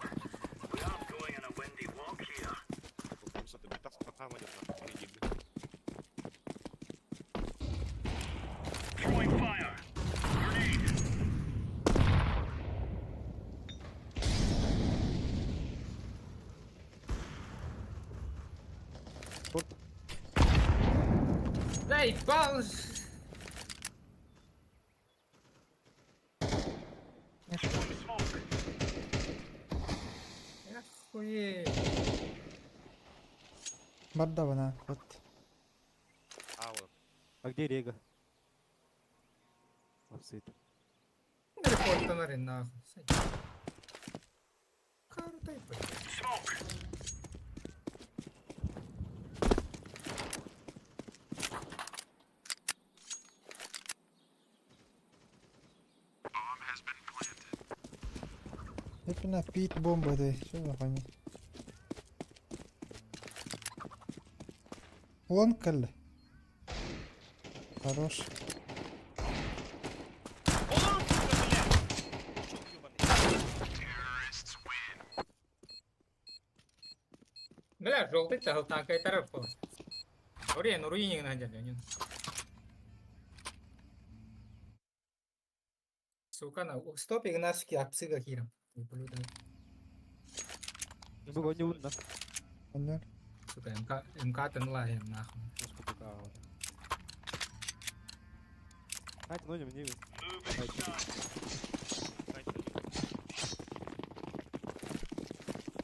We aren't going on a windy walk here. Что-то битав, там идет, нахуй, иди, бля. Throwing fire. Grenade. Дай, бал! Smoke. Охуеть. Барда вона. Вот. А, вот. А где Рега? Апсид. Репортанары нахуй. Картай, блядь. Smoke. Это на пит бомба, да. Что за хуйня? Лонг, калли. Хорош. О, сука, блядь! Чё, ёбаный? Бля, желтый тагл танкай тарап был. Орен, руине надо, Ленин. Сука, на стоп игнашки апсыга кирам. Было не удно. Понятно. Сука, МК тенла нахуй. Немножко покао. Ать, ну не мне. Moving inside.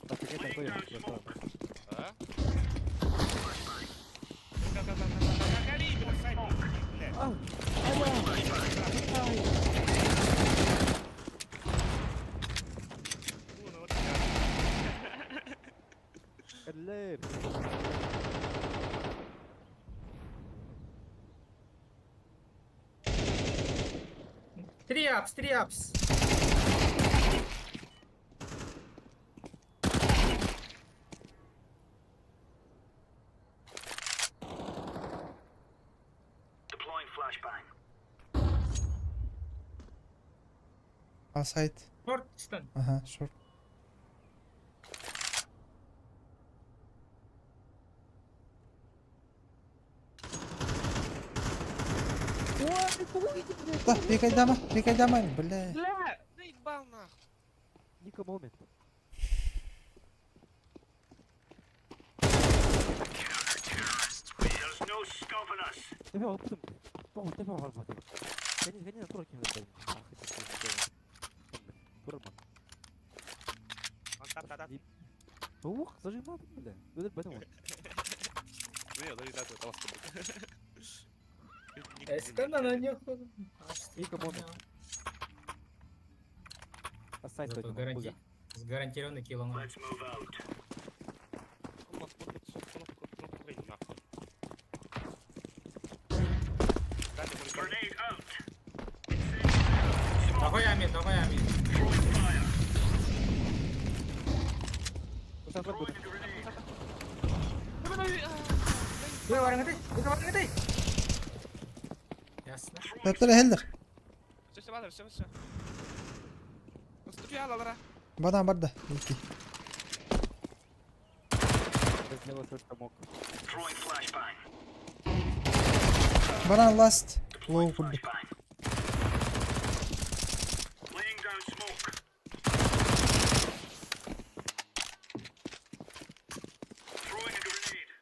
Так, ты это Laying down понял. smoke. А? Гори, бля, сайт, блядь. Ну, вот так. Каллер. Три апс. Deploying flashbang. А сайт. Шорт, стан. Ага, шорт. Да, пикай дама, бля. Бля, заебал нахуй. Ника момент. There's no stopping us. Тебя опытом. Тебя ворвать. Гони на туроке. Турман. Он тап-тап-тап. Ух, зажимал, бля. Ну это понял. Ну, я даже так вот толстый. Эскана на нее. Ника момент. А сайт Зато только. с гарантированный киллом. Let's move out. Grenade out. Давай амин. Throwing fire. Тhrowing a grenade. Вырвай. Ясно. Таптыра хелдер. Все. Наступи, алалара. Бадан барда. Ики. Сделал все, что мог. Throwing flashbang. Баран ласт. Лоу Deploying курды. flashbang. Laying down smoke. Throwing a grenade.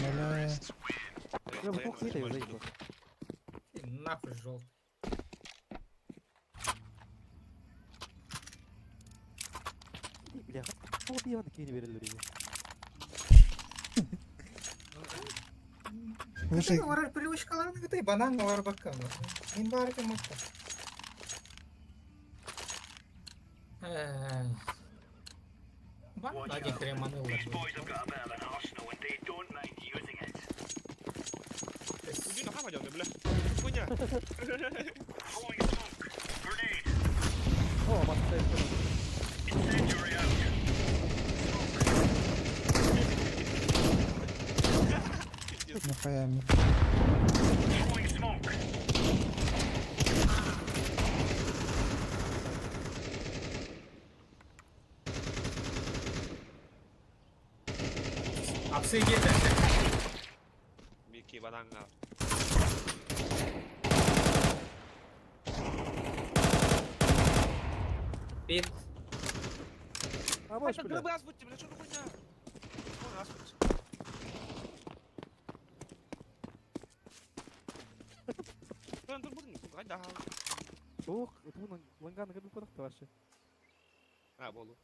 Бля. Я в бок хитаю, заебал. Нахуй желтый. Бля, убил такие не верили. Слушай, Привычкаларны гытай банан бар бакка. Мин бар экен мыкта. Бар, Watch один out. креманыл. These boys have got a bit of an arsenal and they don't mind using it. Иди на хама делай, бля. Хуйня. Throwing smoke. Grenade. О, мастер. Incendiary out. Нихуя мне. Throwing smoke. Апсы girdi. Бики бананга. Bir. А больше, Это бля. грибы разбудьте, бля, что за хуйня? Вон, разбудь. Lan dur buldum. Hadi daha. Ух, это вон ланган грибы подохты вообще. Ha bolu.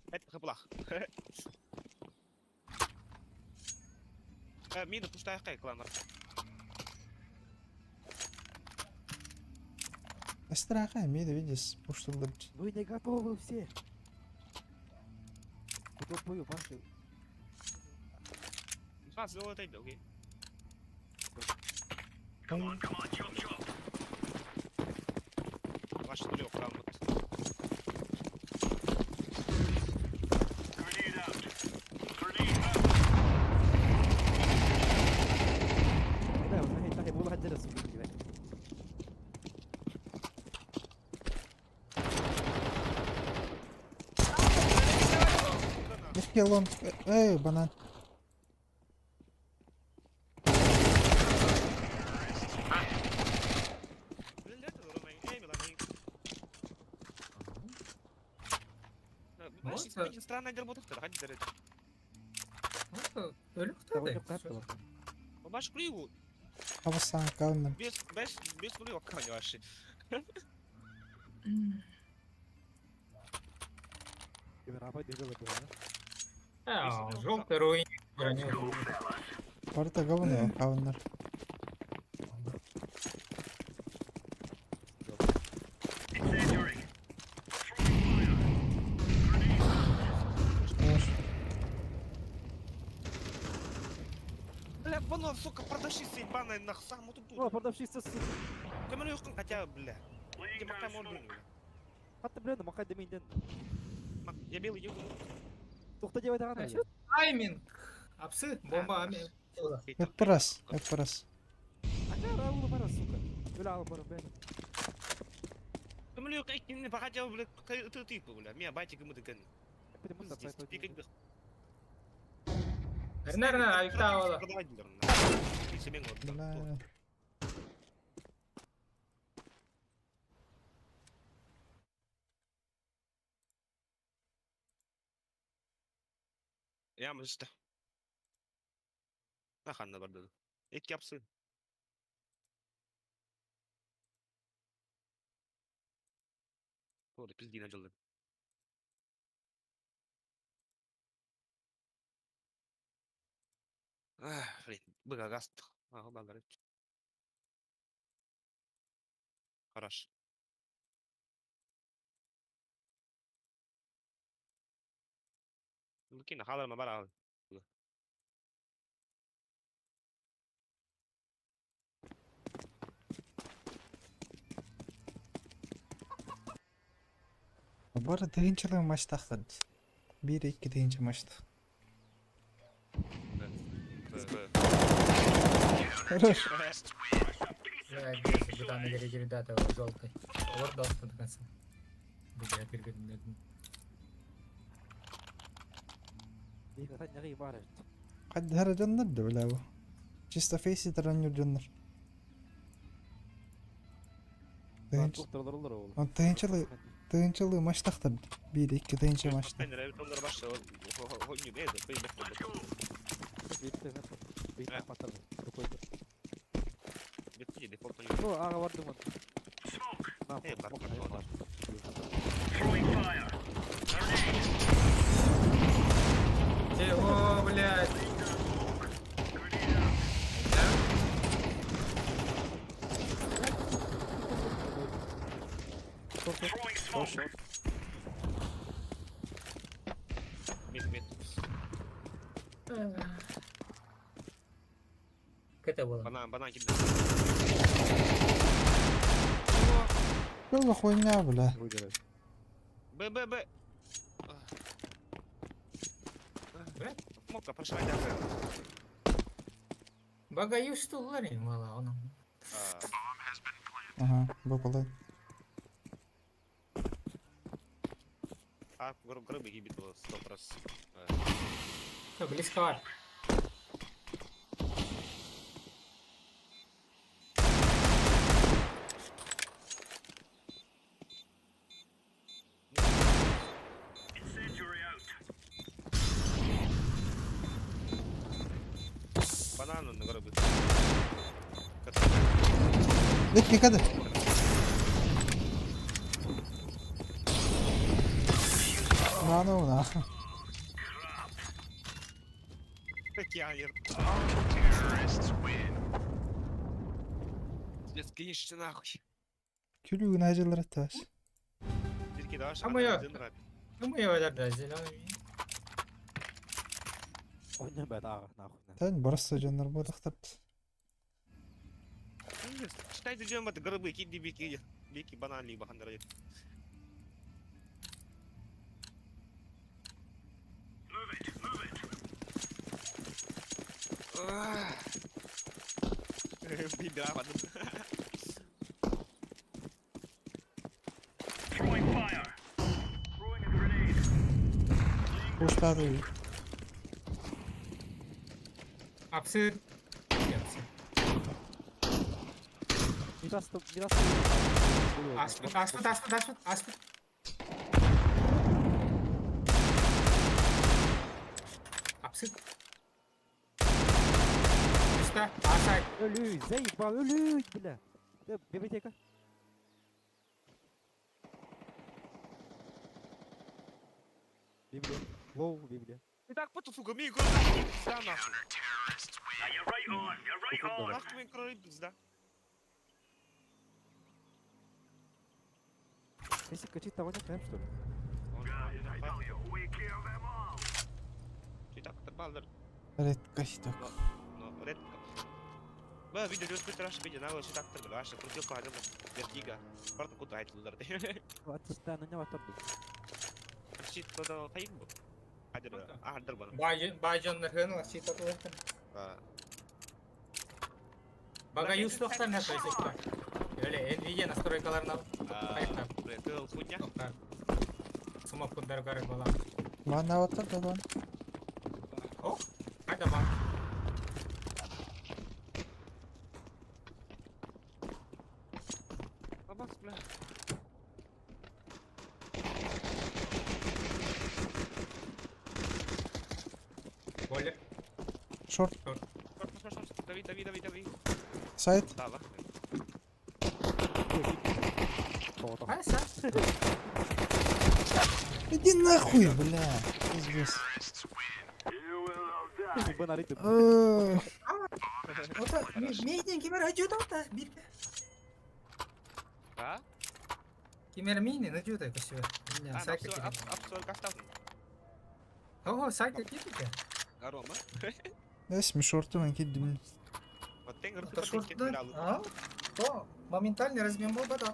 Het geblach. Мина пустая кланер. Страха, мида, видишь, пушту лыбчи. Вы не готовы все. Кто бою, Маша? А, золотой, окей. Come on, chop chop. Ваш трёх там вот. Grenade out. Grenade out. لا والله والله هدرس فيك. Нихуя он. Банан. Странная работа, хadi дәрет. Ölü Кого-то kurtardı. капнуло. Баш криву. Авасан калным. Без криву камень ваши. Киберапа дебила была. Желтый руин. Парта говно, кавнер. Incendiary. Бля, вон, сука, продавщица ебаная нахуй, сам вот тут. О, продавщица, сука. Камеру хотя, бля. Laying Где пока down морду, smoke. бля. Hatta блин, махай до меня. Я белый иду. Тухта девай тагана. Тайминг. Апсы. Бомба. Эпрас, эпрас. Ага, Раул мара, сука. Гулял мара, блин. Камеру не походил, бля, ты типа, бля. Меня батик ему дыган. Перемута Здесь сайт. пикать бы. Наверное, Айктаула. Продавать, наверное. Если меня вот так, Бля. то. Я мышта. Наханна барды. Эки апсы. Doğru pizdiğine acılı. Блин, багагаст. Ага, багарит. Хорошо. Лукина, халар ма бара. Бары тыгынчылы матч тахтын. 1-2 тыгынчы матчты. Хорош. Bir tane geri daha da желтый. Orada olsun до конца. Бля, bir. Дика тагна бара. حد هرا جنر ده ولا هو чисто фейси тараню جنر. Тухтарлар ул. Он тыгынчылы матч тахтын. 1-2 тыгынчы матчты. Ben de onlara başla. Oynuyor neydi? Koyun bekle. Битте на. Битте патар. Какой-то. Bitti default oynuyor. Ну, ага, варды мон. На, Бар, бар. Throwing fire. Чего, блядь? Throwing smoke. Мид. Это было. Банан кидает. Что за хуйня, бля? Выбирай. Б. Мокка, пошла дякую. Багаюсь тулари, мала, он. Ага, бокалай. Грибы гибит было 100%. Что, близко. Incendiary out. Банан на грибы. Летни кадр. Ну, нахуй. Океанер. Тебе скинешься нахуй. Külüğün acıları taş. Tilki daha Ama yok. şarkı. Думаю, я да, зеленый. Oyna be daha nahut. Тань барысы жандар бодақтапты. Читай дүйден баты грибы киди беки банан либо хандыр. Бибера падын. Throwing fire. Throwing a grenade. Kuşları. Апсы. Biraz da Аспид. Апсы. Что? Асай. Ölüy, zaybal ölüy bile. Biblioteka. Библия. Лоу, Библия. Ты так потом, сука, мне игру нахуй. Да, нахуй. Now you're right on. You're right on. Нахуй мне игру пизда. Если качать того не прям что ли? Guys, I tell you, we kill them all. Ты так балдыр. Редко так. Но редко. Ба, видео göz tıraşı bir canavar şey taktırdı. Aşağı kurtuyor kadın. Vertiga. Pardon kutu aytılır. Атыстан не батырды. Şey toda kayıp bu. Hadi be. Ahdır bana. Байжондар хэнэ сита туэстэн. Багаюсь тоқтан хэ сайсекта. Öyle Nvidia настройкаларына кайта. Кыл хуйня. Смок кундар гары бала. Бана отыр да бан. О, қайда ба? Бабас, бля. Более. Шорт. Дави. Сайт. Дава. Айса. Иди нахуй, бля. Пиздец. Банарит. Мейден кемер ajуда та бирке. А? Кемер мейден ajуда көсөбө. Мен сайт. Апсор кастасын. О, сайт кетти. Арома. Эсми шорту мен киддим. Вот тенгер Это тут шорт, да? А? То, моментальный размен был да.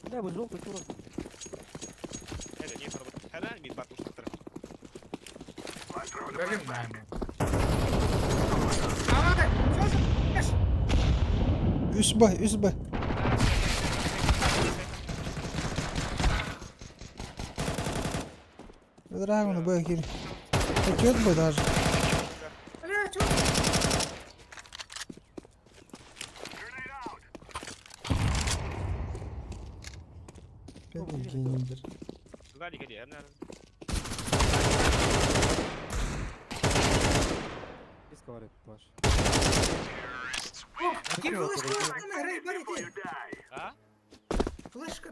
Да, вы желтый чурок. Это не пробовал. Хана мид батуш тактыр. Говорим, да. Üzbay. Драгону б кир. Хотёт бы даже. Бля, чё? Гендер. Сзади ходи, я Без говорит ваш. О, кир флешка, играй, борите. А? Флешка.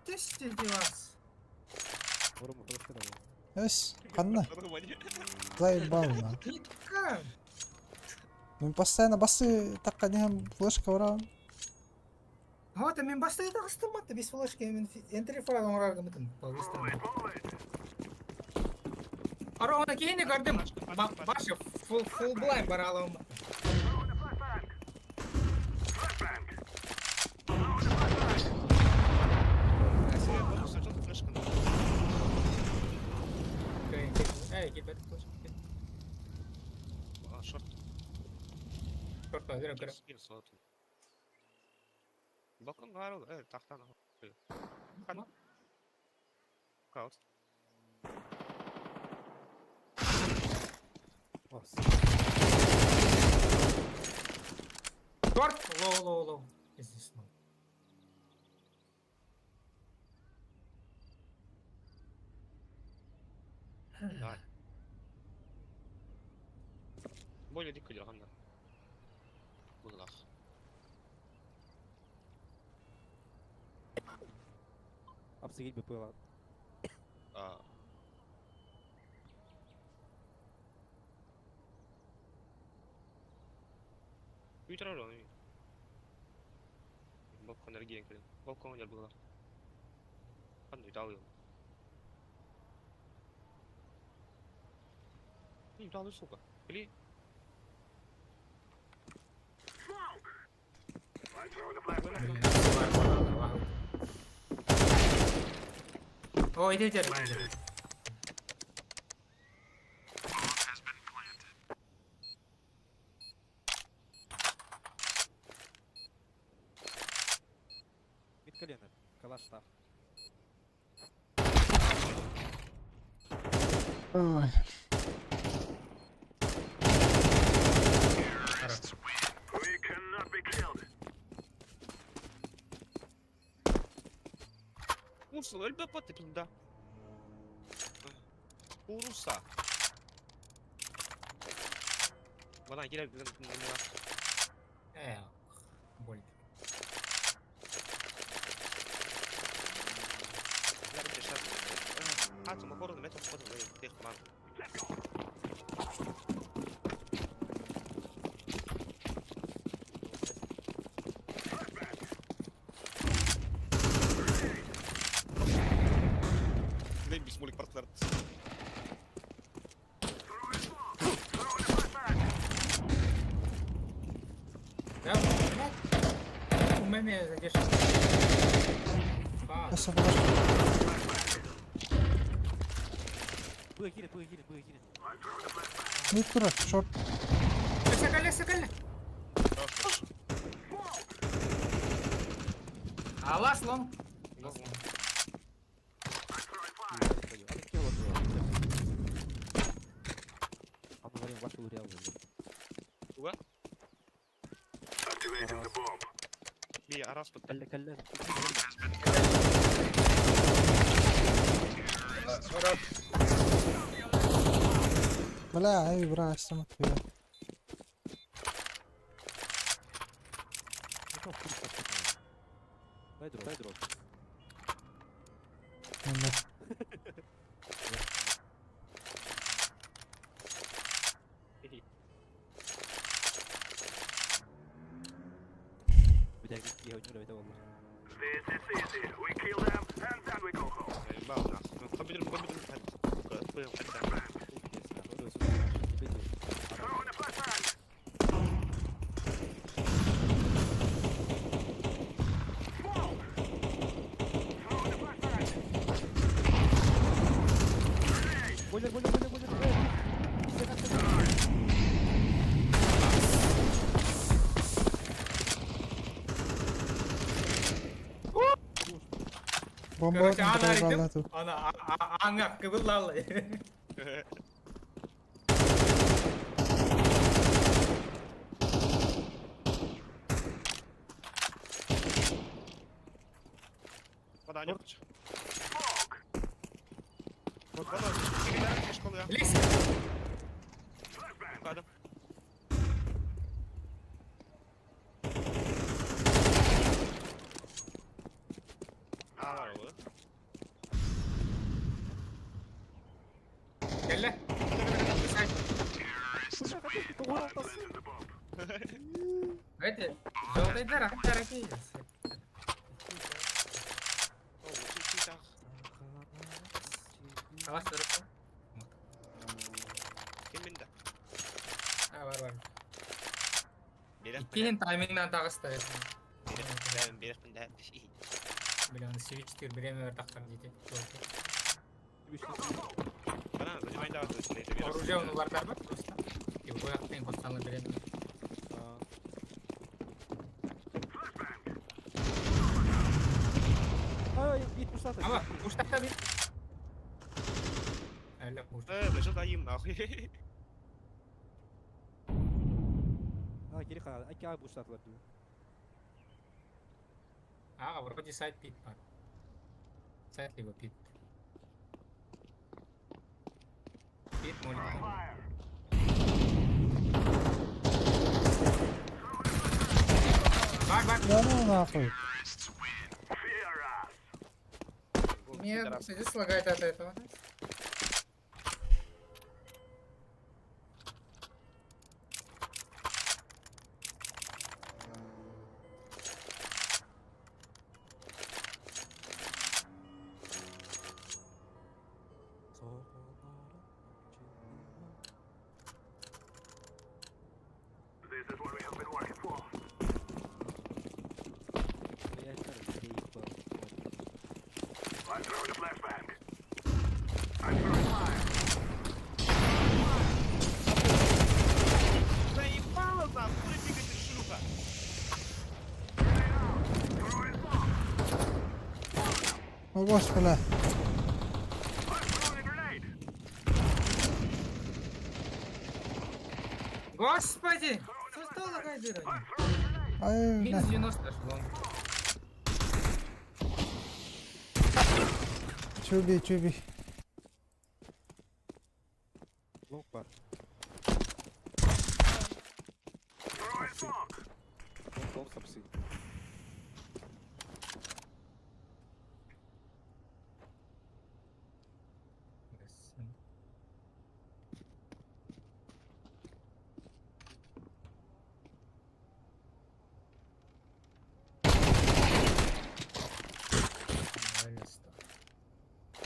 Тесте деваться. Вырым флешка да. Эс, қанна, Нормально. заебал, на. Нитка. Мен постоянно басы таққа дейін флешка барамын. Вот, мен бастай да қыстырмады, без флешки, мен энтрифай оңырағы мүтін. Арауына кейіне көрдім, башы full blind бар алауым. Себе бонус, а что ты флешка? Эй, кипет, флешка. А, шорт. Шорт, көрі. Скин салату. Балкон гару, тахтан. Хан. Каут. Шорт, лоу. Здесь, ну. Давай. Более дико делаем, да. Булах. Апсигит бы было. А. Ütrar onu. Balkon enerjiye girelim. Balkona gel burada. Hadi dağılıyor. İyi dağılıyor suka. Или О, иди, иди. Мид колено. Калаш так. Ой. We cannot be killed. Урсул өліп апаты пинда. Уруса. Bana girer bizim Боль. Nerede şart? Hatun mokoru metal mokoru böyle tek man. Ne bir smolik partlar. Да, у меня задержка. Эс, флешка. Было хилит. Мид тұрар, шорт. Соколя. Алас лом. Одно время ваш был реал. Уга? Activating the bomb. Bir aras bu. Калля. Бля, ай, бра, استمت فيها. Дай дроп. والله. بدي اجيب فيها والله. This is easy. We kill them and then we go home. Bağlı. Kombidir hadi. Buyurun hadi sen. Throwing a flashbang. Smoke. Throwing a flashbang. Grenade. Бомба Короче, она проебала рядом. тут. Она аңа кыбырлалы. Bana ne yapacak? Smoke. Bana gider keşke oluyor. Лезь. Flashbang. Yukarıda. Aa var o. bu. Gel. Hadi. Жолдайдар аттар әкейді. Oo, çiçek. Қалас дұрыс па? Kim bindi? Бар. Berek mi? Кейін таймингнан тағысты. Berek bindi. Bilen switch время тактар жетет. Bana zımayın da vardı üstüne. Оружие он бар бар просто. И в боях тен постоянно время. Ай, бит пуштаты. Ama uçtakta bir. Öyle uç. Başa dayım nahı. А, geri kalan. Aki abi puştatılar diyor. Ага, вроде сайт пит бар. Сайт либо пит. Пит молит. Бак. Ну нахуй. Мне сидит слагает от этого. This is what we have been working for. I'm throwing a flashbang. I'm throwing fire. Заебало там, хули бегать из шлюха. Throwing bomb. О, господи. I'm throwing a grenade. Господи! Что лагает? Ай, Минус бля. 90 шло. Чуби. Лонг бар. Throwing smoke. Лонг сапсы.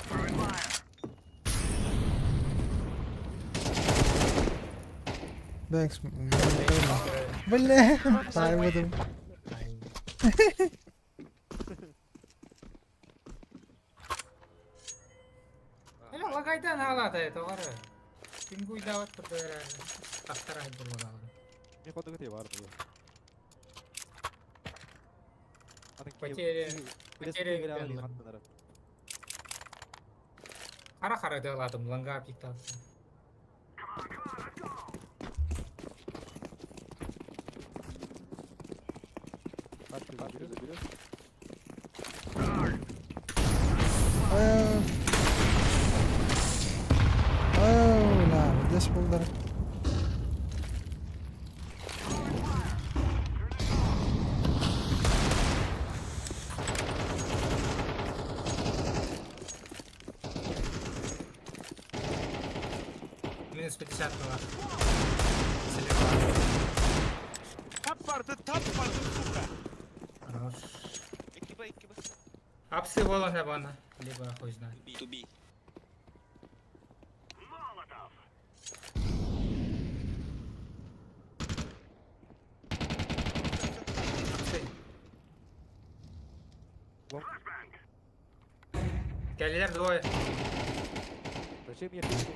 Throwing fire. Бэкс. Бля. Таймадым. Лагайдан алады это var. Пингу дават турду herhalde. Тактар айдыр бала. Не ходы где бар bu. Потери. Қара дайладым, ланга пиктап. Ла, здесь булдар. Минус 50 была. Tap vardı, suka. Хорош. Ekibe. Апсы болон бана. Либо хуй знает. To be. Molotov. Flashbang. Geldiler двое. Зачем я пишу?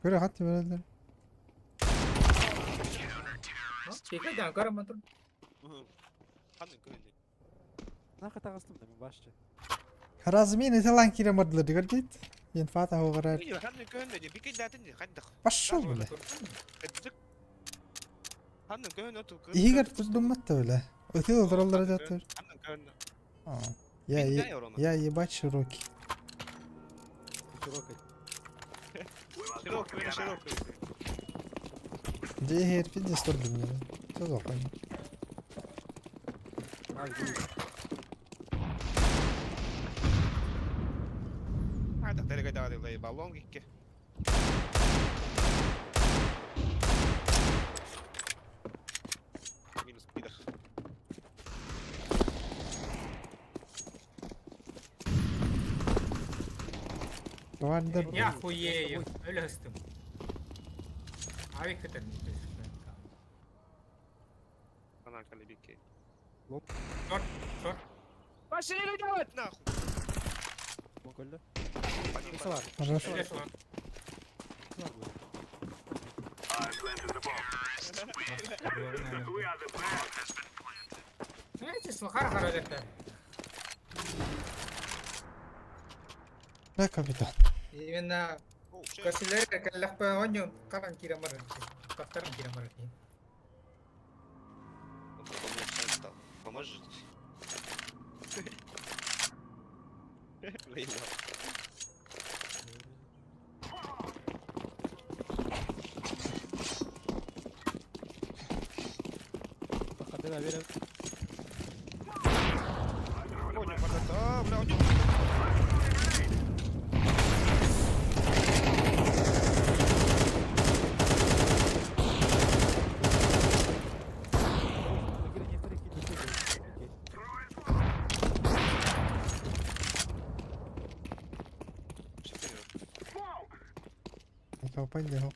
Көре хатты бередер. Пикайдан карама тур. Hanım köylü. Нахуй тағыстым да мен басшы. Харазмин италан киремадылар дигердит. Ен фата хогарат. İyi hanım köylü diye bir kez daha dinle. Hadi. Пошёл, бля. Kıcık. Hanım köylü otur. Игер турдуматта, бля. Өтел олдыралдар жатыр. Hanım köylü. Я ебать широкий. Широкой. Şirok. Дегер фитнес турдум мен. Söz okuyun. Ай, Telekai täällä ballongikki. Minus pidä. Вандер. Я хуею. Ülestüm. Harikaten Она колебики. Short, short. Пошли делать нахуй! Mongol da. Один Kısa var. Хорош. Flash var. Kısa var böyle. Знаете, слухар харагатта. Да, капитан. Именно Oh shit. Касилер каллах па оньон каран кира марат. Кафтаран кира марат. Поможет. Выебал. Bakın da verin. Понял, пацан. Бля, у него... Это поднял.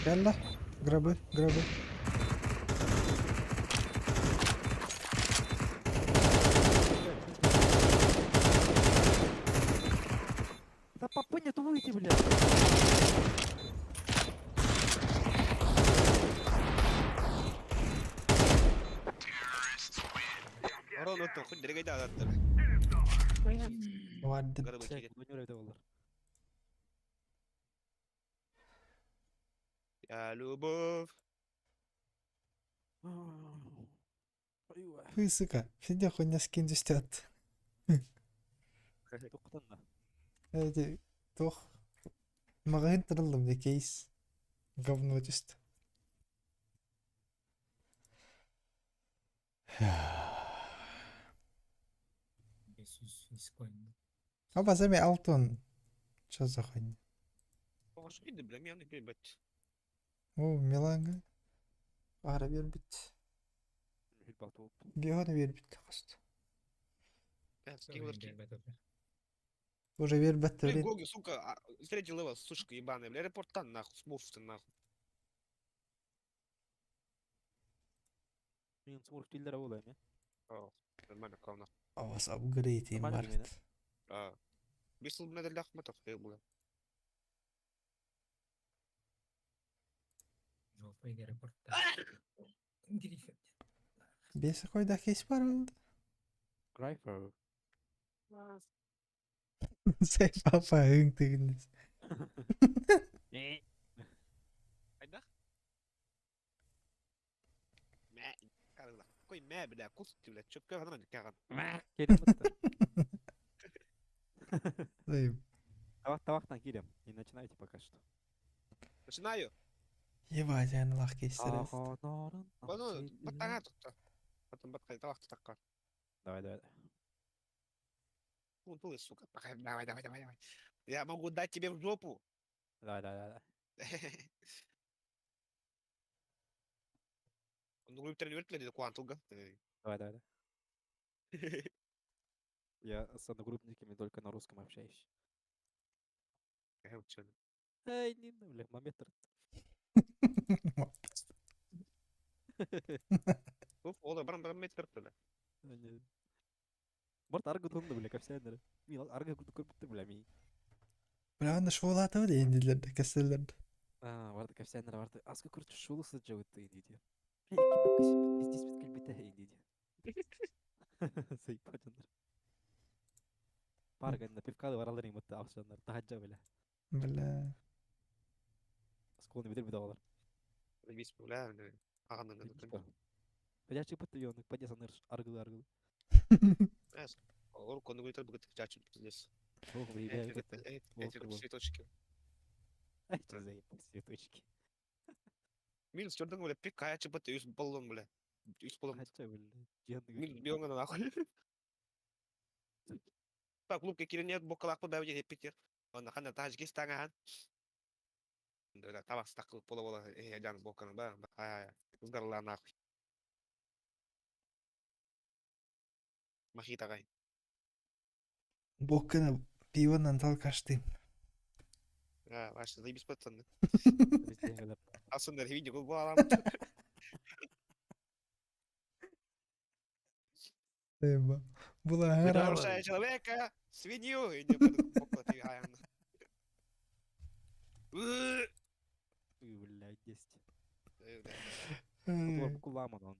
يلا гробы, гробы. Да попынет выйти, блядь. Ворон это хоть дорогой да да. Вандер. Грабы Şey, çekin. bunu öyle olur. Я любовь. Ayva. Фу, сука. Сидя хуйня скин дистят. Тоқтан да. Эти тох. Маған тырылдым да кейс. Говно чисто. Аба зами алтон. Чё за хуйня? Похож видно, бля, меня не перебать. О, Миланга. Ара вербит. Hilbalt olup. Бегона вербит. Скиллерки. Уже вербит. Блин, Гоги, сука, третий левел, сушка ебаная, бля, репортан нахуй, смурфты нахуй. Min smurf till där olayım ya. О, нормально, кавна. Авас апгрейд им Нормально март. А, бесил бы надо ляхматов, я бля. Беса койда кейс бар oldu. Greifer. Sen papa hıng tıgınız. Айда? Мя, карла. Какой мя, бля, кусти, бля, чё пёр, нормально, каран. Kerim mıttı. Займ. Тавахтан Кирим. И начинайте пока что. Начинаю. Ебать, я лах кейстерес. Ну, батага тут-то. Потом батага, давай, такая. Давай, давай. Ты, сука, давай, давай, давай, давай. Я могу дать тебе в жопу. Давай, давай, давай. Ну, вы тренируете ли квантуга? Давай, давай, давай. Я с одногруппниками только на русском общаюсь. Я учу. Эй, не, бля, момент. Ол баран метр бля. Борт аргы тонды, бля, капсайдары. Мен аргы көрбүттү, бля, мен. Бля, анда шволаты var endilerde, кастеллерде. Барды капсайдары барды. Аска көрчү шулысы жабытты индиди. Бля, эки бакыс издес бит келбете индиди. Сайпа жандар. Парганда пивкалы баралар имытты акшандар. Тахаджа, бля. Бля. Сколны бедер бедалар. Заебись, бля, ағаннан Подя чипы тыёнок, подя санырш, аргылы. Олар кону көйтер бүгіт жачын пиздец. Ох, бейбе, это. Эти цветочки. Эти заебал цветочки. Минус чордан, бля, пик кая чипы үс болдон, бля. Үс болдон. Хотя, блядь, жиганды Минус бионгана нахуй. Так, клубка киренет бокалак по бәуде питер. Онда хана тажки станган. Да, табак стакыл пола жан бокана ба. Ай, ызгарлар нахуй. Мохито гай. Боккана пивонан талкаштым. Вообще заебись пацаны. Везде, Асындар видео бұл алам. Эба. Була Вы гара. нарушаете человека, свинью, и не буду бокла ты аян. блядь, есть. Кулар куламан он.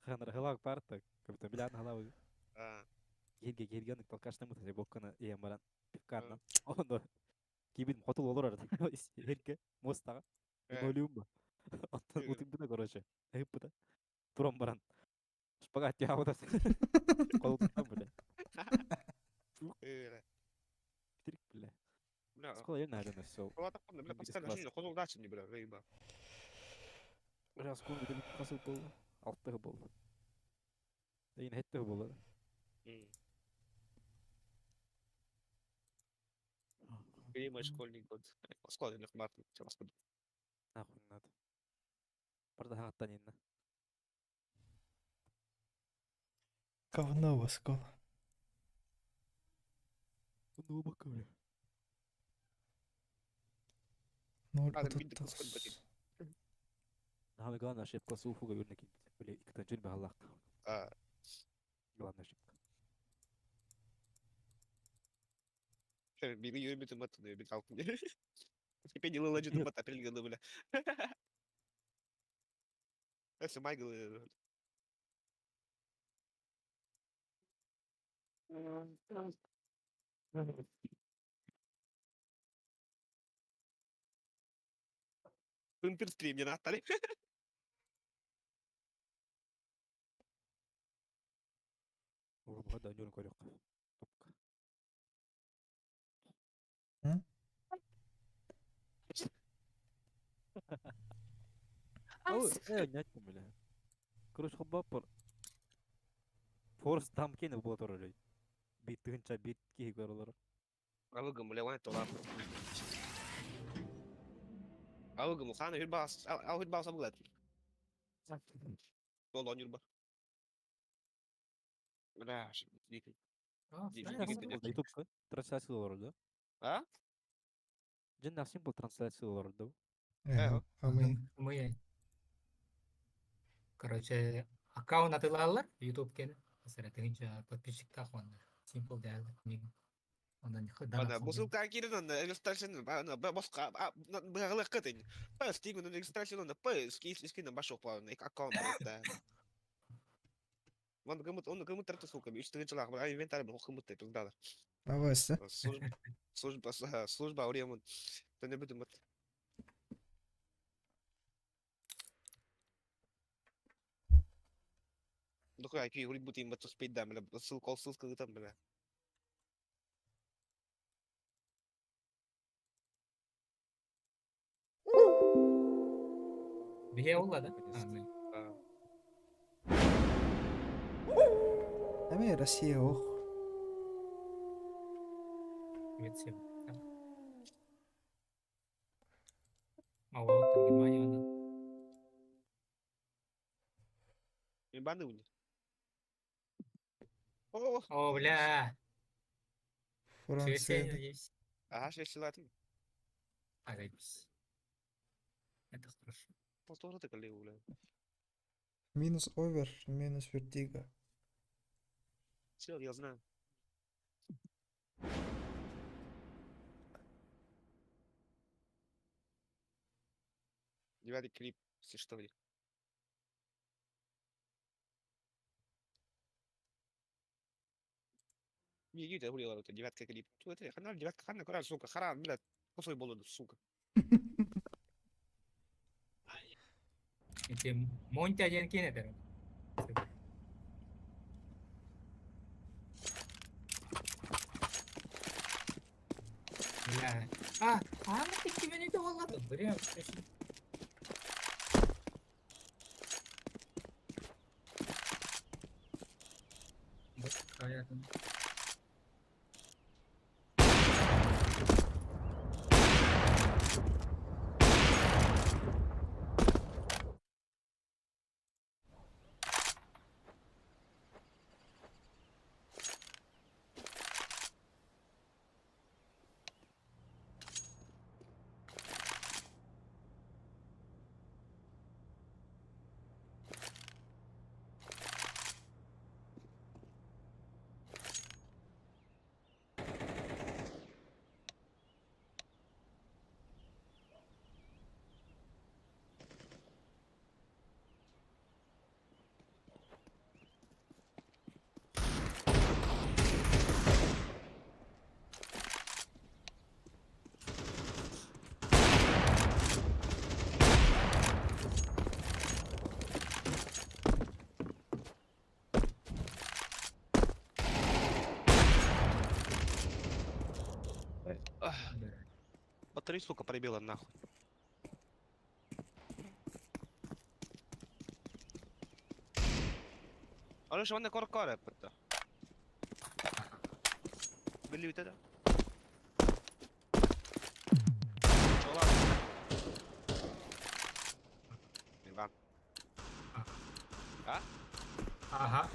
Ханар хылак партак, капитан билян халавы. Келген талкашты мыта боккана ем баран пивкарна. Ондо кибин хотул олор арда. Эрке мостага. Нолюмба. Оттан утимбуна короче. Эппута. Турам баран. Шпагат явыда. Колутан бля. Тирик бля. Скола я найдена все. Бля, постоянно жизнь, ходил дальше не, бля, рыба. Раз скола биделик касыл бол. Алттығы бол. Дейін хеттігі бол. Любимый школьный год. Школьный хмарт, что вас буду. Нахуй не надо. Правда, хаттан инна. Говно скол. Ну, бака, бля. Ноль Надо видно, как ототтас. сколько Нахуй главная ошибка суфуга юрник. Бля, и кто джин бахаллах. Главная ошибка. Бери ее битым это, бит алку. Теперь не лыладжи ты бата прилганы, бля. Это майгл. Интерстрим не натали. Урбада нюрн корек. Топка. О, нятно, бля. Короче, хоббаппар. Форс там кейна было тоже. Бит тынча, бит кей горолар. Алыгым, бля, вань тола. Алыгым, хана хирбас, хирбас абулет. Толон юрба. Бля, дикий. Ютубка трансляциялар да? А? Жен симпл трансляциялар да? Мы, короче, аккаунт атылалар YouTube кен. Mesela тыгынча подписчикка хонда. Simple дәл. Ondan Ана, бусылка кирен ана, регистрацион, ана, баска, быгалык кытын. Пэс, тигун, регистрацион, пэс, кискин, башок, плавно, аккаунт, да. Он гымыт тарту, сука, үч тыгын чылак, а инвентарь был хымыт, пиздала. Авась, Служба, ауремон. Ты не будем это. Ну как, я говорю, будто им это успеть, да, бля, ссылка там, бля. Бие олла да? Ами Россия ох. Ветсем. Мало там Германия она. Ебаны у них. О, бля. Франция. Швеция есть. Ага, Швеция, Латвия. Заебись. Это хорошо. Тоже ты коллегу, бля. Минус овер, минус вертига. Все, я знаю. Девятый клип, если что ли. Мне Юта говорила, это девятка клип. Тут это канал, девятка хана, кора, сука, харам, блядь. Посой болоду, сука. Itti monta ajan kine tero. Ya. Anak kecil itu Allah tuh beri apa sih? Kayak tuh. Батарею, сука, пробила нахуй. А лучше вон коркоре, пыта. Были вот это? Иван. А? Ага.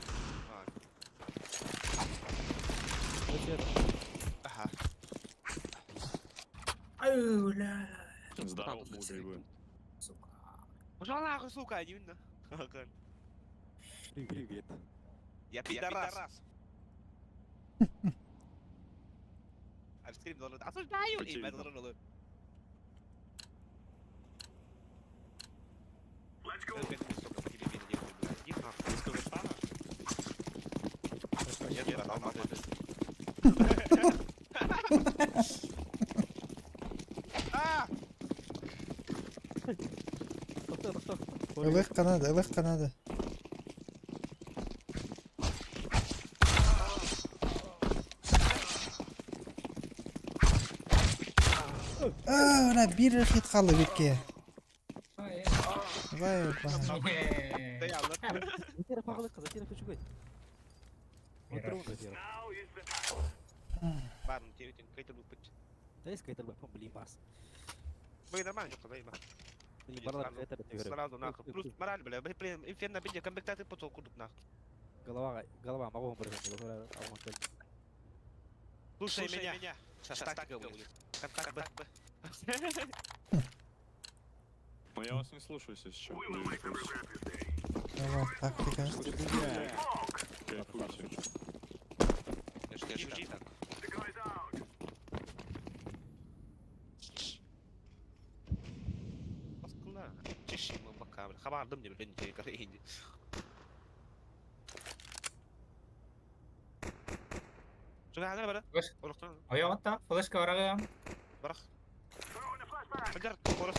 Ага. Здорово, мудрый вы. Пошел нахуй, сука, не видно. Привет. Я пидорас. Арскрим должен... Осуждаю! И я должен... Let's go. Ты скажешь, Тана? Нет, нет, нормально. А! Легко надо, легко надо. Ура, бир хит қалды бетке. Vay be. Да я, ладно. Затира пағылыққа, затира көшігөй. Отыруын затира. Now is the time. Барн, тебе какой-то был путь. Да есть какая-то бапом, блин, бас. Мы нормально, что заебал. Блин, барлар какая-то да Сразу нахуй. Плюс мораль, бля. Блин, инферно бенде, комбектаты потом кудут нахуй. голова мағуым бір жын, алған кел. Слушай меня. Сейчас тактика будет. Контакт Б. Ну я вас не слушаю, если что. Tamam, taktika. Кайфуйте. Жди так. The guy's out. Паскула. Чищи мы бока, бля. Хабар мне, блин, не корейни. Что я бля? Terus, Орохтан. ayo otak, flash ke orang yang. Барах. Throwing a flashback. Подяр, порос.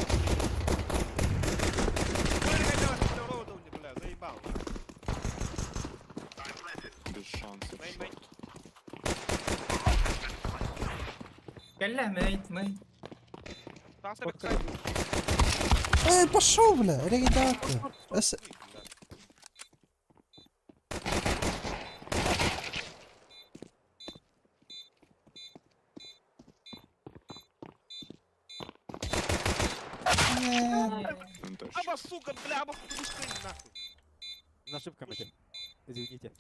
Бля, заебал. I'm planted. Без шансов. Мейн. Калля, мейт. Пошел, бля, ребята. НТ. Аба, сука, бля, аба, ты нахуй. На ошибкам этим. Извините.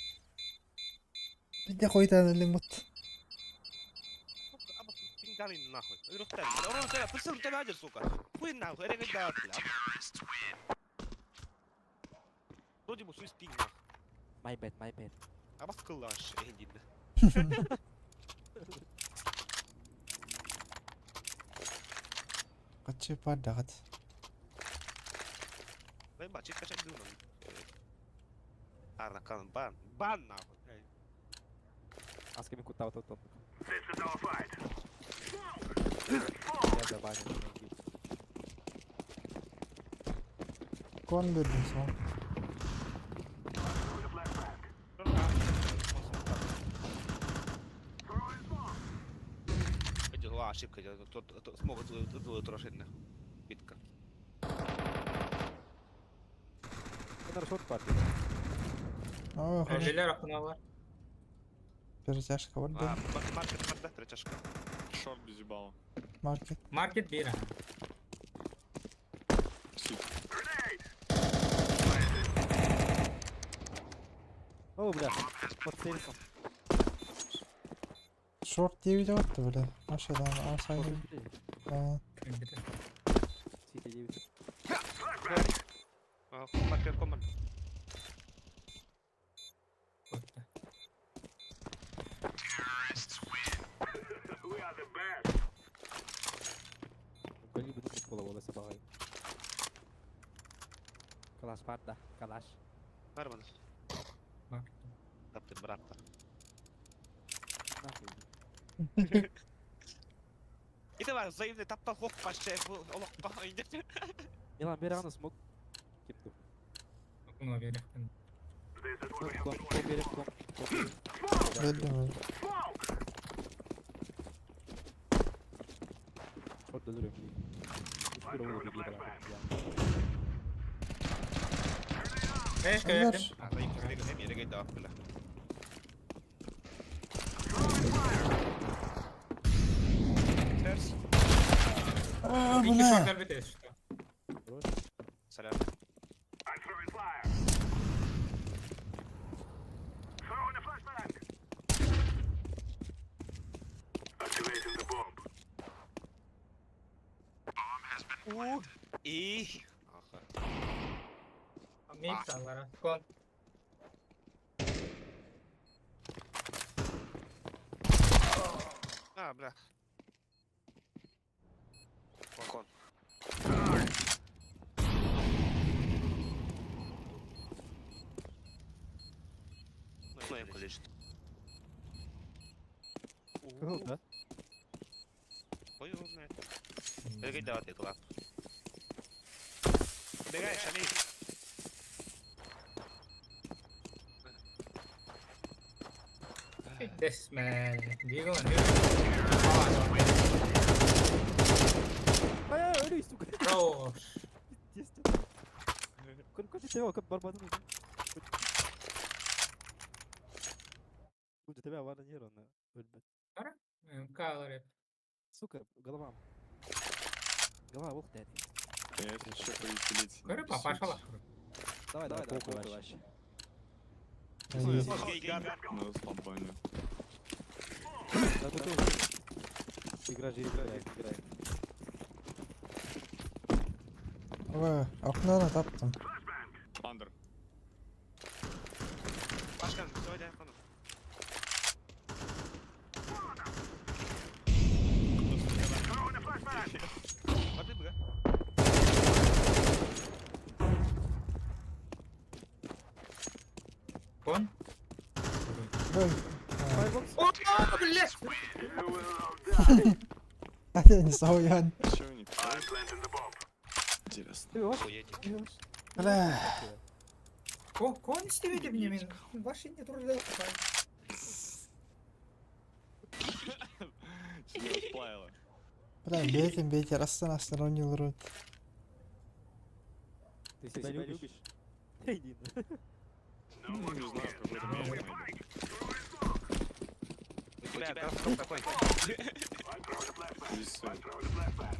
Где хуй-то лимут? Аба, пингалин нахуй. Ирухтен, бля, орон тебя, присыл тебя один, сука. Хуй нахуй, регайдат, бля. Вроде бы суй спин нахуй. My bad. Аба, скылаш, эндин. Kaçı bardak. Дай бачить, качать дымом. Арнакан, бан нахуй. Askemi kuttaa tot. This is our fight. Sieltä painin. Kon verdin son. With a flashback. Nyt on vaan ashipka ja smoke tulee sinne. Pitkä. Another short party. Aa, Öldüler akına var. перетяжка вот, да. Маркет перетяжка. Шорт без ебала. Маркет. Market 1 ha. О, бля. Подстрелился. Шорт 9 attı böyle. Aşağıdan alsaydı. Aa, Bir de. City 9. Маркет команд. Korktu. We are the best. Böyle bir futbol olası bakayım. Kalaş parda. Kalaş. Ver bana. Bak. Taptın bıraktı. Ne yapayım? İşte var zayıflı tapta hop başta bu Allah kahaydı. Milan bir anda smoke. Gitti. Akına bir yakın. This is what we have Kon been waiting kon. öldüm öldüm. Short ölürüm. Bir olur bir beraber. Eş Ömer. geldim. Zayıf hem yere geldi akıllı. Ters. Aa, bu İki ne? shortlar bir de işte. Selam. I'm throwing fire. Throwing a flashbang. Activating the bomb. İyi. Mid sallar ha. Kon. Ha bırak. Kon. Ну я количество. Kırıldı. Ой, умная. Бегай, давай ты клап. Бегай, шали. This man. Digo, Ay öyle suka. no. Kun тебе как барбадан. Kun тебе авария не ровно. Ölmedi. Kalır hep. Сука, голова. Голова ух ты. Это еще повеселиться. Körü papaşa bak. Давай, давай, похуй вообще. Ну, слабоня. Да ты тоже. Игра же играй. Aa, aklarına taptım. Андер. Başkan söyle konu. Throwing a flashbang. Hadi bırak. Kon. Böyle. Firebox. Oh, блядь. You will all die. Hadi Enis o yan. Че у них? I'm planting the bomb. Интересно. Ты вообще. Хуєтик. Бля. Kon istemedi benim. Başını turda yapar. Тебя расплавило. Бля, бейте, расстан ронил рот. Ты себя любишь? Иди. Ну, не знаю, в какой-то мере найду. У тебя крафт какой? I'm throwing a flashbang. Здесь всё. I'm throwing a flashbang.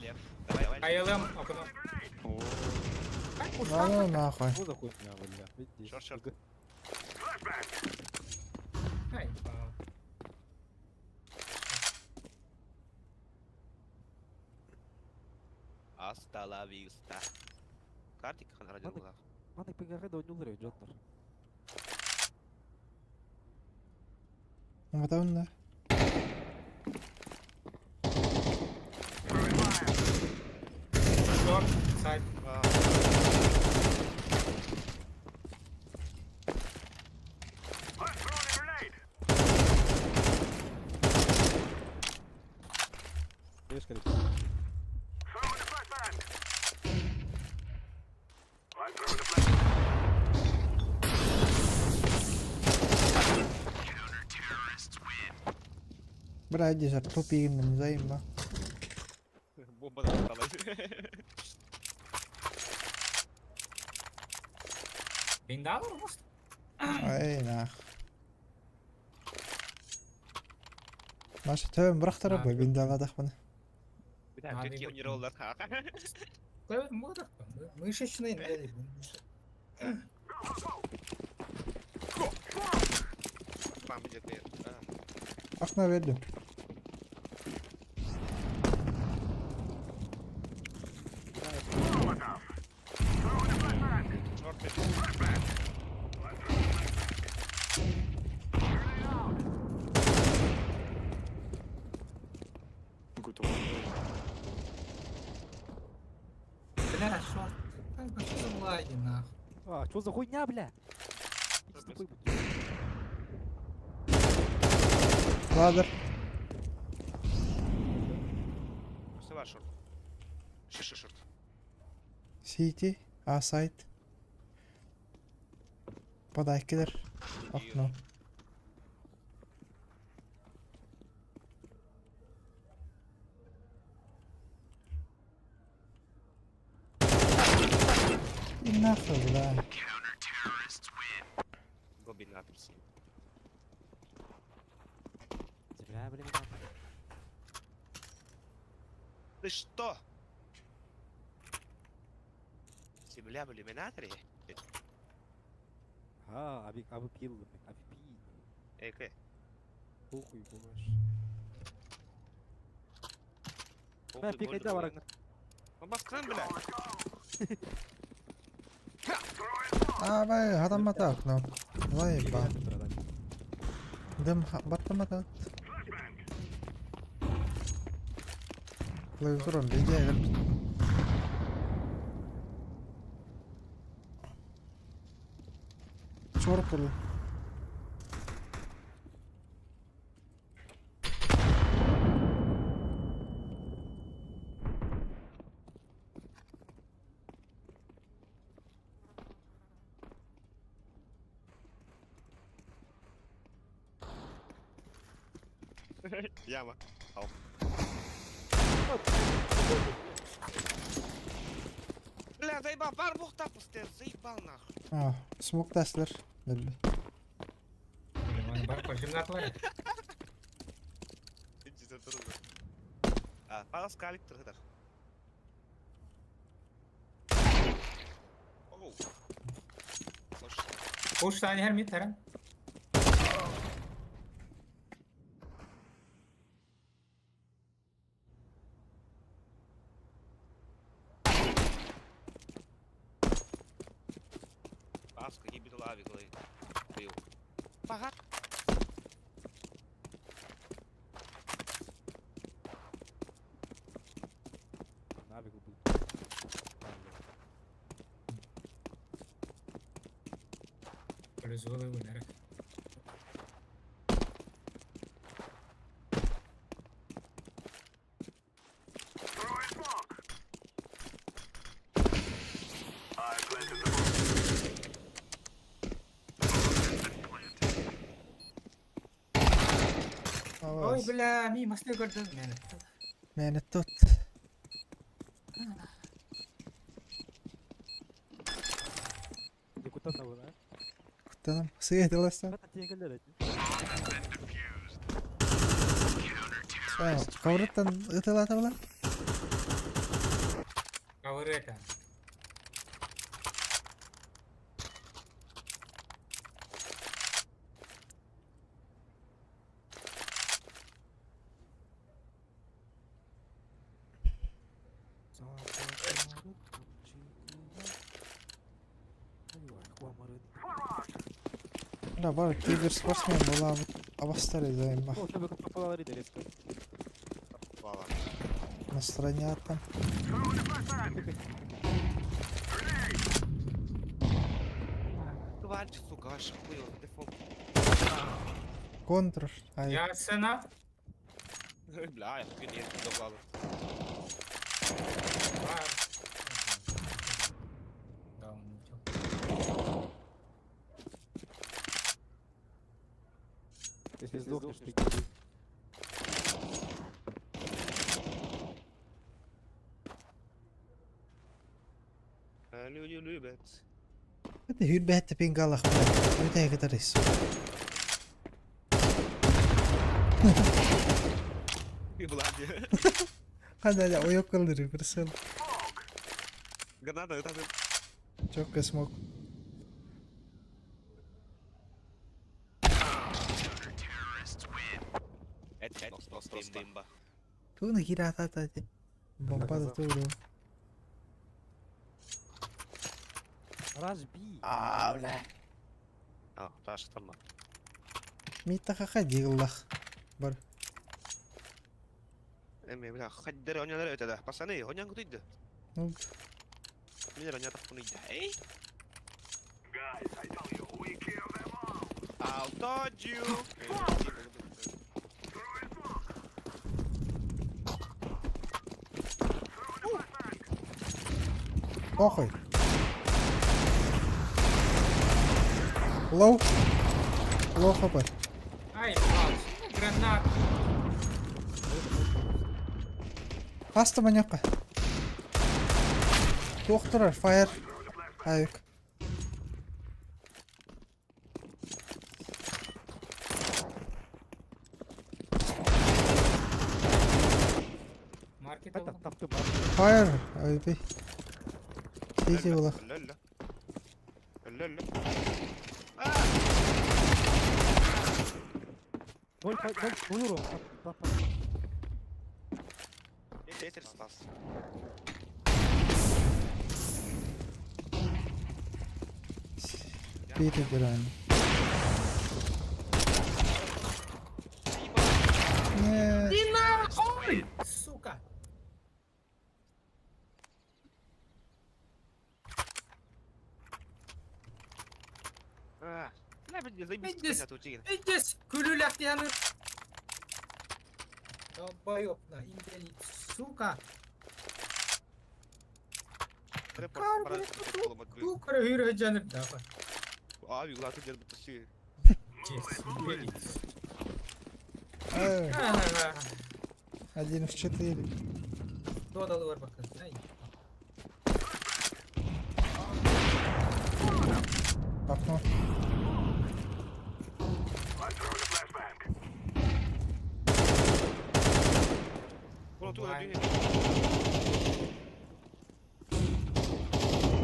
Лев. Давай. Ayalım akına. О, Ну нахуй. Что за хуйня, бля? Видишь? Шорт. Flashbang. Ay. Wow. Hasta la vista. Картик ради Ладно. угла. Ладно, пигаре да унюлры, Джоттер. Ama ne? Throwing fire. Short. Side. Флешка летит. Throwing the flashbang. I'm throwing the flashbang. Брать дезер тупик взаимно. Бомба досталась. Виндавр может? Ай нах. Наша тövüm bıraktırı bu bindavadaq bunu. Bir daha Türkiye oynarlar ha. Кой мудак? Мышечный дали. Вам будет нет. Akna verdim. Какой-то Бля, шорт. Ну что за лаги, нахуй? А, что за хуйня, бля? Иди с тобой, блядь. Ladder. Сова шорт. Шиши шорт. CT. A site. Poday gelir. Akna. Нахуй, бля. Гобинатор син. Зря, блин, Ты что? Земля в иллюминаторе? А, abi pil, abi pi. Эке. Похуй, боже. Ha, pikayda var. Ну баскан, бля. Abi adam ata akna. Vay ba. Dım battım ata. Lüzurun bir gelir. Çorpulu. Яма. Ау. Бля, заебал, барбух так пустер, заебал нахуй. Ah, smoke testler. Belli. Бар koşum atlar. Иди за трудно. А, палас калик трыдах. Оу. Слушай, Koş tane her mit her. паска, ебит лави голове. Бил. Пага. Навик убил. Плюс голову нера. Throwing smoke. I planted the bomb. Ой, бля, мимо стыгорды. Meni tut. Не кутана вы, да? Kutanım. Sıydı lan sen. Ката тебе галерать. Sen kavrattan ıtılata mı lan? Cover это. Ulan var kiber sportsman bola avastare zaim bak. О, тебе как попало рида резко. Пала. На стороне там. Throwing the flashbang. Тварь, сука, аж хуёво, дефолт. Контр. Ай. Я сена. Бля, я поки не доклали. Да, он ничего. Если сдохнешь, ты гибель. Люди любят. Hadi hylbehette pingallah blä. Nyt eikä tarissa. Влади. Hadi o yok kalır bir Граната, это ты. Çok kesmok. Это просто имба. Tuğna girat hadi. Bomba da tuğru. Разбей. Bля. А, Таша там. Мита хади Allah. Бар. Эми, бля, хоть дыры он не дыры это да. Пацаны, он не гудит. Ну, Мне не так не эй. Guys, I tell you, we kill them all. I told you. похуй. Лоу. Лоу хп. Ай, блядь, гранат. Hasta manyaqa. Doktorar fire. Ayık. Маркет Это алdım. таптым. Fire. Ayıp. Sezi ola. لا لا لا لا Buyurun. Ветер спас. Biri duran. Ne? Иди нахуй! Сука! لا بدي زي Видишь? بس توجين. Идись, кулюляк янır. Долбоёб на имбелит, сука! Тукара хүйрэ жанр дафа. Abi ulan tüccar bıtışı. Ай, Ага. 1 в 4. Додалы var bakın. Ай. Окно. I throw the flashbang. Ulan tu Vay. öldüğün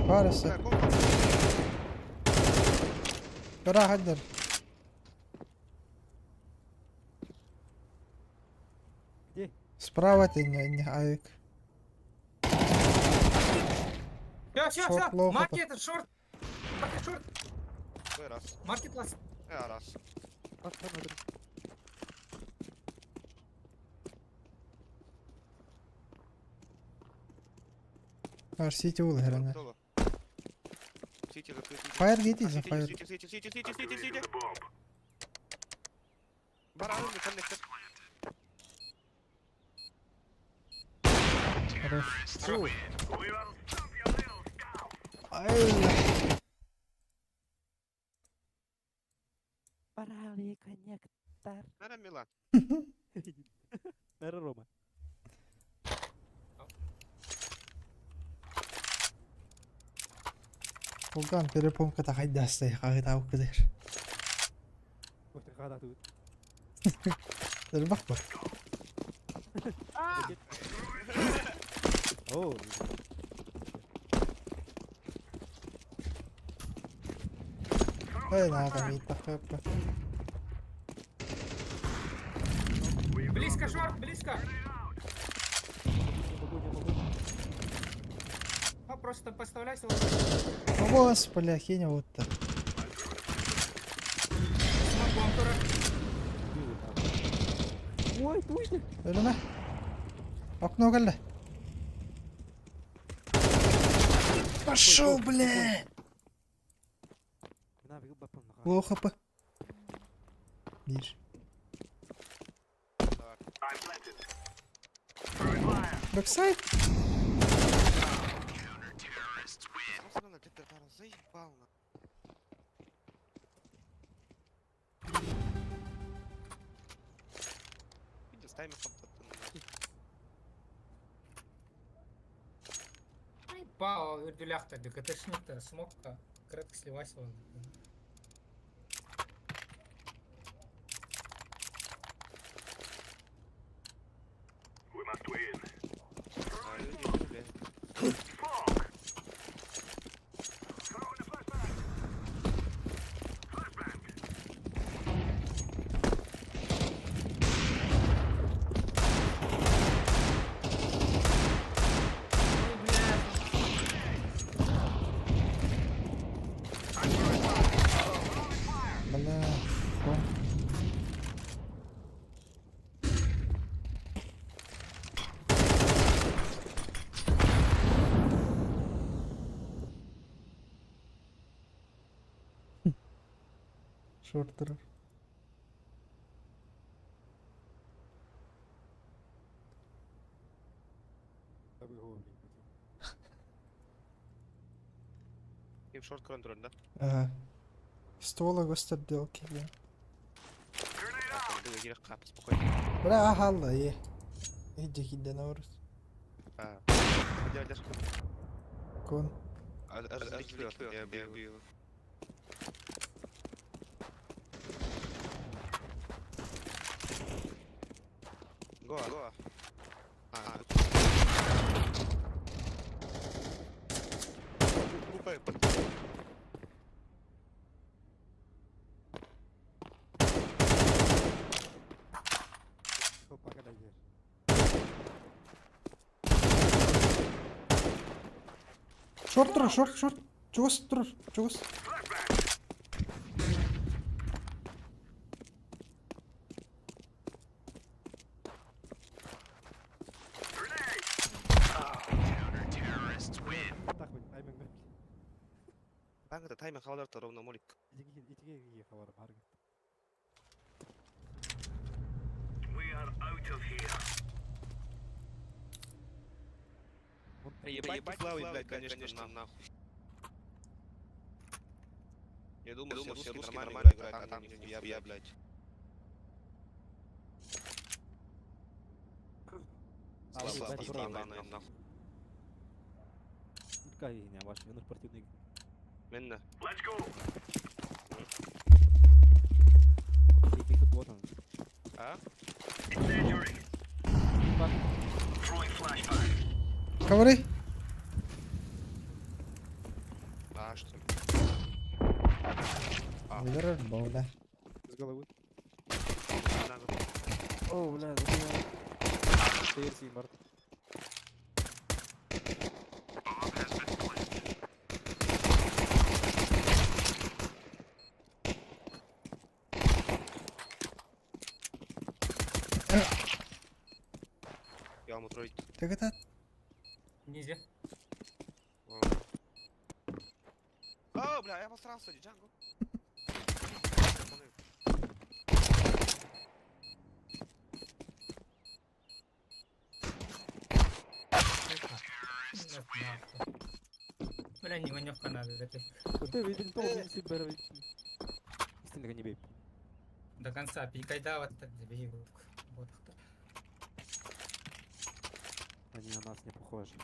Парися. Кара хаддар. Где? Справа ты не Айк. Всё, всё, Шорт всё. лоу, Маркет, шорт. Маркет, шорт. Раз. Маркет лас. Раз. Сити ул herhalde. Сити закрыт. Fire gidiyor fire. Сити. Бараны коннектор. Хорош. We will stomp your little scout. Ай. Парали коннектор. Нара Милан. Нара Рома. Volkan telefonka takaydas ya kahit ako kader. Вот ты когда тут. Dalbak ba? О, Ay nakakamita ka pa. Близко, шорт, близко. А, просто поставляйся. Голос, бля, хиня вот так. Контура. ой, туйте. Ölüme. Окно geldi. Пошел, бля. На, бегу бапом на. Лоу хп. Видишь. I'm planted. Бэксайд? Сам ты Петр, заебал на. Видишь, таймер Пау, Юрдюляхта, ГТшник-то, смог-ка, кратко сливайся он. We must win. Throwing a flashbang. Flashbang. Бля, фу. Шортер. И в шорт контроль, да? Ага. Ствола gösterdi okey ya. Ты гирах кап, спокойно. Бля, халла ye. Иди киде наурус. Дядя, Кон. я бью. Го. Группа. Опа, когда идешь? Шорт тұр, шорт. Чугыс тұр, чугыс. Так вот, тайминг бер. Таңғы таймер қалдырды ровно молик. Итиге хабарым бар. We are out of here. Ебать флавы, блядь, конечно, нахуй. Я думал, все русские нормально играют, а там я, блядь. Слабо, нахуй. Какая не ваш винер спортивный. Менно. Let's go. Итиге вот он. А? Incendiary. Throwing flashbang. Коври. А, что ли? Выберешь бауля. С головы. Надо. О, бля, забивай. Терси, Март. Я вам утроить. Как это? Низе. О, бля, я посрался, Джанго. Бля, не вонёвка надо запить. Ты видел, то он себе берет. Стенга не бей. До конца пикай, да, вот так забей. Вот кто. Они на нас не похожи.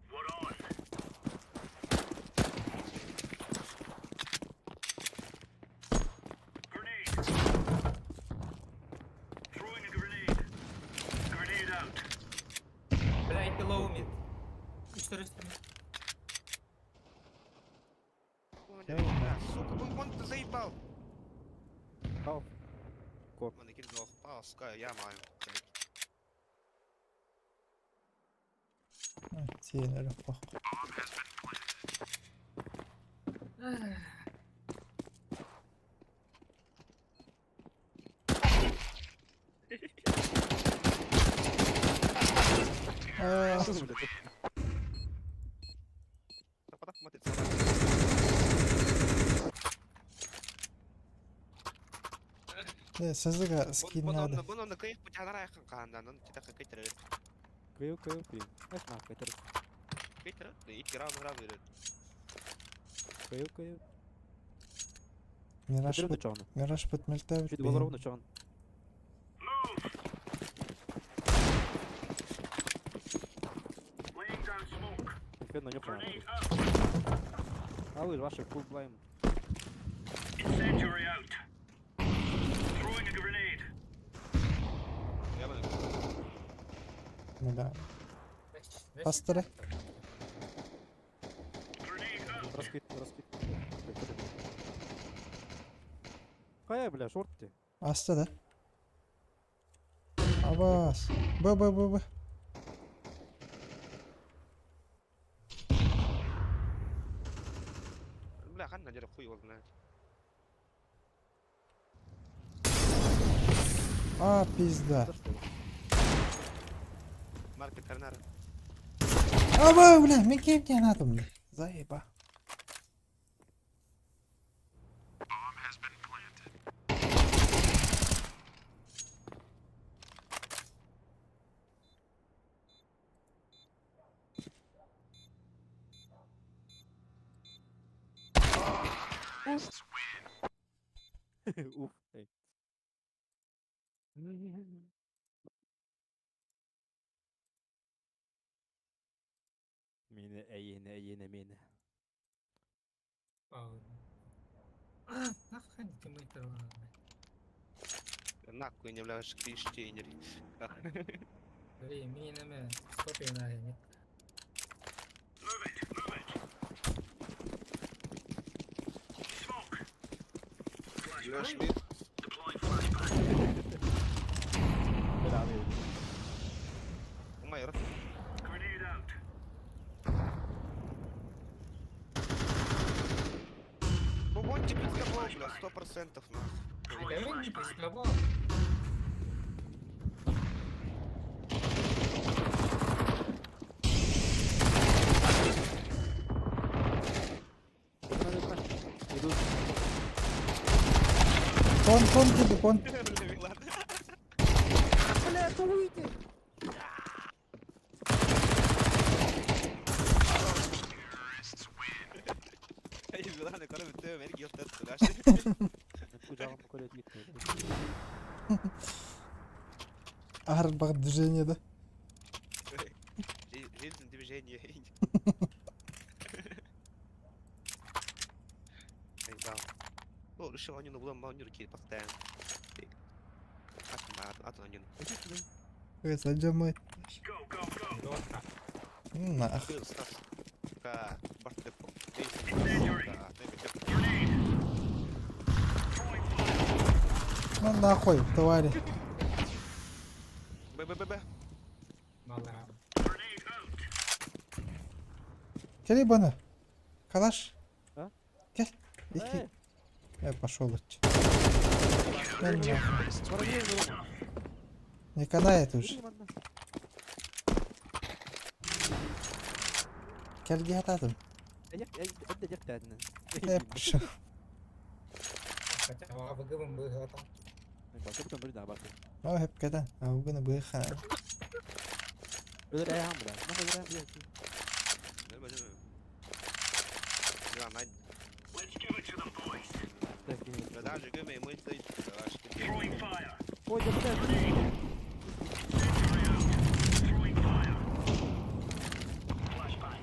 What on? Grenade. Throwing a grenade. Grenade out. Бля, below mid. 400 mid. Сука, вон ты заебал. Ау. Коп. Мене кіт здох. А, сука, я маю. Тенер, похуй. Та подах матить. Сызыга скин надо. Bunu kıyıp bıçağına yakın kandan. Onu çita kıytırır. Кыйыл, кыйыл, блин. Эш нахуй, кайтыр. Kıytırır. İki round verir. Кыйыл, кыйыл. Мираж Кайтыр да бут, чоғын. мираж бут мөлтәбит. Чуйды болар оны чоғын. Laying down smoke. Эфир на нюхана. Grenade out. Алыр, ваши фул блайм. Incendiary out. Throwing a grenade. Ya ben Да. Пастыры. Grenade out. Раскид, раскид. Кая, бля, шорт ты. Асты да. Абас. Б. bile kan nacere kuy oldu. А, пизда. Да что ли? Market ternar. Аба, бля, мен кем тянатым, бля. Заеба. Уф, эй. Мені мені. Нахуй ты мы это. Nahkuй не влияешь крещение. Блин, мне на стопе на не. Move it. Move it. Smoke. Flash Flashbang. bir. Deploying flashbang. Belanı. Umayır. Grenade out. Bu бончик пиздобол, бля, 100% нахуй. Throwing flashbang. Иду. Кон тебе, кон. Бля, то выйди. Ey lan yukarı bir tövbe beni göster flash. Kucağıma kolet gitmiyor. Ар баг движение, да? Жизнь движение. Ey bak. O ışık oyunu bulan bana yürü ki постоянно. Atın oyunu. Саджамай. Go, go, go. Нах. Kız tas. Ka. Bartek. Incendiary. Grenade. Throwing fire. Ну нахуй, твари. Б. Grenade out. Кели бана. Калаш. А? Кел. Иди. Я пошел от. Воробей, Рома. Не канает уже. Yürü bana. Келги атадым. Hadi gel tadına. Я пришел. Хотя АВГ бы готов. Bak bu da bak. О, hep кадан. Аугана быха. Öyle ayağım bırak. Ne kadar ayağım bırak. Let's give it to them, boys. Даже гм мы стоит. Throwing fire. Ой, да блядь. Incendiary out. Throwing fire. Flashbang.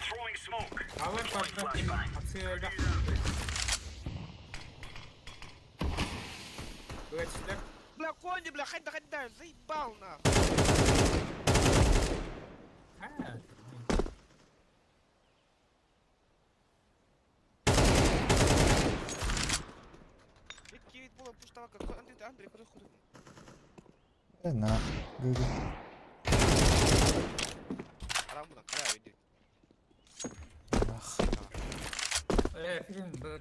Throwing smoke. Deploying flashbang. Grenade out. Бля, кони, бля, хай заебал нахуй. Ведь вид было пустого, как Андрей ходит. На. Гыгы. Арам бuna kara ödü. Нах. Фильм был.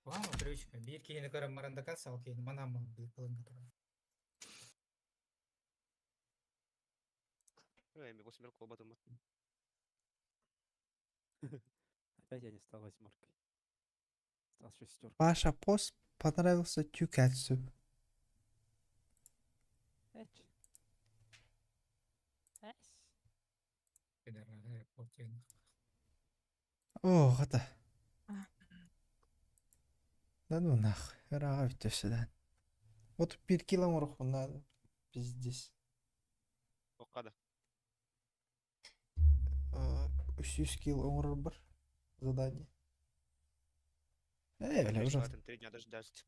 Вау, привычка. Bir keyini karım maranda kalsa okey. Manam mı bir kılın kadar. Evet, mi kosimler kobadım. Опять я не стал восьмеркой. Стал шестеркой. Паша пост понравился Тюкатсу. Эч. Эс. Пидоры, Путин. О, это. Да ну нахуй. Рага битөсөдөн. Вот 1 километр надо. Пиздец. Оқады. 300 километр бар. Задание. Бля, Конечно, уже. это 3 дня дождаться.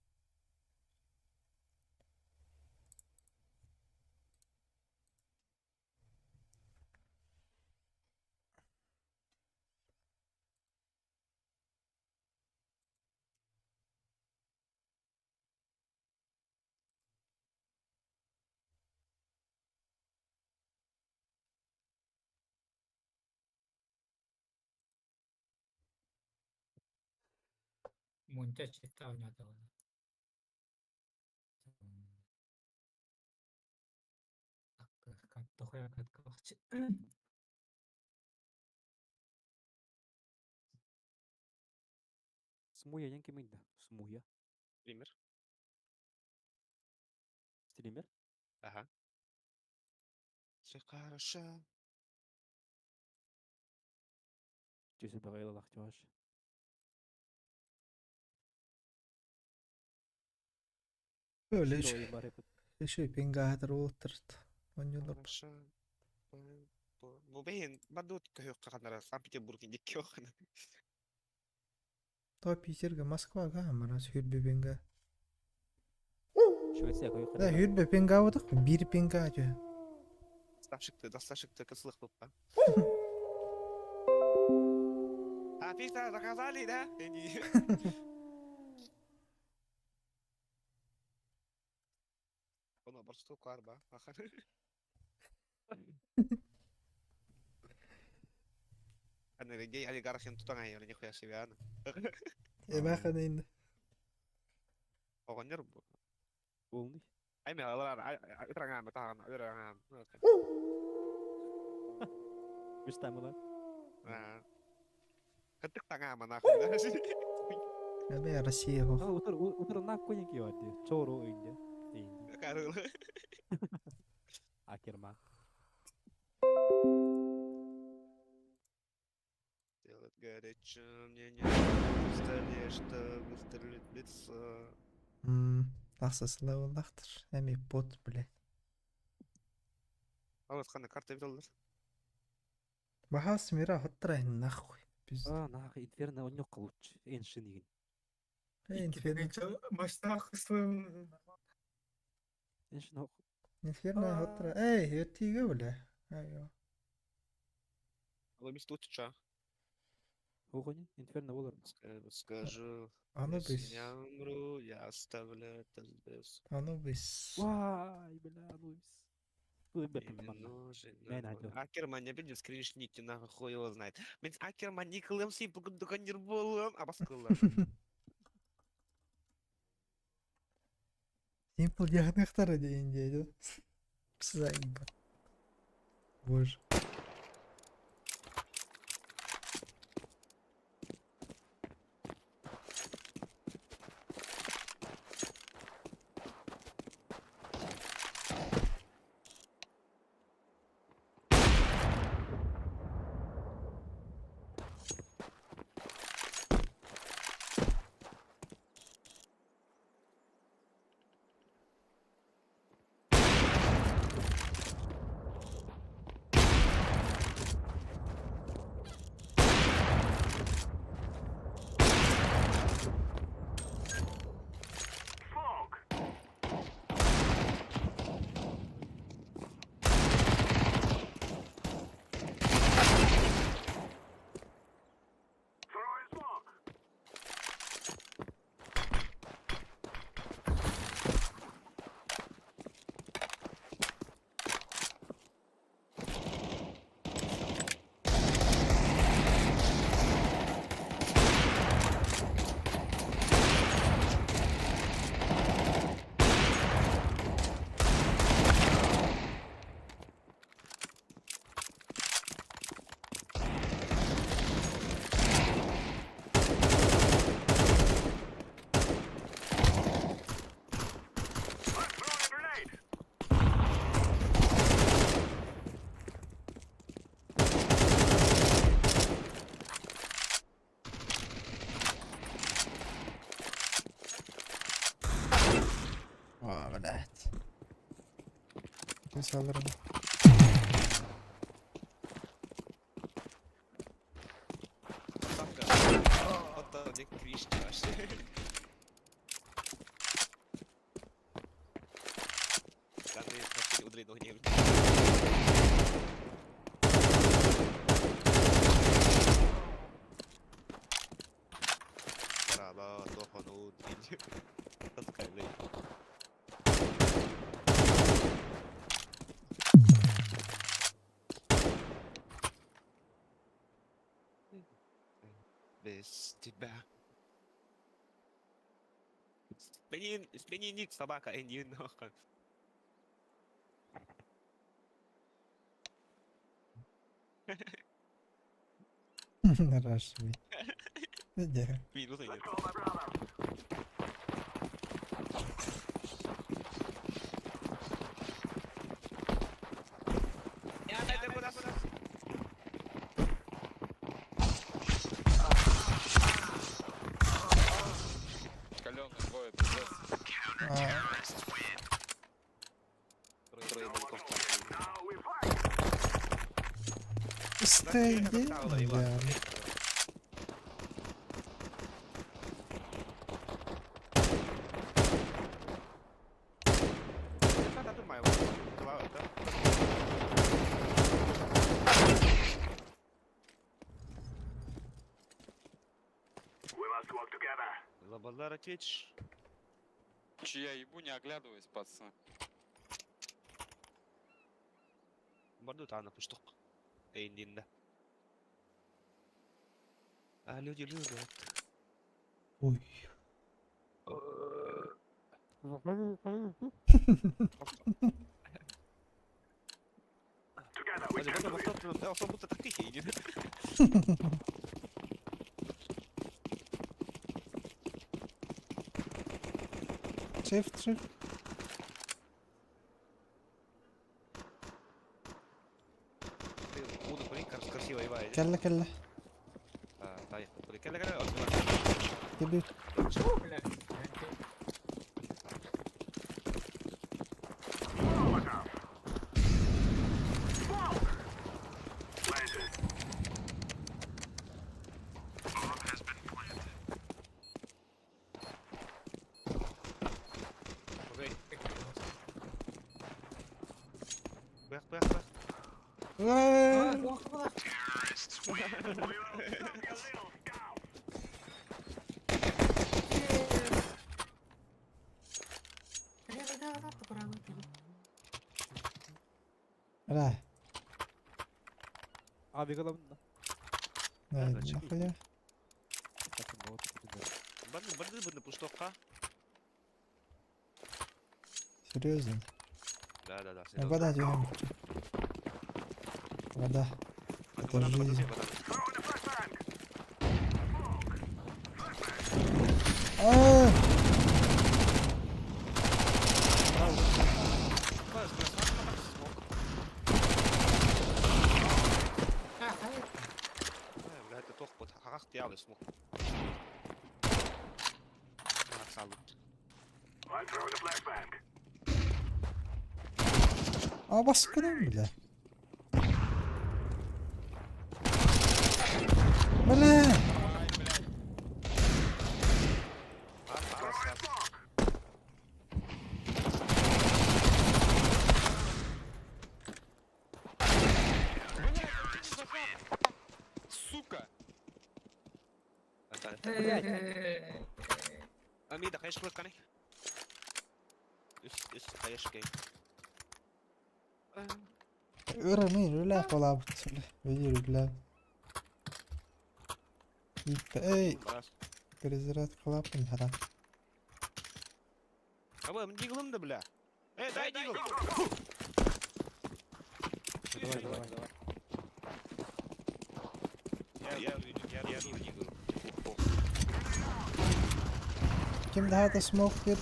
Muncha chita unyata wala. Kattoya katkakchi. Смуя янки мында. Смуя. Пример. Стример. Ага. Все хорошо. Чусы бағайлы лақтиваш. Öyle Широ им бар епет. şey пингатор ултырт. Онюлар. Хорошо. Бұл бейін бадут көйік қағандар Санкт-Петербург индек көйіқаны. То Питерге, Москвага, марас хүрбе пинга. Швеция көйік Да, хүрбе пинга водық, бир пинга жö. Доставщикты кысылық болып па. А, пицца заказали, да? Оны бір штука бар ба? Гей олигарх сен тұтаңа елі нихуя себе аны. Бақаны енді. Оған нер бұл? Болный. Айме алар, үтіраңам, тағын, үтіраңам. Мечта была. Кыттық таңам, нахуй. Бе Россия хо. Утыр нак көйінки вады. Чору өйінде. Карыл. Акерма. Делать горячо, мне не в столе, что выстрелит в лицо. Тақсысылай олақтыр. Әме бот, блядь. А вот қана карта берілдір. Бахасы мира хоттырайын, нахуй. Нах, инферно он нёк лучше. Эншин еген. Маштах своим. Эншин ок. Инферно хоттыра. Эй, өттіге, бля. Айо. Алла мисты утча. Огони, инферно болар. Скажу, Аны если біз. я умру, я оставлю это без. Аны біз. Вай, бля, Луис. Вы беппен манна. Мен айдо. Акерман не білдім скриншникті нахуй хуй его знает. Мен Акерман не қылым сен бүгін дүкандер болым. А бас қылым. Симпл яғнықтары дейін дейді. Заебал. Боже. Aa, блядь. Kimse alırım. Сапка. Вот так, где криш, вообще. Данные вообще удры ноги не Merhaba, Doğan'u dinliyor. Nasıl kaybediyor? Без тебя. Смени ник, собака, не нахуй. Rush me. Где? Минута нет. Я дайте куда. Калёный двое, пиздец. Трое болтов. Stay there. Бля. Я думаю, два, да? We must work together. Лабазара течь. Че я ебу, не оглядываясь, пацаны. Борду тана пуштук. Эйндинде. А люди любят. Ой. Together we Вроде can бы do it. я будто так тихий иди. Shift. Ты буду курить, красиво ебать. Кelle. Дай, курить. Келла. Geliyor. Planted. Bomb has been planted. Окей. Бэх. Aaaa! Terrorists win. Little scout. Ра. Abi kalalım da. Нахуя? Bakın ne oldu bilmiyorum. Борды пуштука. Серьезно? Да. Вода делаем. Вода. Это жизнь. Throwing the flashbang. Aaaa! Блядь, это тох под хахах тяли смог. I'm throwing the flashbang. Aa baskınım bile. Bля! Сука! Амида, конечно, клык, кани. Üst kayış game. Öğrenin öyle kolay bıçılı. Öyle. Ey, перезаряд клапан хара. Абы, мын дигылым да, бля. Дай дигыл. Давай. Я дигыл. Kim daha da smoke girdi?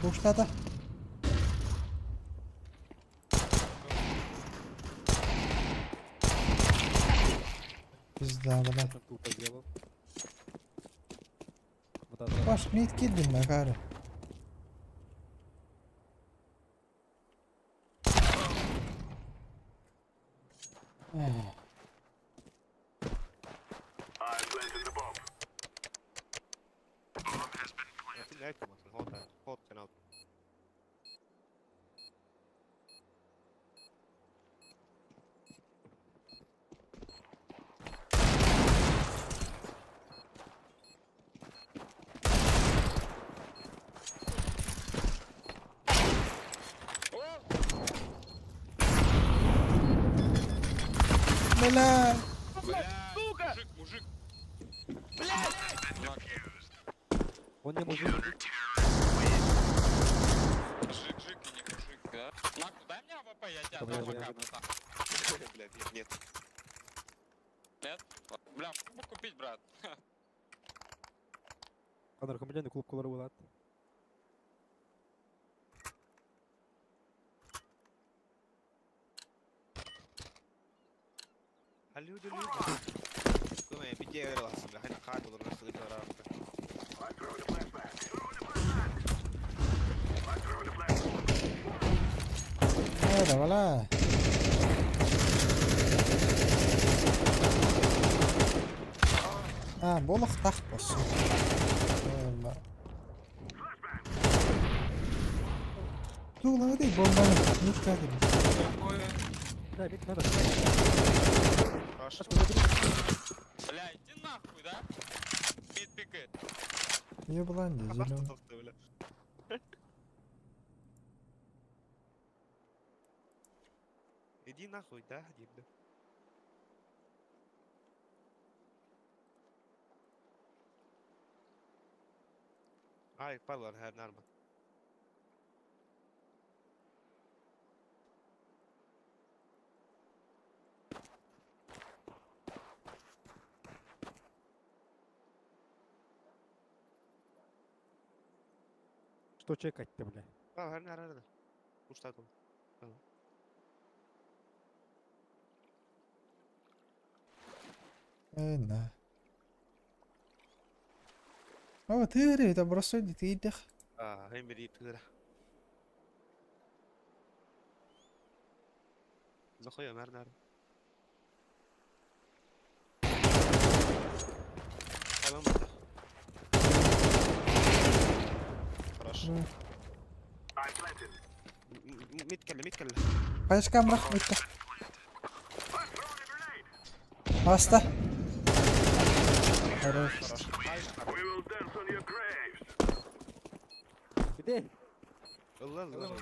Boşladı. Biz daha bana. Bakın tupа сделал. Вот это. Baş nit girdin be karı. Näyttämässä, hotten out. Бля! Он не мужик. Жик-жик и не мужик, да? Наку, дай мне АВП, я тебя Бля, дам бля, пока, бля. братан. Блядь, нет. Нет? Бля, могу купить, брат. Конор, комедийный клуб колоры булат. А люди. Думаю, я бедерился, бля, хоть хату должен сидеть на рамке. هذا ولا بولخ تحت بس والله والله هذه بومبا مش كاتب Да, ведь надо. Хорошо. Бля, иди нахуй, да? Мид пикает. يبلانди А просто зелёный. толстый, бля. Иди нахуй, да, иди, бля. Ай, парлар, нормально. Что чекать-то, бля? Нормально. Пусть там. انا هو تهري طب رصيد تيدخ هاي مريد كده. زخويا نار. تمام. хорошо. متكلم. فايش كاميرا انت باستا хорош Где? الله.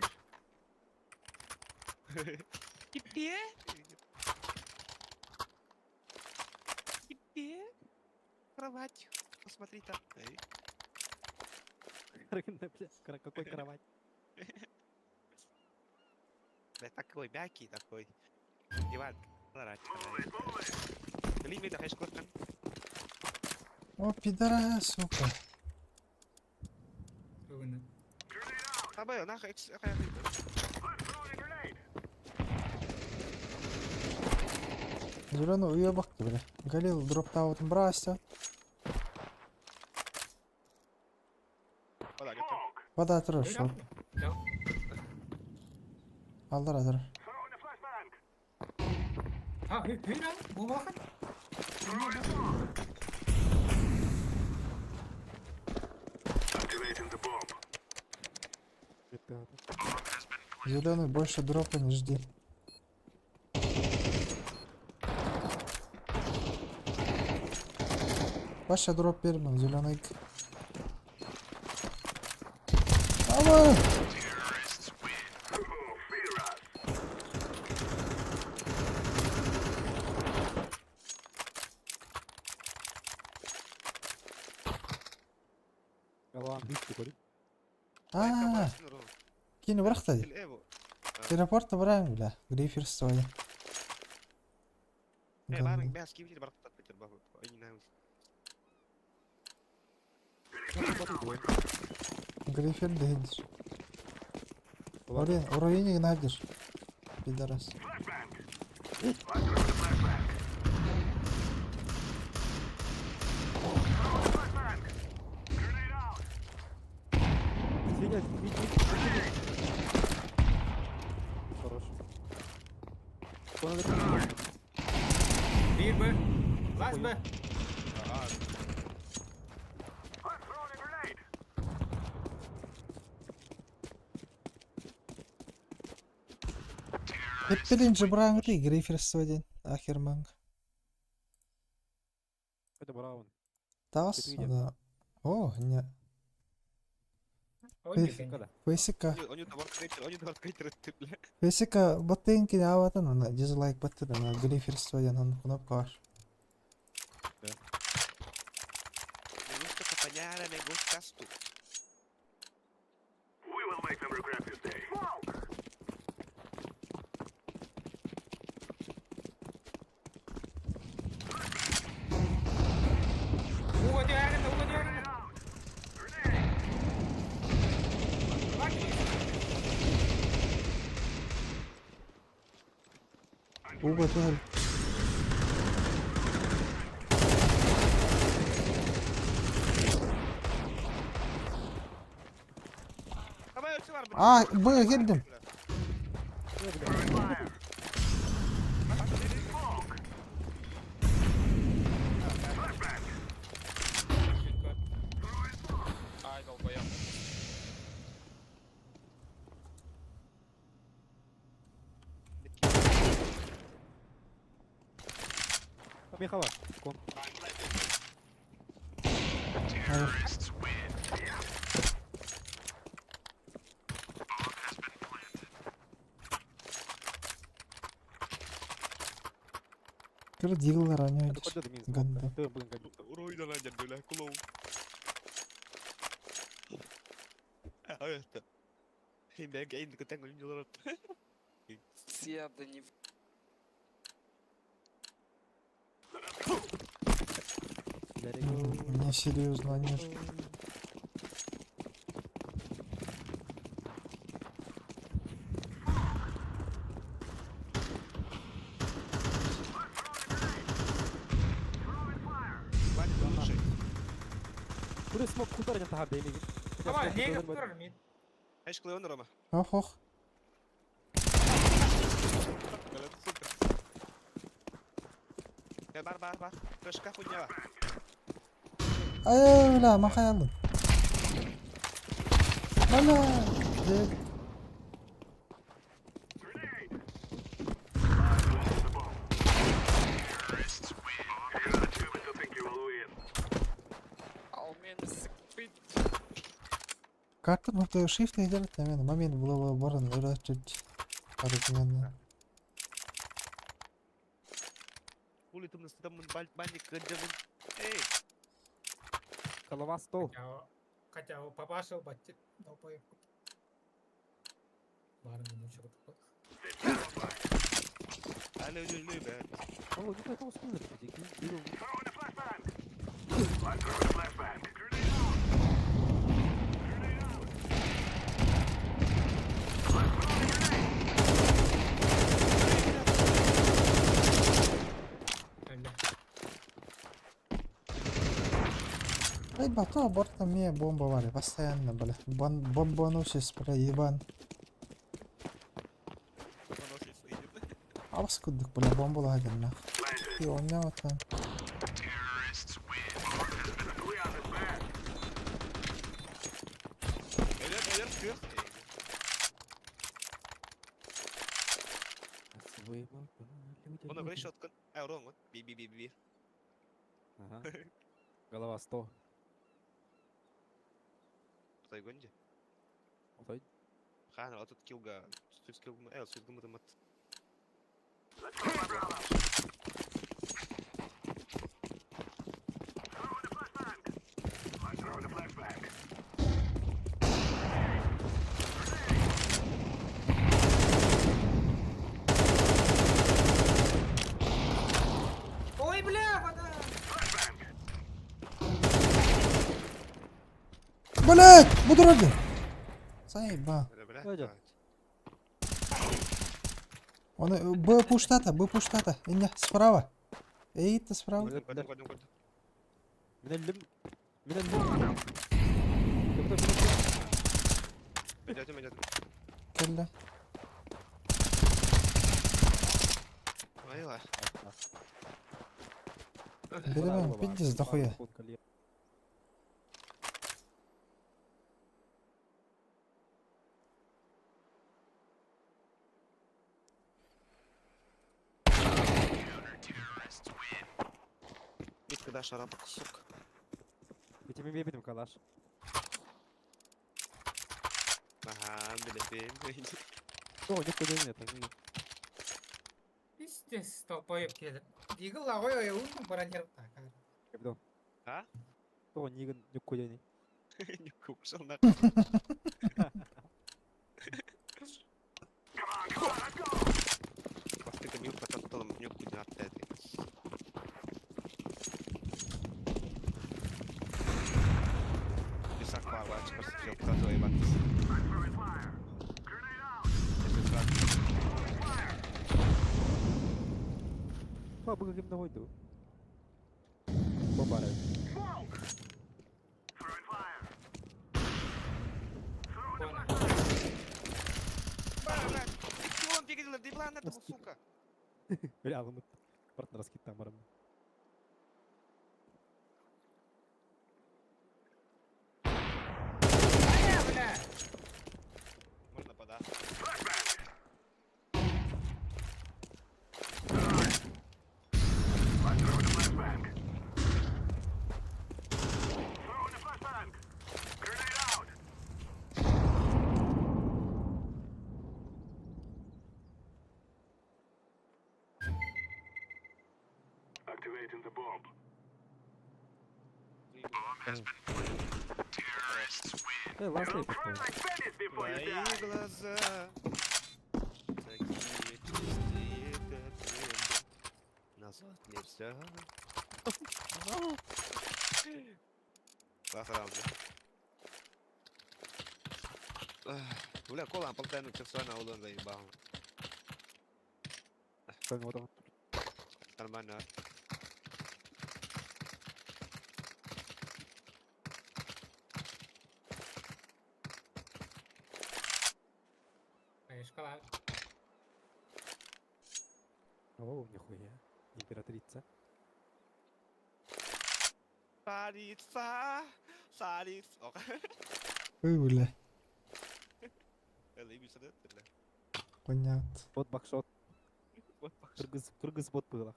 Где? Кровать. Посмотри там. Бля, какой кровать? Да такой мягкий такой. Диван. Лимит ده هيشكر كان. о пидорас сука طب انا اكس зеленый уебок ты бля галил дроптаутын брасты ولا جبت. вода тұрыр шо алдыра тұр Hüyran, bu vakit. зеленый больше дропа не жди Паша дроп бермін зеленый Ама! Алан, бишті көріп. Кені бірақтады Телепорта бұрайын бля Грифер стоя бәрін бәс киіп жеді барақтап кетер бағу. Грифер дегендер Уровень гнадер Пидорас Сидять, Хорош. Bir be. Last be. Hep браун ты Грифферс один. Ахер манг. Это Браун. Тас, Четыре. да. О, не. Ой, Фейс- никогда. Фейсика. Он не товар крейтеры, ты, бля. Фейсика баттен ки аватын она дизлайк баттен она Грифферс один он кнопка аш. Me gusta acompañar, me gustas tú. We will make them regret this day. Уходи, Арина, уходи, Арина. Уба tuhel. Ama ölçü var. Aa, baya girdim. Ай, долбоёб. Михала. Кон. Kır diyorlar hani Это öyle. подъёд минус. Ганда. Ты блин, как Урой на дядь, бля, клоун. Это. Я гейн, que tengo niño de Сяда не... Let it go. Не серьезно они. Kure smoke kurtaracağım taha beyni. Ama neye kaptırır mı? Eş клеон Рома. Ох, ох. Bela, super. Ya bar. Başka хуйня var. Ay öyle ama hayalım. Bana. А у меня спит. Kartın ortaya shift eder tamam ama men bula barın öyle çöç. Arıkmen. Улитым настыдамын бальник кыддымын. Эй, Голова стол. Хотя папаша батит, долбоёб. Барыны ничего такого. али ölü be. О, не так успел. Öyle. Ай бато борта мне бомба вали постоянно, бля. Бомбанущий спрей ебан. Поноши свои. А вас кудык, бля, бомбу лаген нах. И он не вот там. Öler kır. Ona göre shotgun. Ай, урон вот. Би. Ага. Голова 100. Стой гонди. Отойди. Хан, а тут килга. Süt kill'ımı, süt gımıdım at. Ой, бля, вода! Блять, буду ради. Заеба. Бля. Пойдёт. Он Б пуштата. Иня, справа. Эй, ты справа. Пойдем. من اللم من اللم Идем. Келла. Айла. Берем, пиздец, дохуя. всегда шарапок, сука. Битим битим калаш. Ага, білебен. О, никуда нет, они. Пиздец, толпоеб келіп. Дигл ағой ұйым барадер тақар. Капитан. А? О, ниган никуда не. Не купшил на. Пasti kun Jukka katsoo Jukku näytteet. Missä kaavaat, koska Jukka toivat. О, бы каким на войду. Бомбары. Бля, он передал, да блин, это сука. Бля, он партнерский тамаром. Бля! Можно подать. Activating the bomb. Лast лейф. Твои глаза такие чистые, как небо. Назад нельзя. Охрана. Бля, колам полтайну сексуально улон заебал. Нормально. Шкала. О, нихуя. Императрица. Царица, царица. Ой, бля. Это имя садет, бля. Понятно. Вот бакшот. Кыргыз бот было.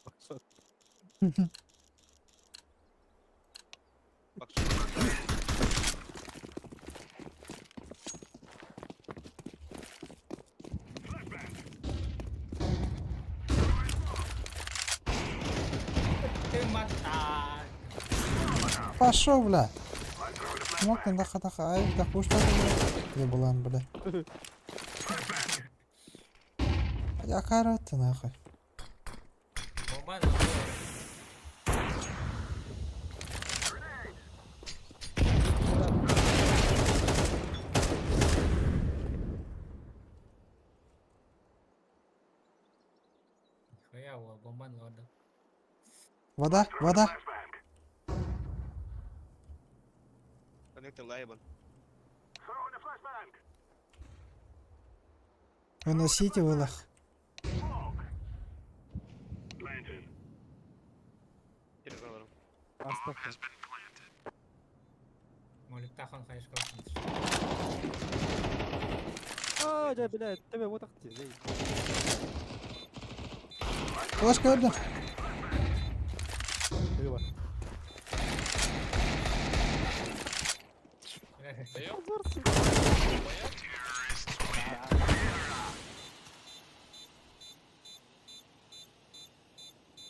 Бакшот. Ты мата! Пошел, бля. Мог ты таха, ай, да пусть так, бля. Еблан, бля. Я корот, нахуй. Бомба. Нихуя, бомба надо. Вода, вода. Коннектор лайбан. Выносите вылах. Переговором. Оставь. Молик тахан хайшка. А, да, блядь, тебе вот так тебе. Флешка одна. Было.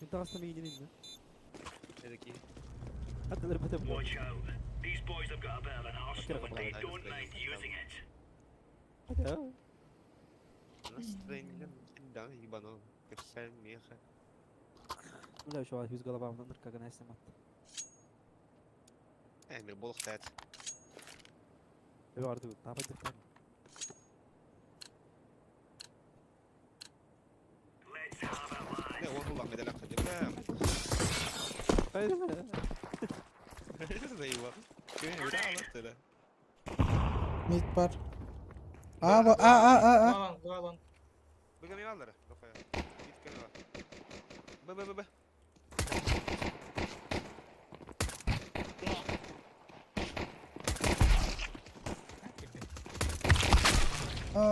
انت اصلا مين مين Эдакий. حتى اللي بتبدا Watch out. These boys have got a bit of an arsenal and they don't mind using it. Настроение, да, ебано. Персаль, меха. لا شو هيوز قلبها من نركا كنا يسمع Эмир, бол хтац. يواردو تعبت دفن Let's have a laugh. Не, он был вам медаля, кстати. Заебал. Чё, не видала, что ли? Мидпар. А. Дуалон. Бегами валдера, кафе. Битками ва. Б.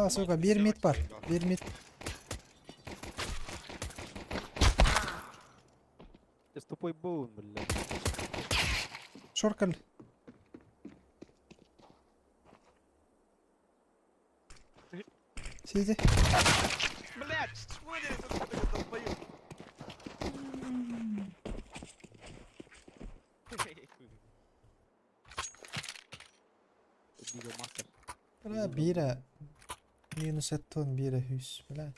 Сука, bir mid var. Bir mid. С тупой боун, блядь. Шоркал. Сиди. Блядь, смотри, это долбоёб. Диго мастер. Bra bira. Minus 1 ton bira hus. Bra.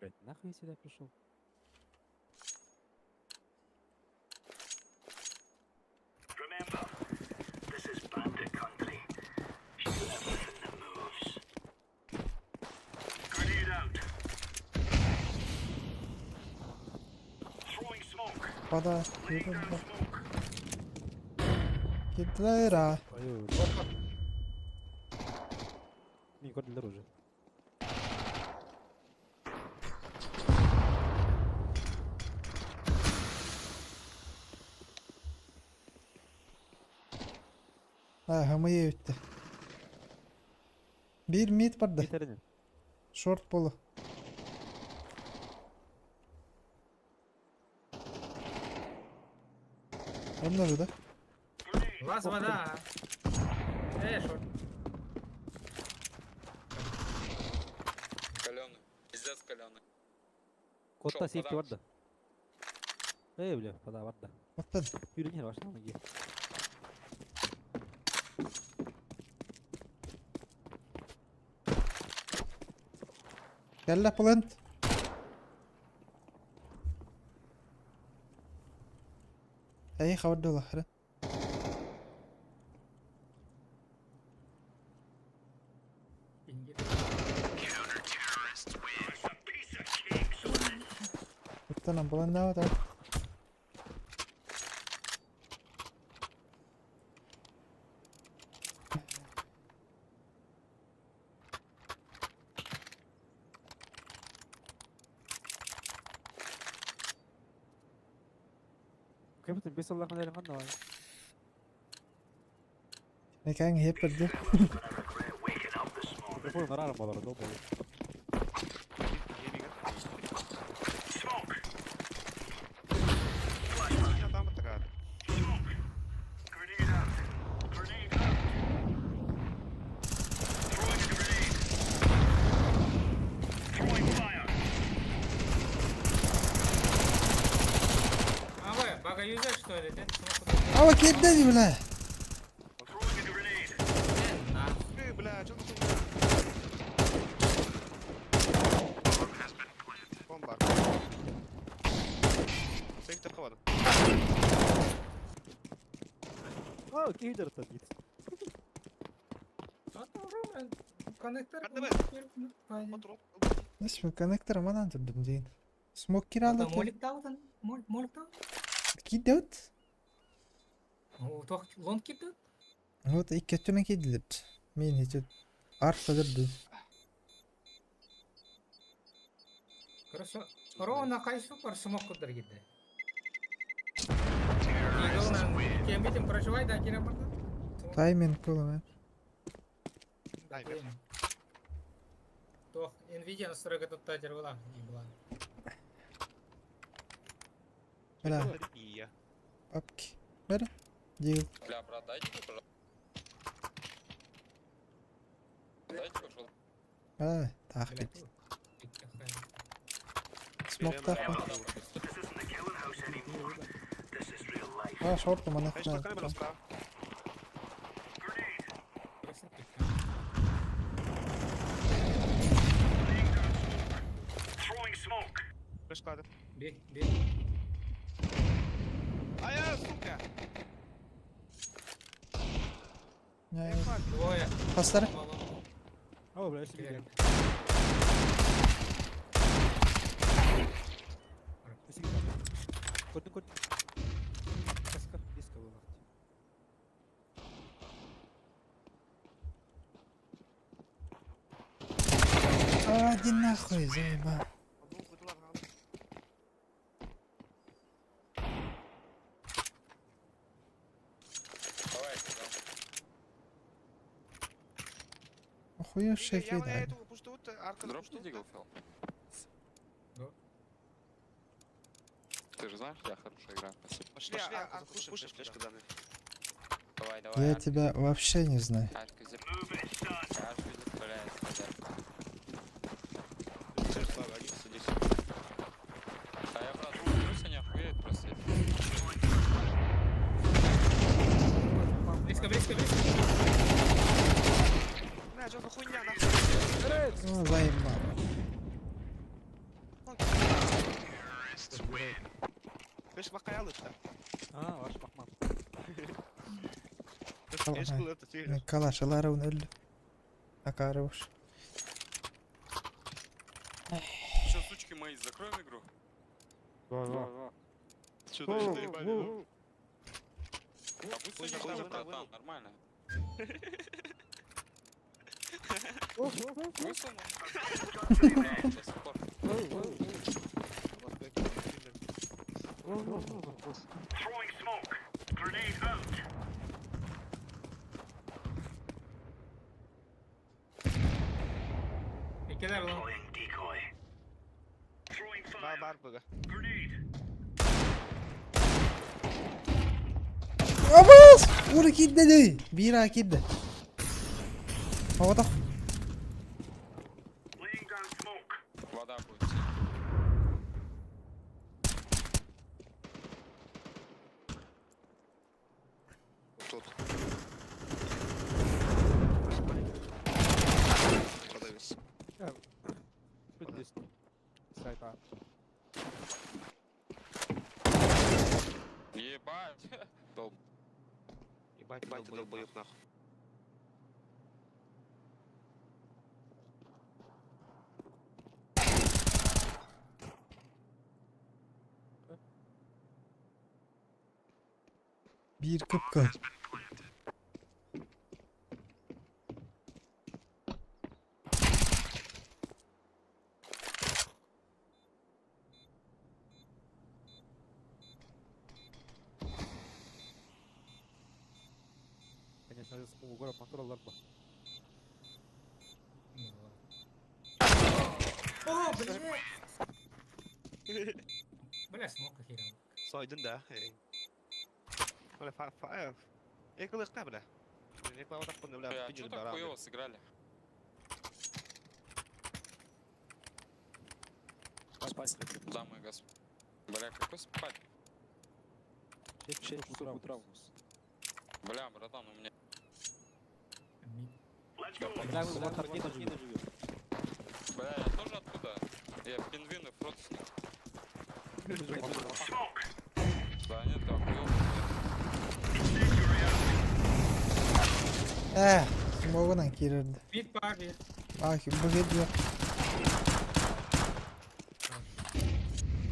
Блядь, нахуй я сюда пришел? Remember, this is bandit country. Shoot everything that moves. Grenade out. Throwing smoke. Pada. Laying down smoke. Гидрейра. Твою. Не, кот для оружия. Hamıyı öttü. Bir mid vardı. Битарин. Short bolu. Onlar da. Лаз вода. Шорт. Каленый. Пиздец каленый. Котта Шо, сейфти подам. vardı. Бля, пода vardı. Atladı. Yürüyün başına mı gel? Gel la plant. Hey, خود ظهره. Tamam, bulan ne var? كيف تلبس الله من اللي غنى Ne kan hep öldü. تليفون مرارة ما ضرب دوبه Я там атакаю. Grenade out. Grenade out. Throwing a grenade. Throwing fire. Бага юзер, что ли? Ama kedi bile. Throwing a grenade. Бля, что ты? Бомба. Сектор хода. اه كيدر تديت Коннектор. Патрон. Nasıl konnektör ama lan durdum değil. Smoke kiraladı. Молик таутан. Молик таут. Gidiyordu. Тох лонг кидді. Вот и kötüne gidilir. Men hiç arkadırdı. Хорошо. Ровно кайфы пар смог кудыр кидді. Кембитим проживай, да, кира барда? Тайминг қолы. Дай вверх. Тох, Nvidia настройка тут татер была. Бля, И я. папки. Ver. Дил. Бля, брат, дайте пошел. Дайте пошел. Ha, taklit. Smoke da. This isn't the killing house anymore. This is real life. Ha, short mu ne? Знаешь, что камера справа? Grenade. Throwing smoke. Флеш кладет. Бей. А я, сука! Ne? Двое. Pasları. اه بلا ايش بيجي كنت كسكر ديسكو والله Иди нахуй, заебал. Давай, да. Хуя шеф Я еді. эту пушту, арка Дропни дигл, Фил. Ты же знаешь, я хорошо играю, спасибо. Пошли, арку пушим, флешка данная. Давай, давай. Я тебя вообще не знаю. Ашка зип. Ашка зип, блядь, Один, садись. А я, брат, плюс они охуеют просто. Близко, близко, близко. Бля, что за хуйня, нахуй? Ну, заебал. Флеш вакая лучше. Ваш Махман. Флеш был это, фигня. Калашалары өлі. Акарыш. Че, сучки мои, закроем игру? Че, дальше доебали, да? А пусть они там, братан, нормально. Высунул? До сих пор. Throwing smoke. Grenade out. İkiler lan. Deploying decoy. Throwing fire. Бар бага. Grenade. Абас! Ура кидді дей! Бира кидді. Оғыдақ. Laying down smoke. Вода будет. Тут. Продавец. Put this side up. Ебать. Долб. Ебать, ты долбоёб, нахуй. Bir kıpkı. Конечно, с город моторлар бар. О, блядь! Бля, смог охерен. Soydun da. Böyle fa. Ekılık ne bile? Ekla odak bunu bile. Бля, Bir что cüzdan так beraber. хуёво сыграли? Дамы и господа. Бля, какой спать? 6 утра. Бля, братан, у меня... Let's go. Когда вы в Антарктиде живете? Бля, я тоже оттуда. Я пингвины в рот с них. Smoke. Да, нет, да, хуёво. Smoke'dan girirdi. Mid var bir. Bak bu gidiyor.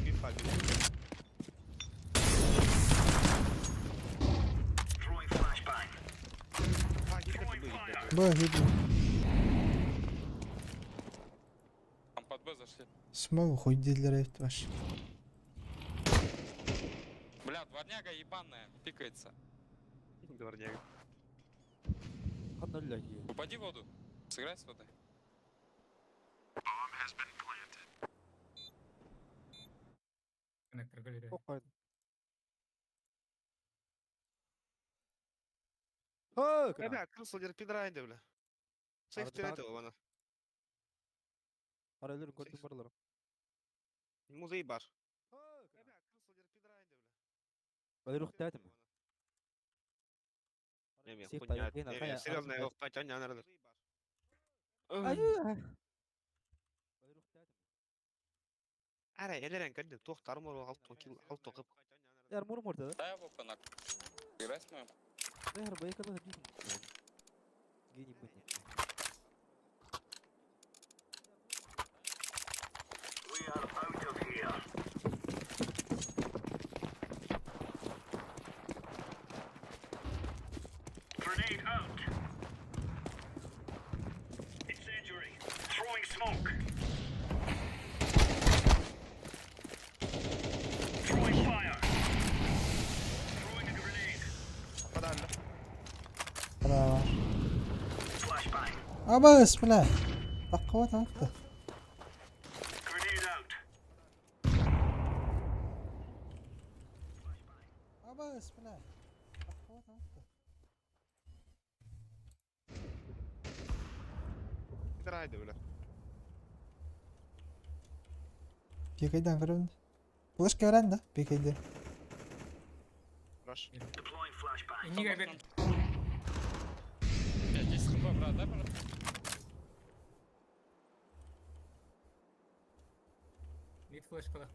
Bir fark yok. Throwing flashbang. Ha gitme bu gitti. Bu gidiyor. Там под Б зашли. Smoke хуй дилер etmiş. Бля, дворняга ебаная, пикается. Дворняга. Qanday lagi? Упади в воду. Сыграй с водой. Коннектор галерея. Qo'ydi. Ha, Bля, крысл дер пидра инде бля. Сейф тирет его бана. Araylar gördüm barlar. Музей бар. Bля, крысл дер пидра инде бля. Böyle ruh dedim. Не, Сейф хуйня. тайгайна, кая, Серьезно, арасында. его патян не надо. Ayı. Böyle ruh dedim. Ara, eleren kendi tohtarım var alt tokup. Yar murmur dedi. Дай его коннект. Играй с моим. Yar baykalı hadi. Geni beni. We are out of here. Grenade out. Incendiary. Throwing smoke. Throwing fire. Throwing a grenade. Kadarla. Kadar var. Flashbang. Абыс, бля. Таққыва тақты. Grenade out. Абыс, бля. Таққыва тақты. Mitä häitä ylä? Пикайдан көрінді. Флешка өрәнді, пикайды. Rush. Deploying flashbang. Инига бер. Здесь скупа, брат, да, брат? Мид флеш калах.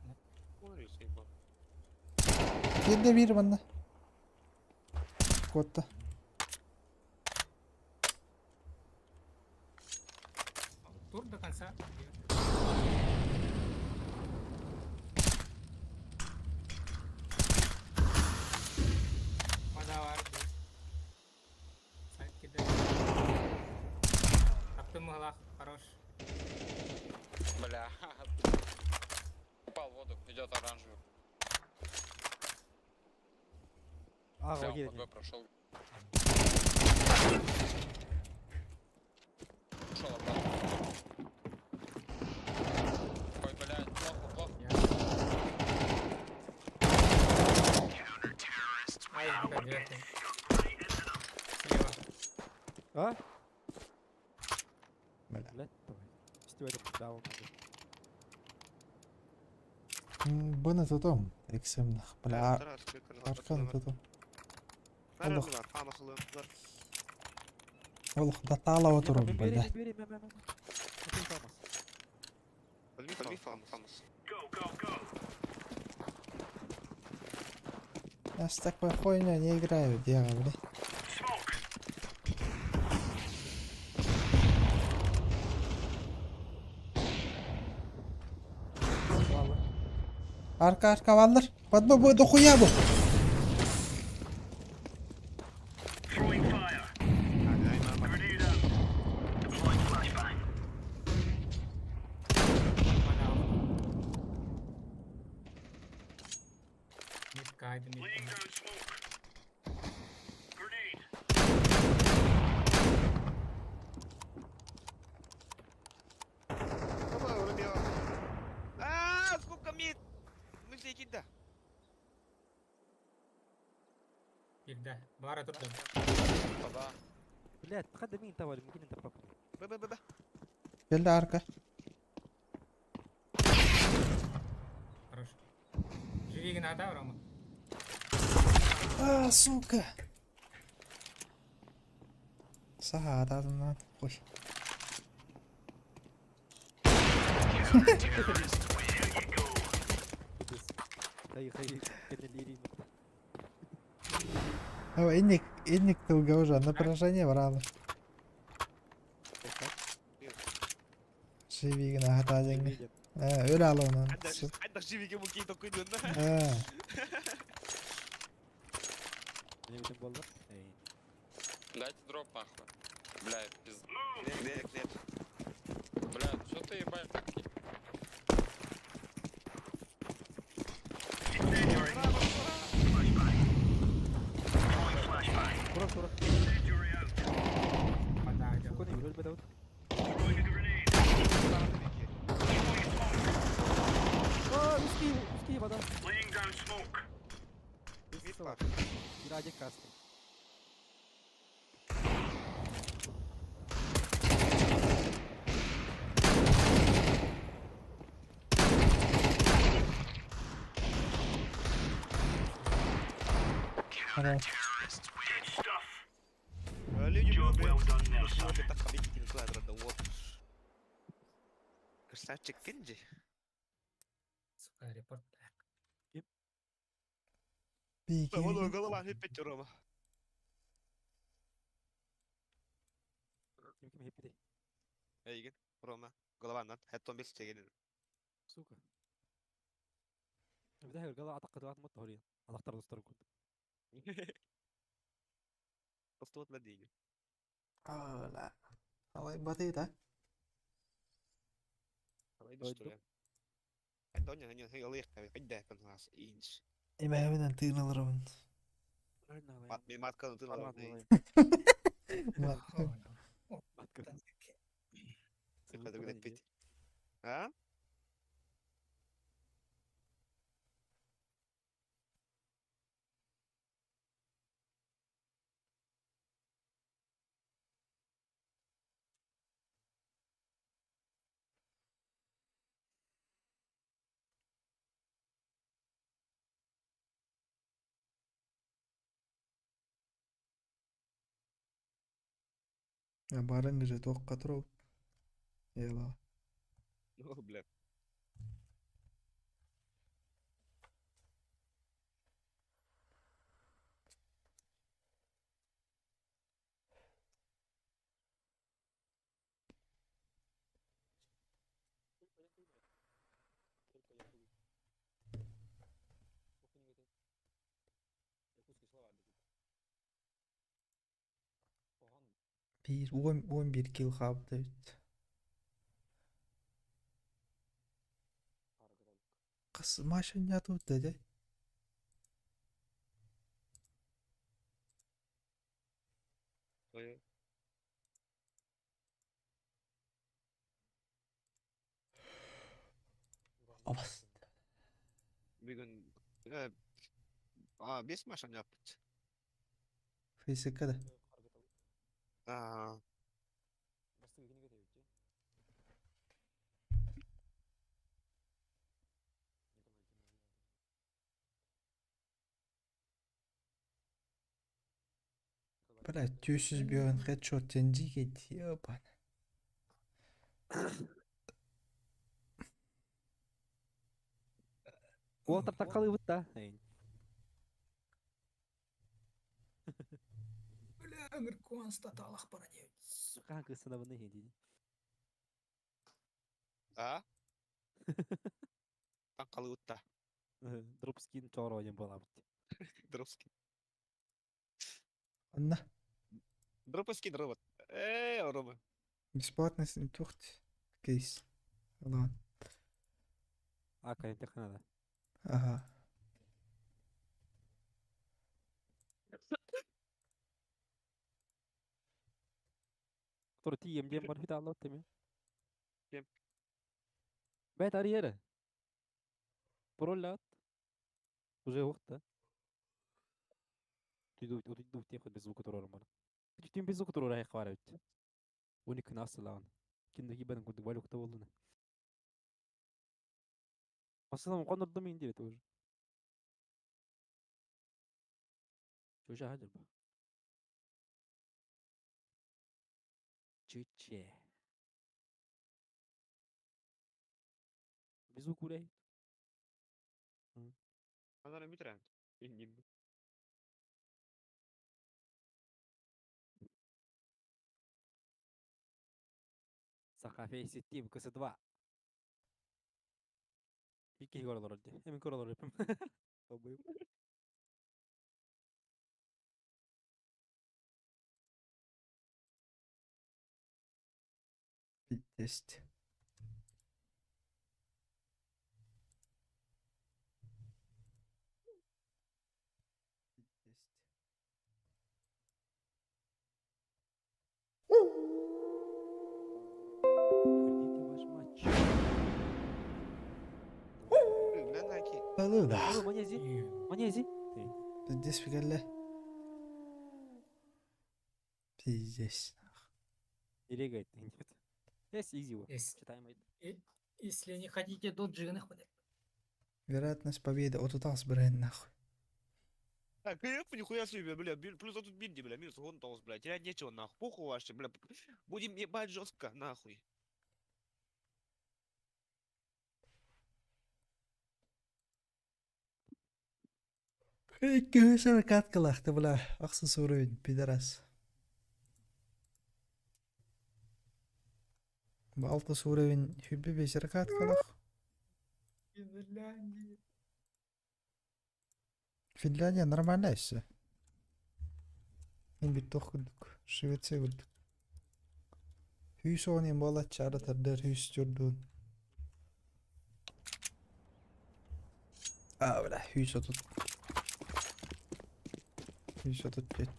Ой, сейфа. Келді бір банда. Котта. Тур до конца. Подавар. Сайт кидай. Таптым мыглах, хорош. Бля. Упал в воду, идет оранжевый. Ага, Прям окей. под Б прошел. Ушел обратно. Ой, блядь, плохо, плохо. Ай, как верхний. Слева. А? Бля. Блядь, давай. Стивай даун. Бұны тұтым. Ексімді. Бля, Тарас, кликер. арқаны тұтым. Merhaba bunlar. Anasılı. Bunlar. Ол датала отырым, бля. Бери, Окей, Томас. Подми фамас. Go, go, go. Я с такой хуйней не играю, дега, бля. Smoke. Ладно. Арка, валдыр. Под Б будет дохуя бұл. Throwing fire. Grenade out. Deploying flashbang. Мид кайд, мид. Laying down smoke. Grenade. Baba öyle bir ya. Aaa, сколько мид? Мы все кида. Кида. Бара тут. Вода. Блядь, تقدم مين توا ممكن انت بروبلي. Б. Geldi arka. Хорош. Живи гната, Рома. Сука. Sağa atadım lan. Koş. خي كان اللي Ama innik тылга уже напряжение брало. Живи гына хата деньги. Öyle al onu. عندك شي فيك ممكن تكون دون. Дайте дроп нахуй. Блядь, пизда. Нет. Блядь, что ты ебать? كرة Incendiary out. Подага. كوني يقول بدأت Throwing a grenade. مسكي بدأ Laying down smoke. يراجع كاست Хорош. Good stuff. Öyle Job gibi. well done, Şunu Nelson. bir takım ikili kladra da вот. Красавчик Кинджи. Сука, репорт. Bir Valla iki. голова hep peçe Roma. يمكن هي بدي Eygin. Roma. Golavandan. Hetton bir çekelim. سوكا بداية القضاء أعتقد وقت متهورين أنا أختار دستور كنت Постот ладиги. لا. الله يبطيط ها. Haydi işte ya. Hadi oyna hani alıyık tabii. Hadi de yapın has. İnç. İma hemen tığın alırım. Mat kanıtın alalım. Bak. бит. А? Барың же тоққа тұрып. Ела. О, блядь. Bir 11 kill kaptı. Kız maşın yatı dedi. Ой, Avas. бүгін 5 машина yaptı. Fizikada. Aa, Блядь, 200 бьён headshot тенди гейт. Ёбан. Уолтер такалы бут да. Бля, Американ статалах пара девять. Kanka sınavını hindi. а? Таңқалы ұтта. Дропскин чор ойын бола бут. Дропский. Анна. Дропский робот. Робот. Бесплатный тухт. Кейс. Ладно. Ака имтиханада. Ага. Который ти емдем бар хит алло теме. Кем? Бет ариера. Пролят. Уже вахта. Тиду тихо без звука турора мана. Тим без звука турора хварат. Уник насылан. Кинде гибен куды валюк та болдуна. Aslında konurdu mu indir тоже. Что же hadır bu? Чиче. Без укурей. Она битіре. Инген. Сахафей сетим КС2. İki gol olur hadi. Hemen gol olur yapayım. Babayım. Bir test. Ваш матч. Ben belki. Balığı Oğlum Manyezi. Manyezi. Пиздец фигалле. Пиздец. Nereye gayet не нет. Yes easy bu. Yes. Читаем aydı. Если не хотите до джигных, Вероятность победы от утас брен нахуй. Так, я нихуя себе, бля, плюс тут бинди, бля, минус гонтос, бля, терять нечего, нахуй, похуй вообще, бля, будем ебать жестко, нахуй. Göğsüne katkılaktı bula. Aksız uğrayın pideras. Bu altı uğrayın hübbi beşer katkılak. Финляндия. Finlandiya нормально işte. Ben bir dokunduk. Şivetсе güldük. Hüs oynayın bola çağrıtır der hüs gördüğün. Aa bula hüs otut. Hüs otut get.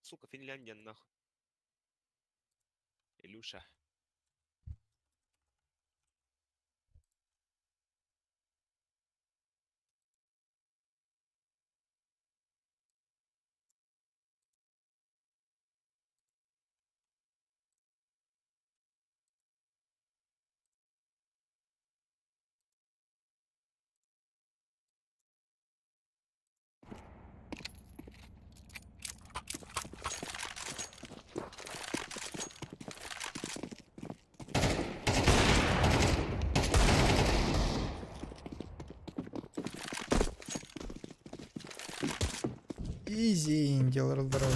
сука, Финляндия, нахуй. Илюша. Изи, индел раздрал.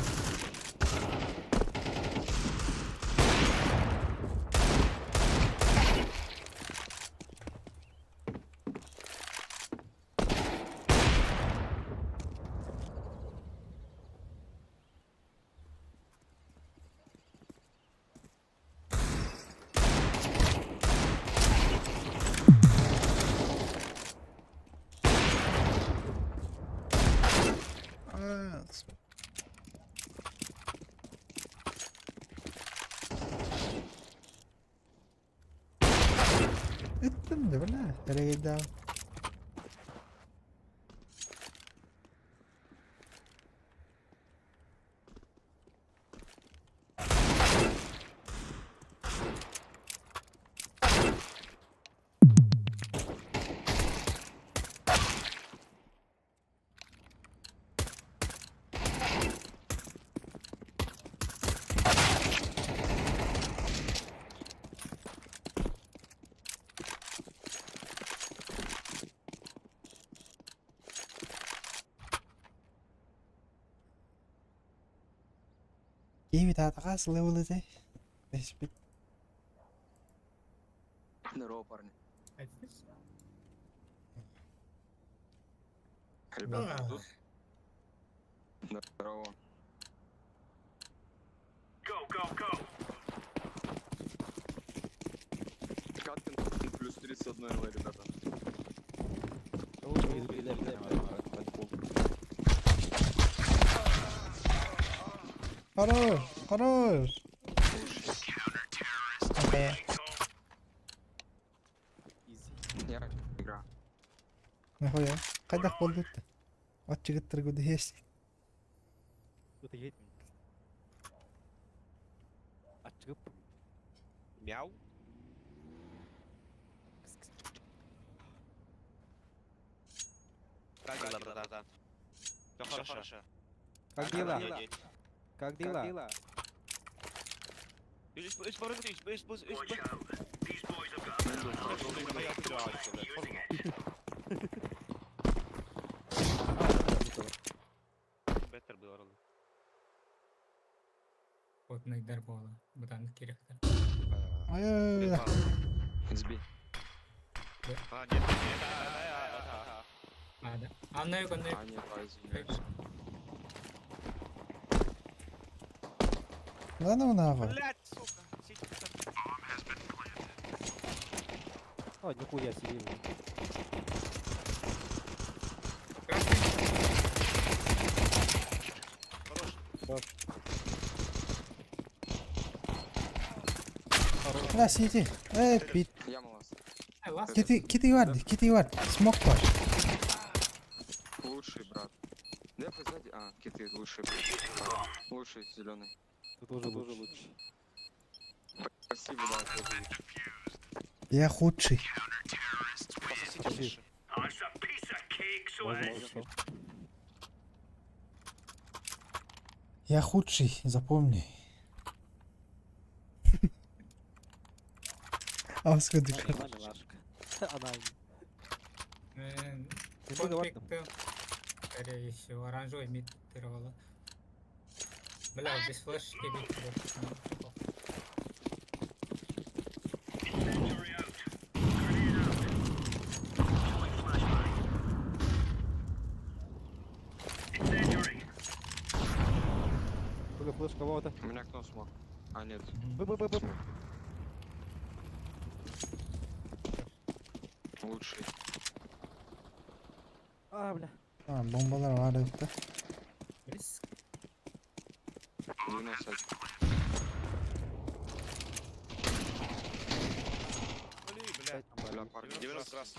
Ettim de bana. Nereye gidelim? ايه بتاع تقاس level ازاي؟ بس بت Здорово, парни. А, Ребята, тут? Здорово. Go, go, go! Каткин плюс 31 ребята. хорош, хорош. Окей. Я игра. Нахуя? Кайдах болдут? Отчигыттыр гуды хест. Өте кетмін. Ачығып. Мяу. Как дела, братан? Все хорошо. Как дела? Как дела? Watch out. These boys have got Беттер был орал. Вот найдар бола. Бутан керектер. Ай-яй-яй. Сбей. А, нет, А, да. А на юго, на юго. А, нет, извиняюсь. Да ну нахуй. блядь, сука. Сидит. О, нихуя себе. لا سيتي. بيت. Я малас. Ай, ласт. كيتي وارد. Смок бар. Лучший, брат. Дефай сзади. А, киты лучший. А, лучший зеленый. Ты тоже лучше. Спасибо, да, тоже лучший. Я худший. Пососите. Oh, it's a piece of cake, so Можно. Я худший, запомни. А сколько Она милашка. Она... Конфликт. Скорее всего, оранжевый мид тировала. Бля, здесь флешки бит. incendiary out. Grenade out. Throwing flashbang. Incendiary. Только флеш кого-то. У меня окно смог. А, нет. Б-б-б-б. Смог. Лучший. А, бля. Bombalar var ökte. Риск. 90. Блин, блядь. Бля, парни. 90 раз.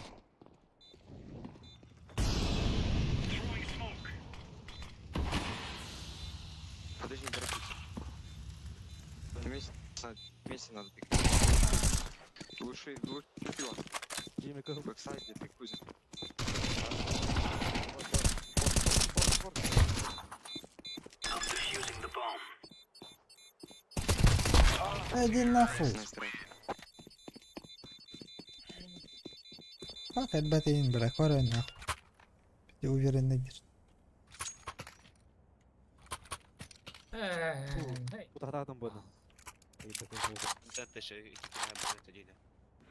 Throwing smoke. Подожди, не торопись. Вместе надо пикать. Глуши пила. Джимми Кэл. Бэксайд, я пикую. I'm defusing the bomb. Иди нахуй. Найс трей. Факет батин, бля, корой нахуй. Ты уверенный держишь. Ей. Утахтахтан буде. Це ще кікінає буде тоді, не?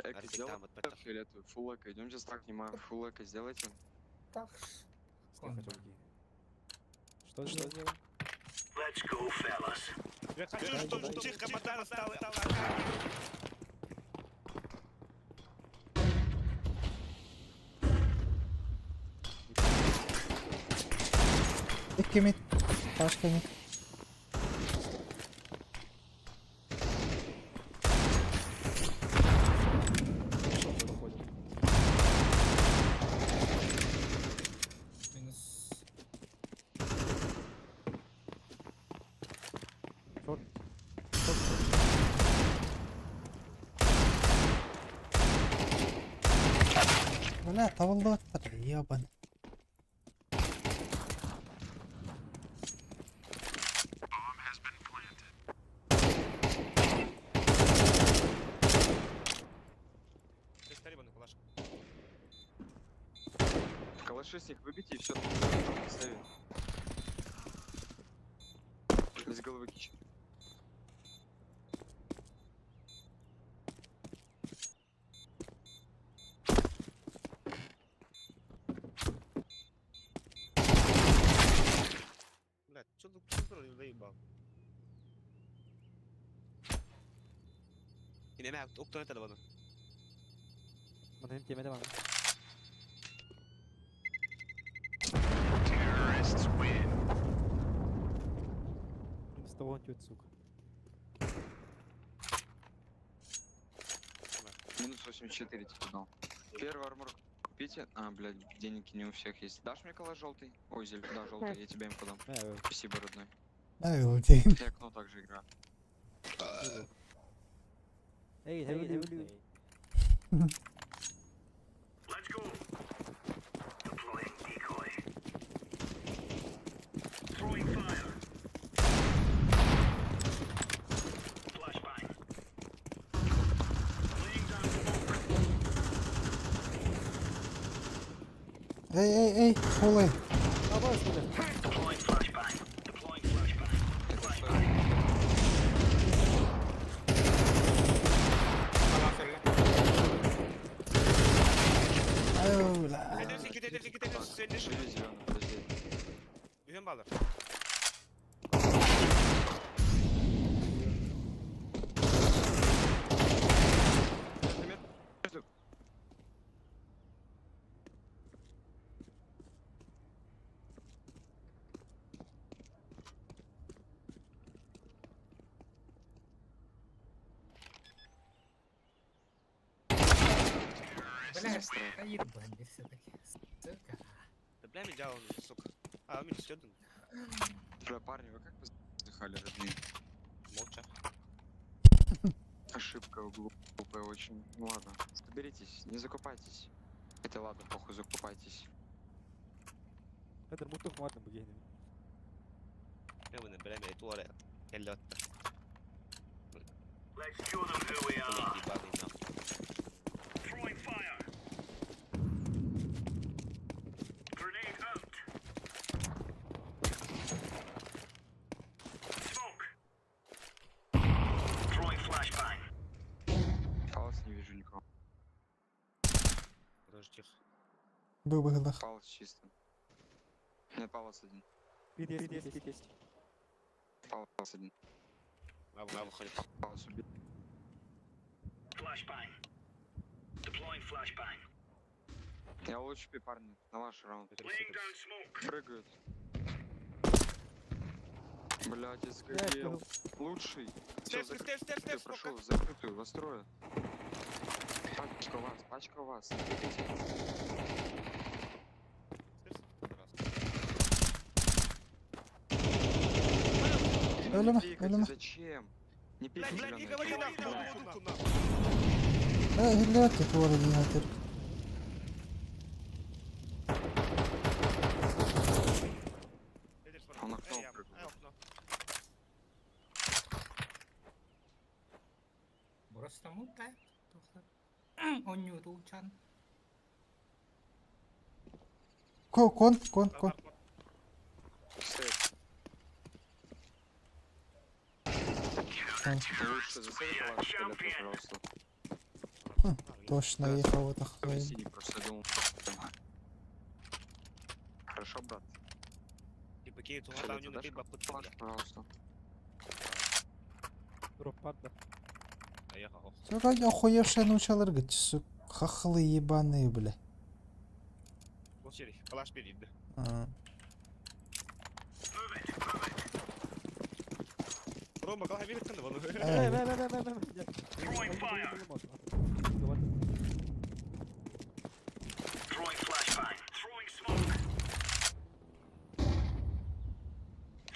Эко Артик сделай там отпетах. фиолетовый, фулл эко. Идемте стак снимаем, фулл эко сделайте. Так. Что сделал? Let's go, fellas. Я хочу, чтобы всех командаров стало. İki mit. Başka mit. Мінус. Шорт. Бля, тавылды аттар, ебан. Ты старый калаш. Калаши с них выбейте и все. Ставим. Без головы кич. Блядь, что ты заебал? И не мягко, кто это было?มันเห็นเกมไม่ได้บ้าง Terrorists win. З того тють, сука. Минус 84 типа дал. Первый армор купите. А, блядь, денег не у всех есть. Дашь мне калаш желтый? Ой, да, желтый, я тебе им подам. Спасибо, родной. Ayıldı. Я окно также играю. Ey, heavy. Let's go. Deploying decoy. Throwing fire. Flashbang. Laying down smoke. Ey, kolay. Deploying flashbang. Deploying flashbang. Это что? Ayıla. Gidelim, sen ne Живи зеленый, подожди. Güven bağlar. Блядь, та їбані все-таки. Сука. Да бля, меня он, сука. А, он меня сёден. Бля, парни, вы как вздыхали, родные? Молча. Ошибка глупая очень. Ну ладно, соберитесь, не закупайтесь. Это ладно, похуй, закупайтесь. Kadir mutlak mu bu gehni? Я бы, бля, меня туалет. Я лёд. Let's show them who we are. Ебаный нам. Throwing fire. Grenade out. Smoke. Throwing flashbang. Палец не вижу никого. Подожди, тихо. Был бы глах. Палец чисто. Нет, палец один. Есть. Палец один. Браво, выходит. Палец убит. Flashbang. Deploying flashbang. Я лучше парни, на ваш раунд. Laying down smoke. Прыгают. Блядь, я сгорел. Лучший. Все, Стель, закрытую прошел, закрытую, во строю. Пачка у вас. Ölüme, Пикайте, ölüme. зачем? Не Блядь, пикайте, блядь, не зелёные. говори нахуй. Hillöt på våra nyheter. Он окно прыгнул. Burası da mutlak. Onyu uçan. Kon. Сейф. Kon. Лучше засейв ваш телефон, пожалуйста. Точно ехал в это Ой, хрень. синий, просто я думал. Хорошо, брат. Типа кинет, он Фиолетовый там не дашь? напиб, Флаш, пожалуйста. Дроп падла. Поехал. Сука, охуевшие научалар гыч, сука, хахлы ебаные, бля. Вот серий, калаш перед, да. А. Рома, калаш перед, кanda bunu. Throwing fire. Throwing flashbang. Throwing smoke.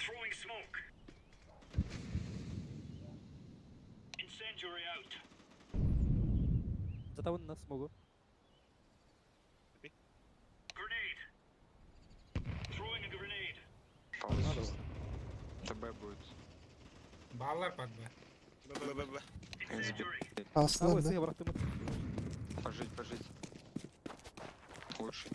Throwing smoke. Incendiary out. Затаван на смогу. Grenade. Throwing a grenade. Пауза. ТБ будет. Bağlar bak be. Б-б-б-б. Incendiary. Aslı Ой, да. сыгра брахтым. Пожить. Лучше.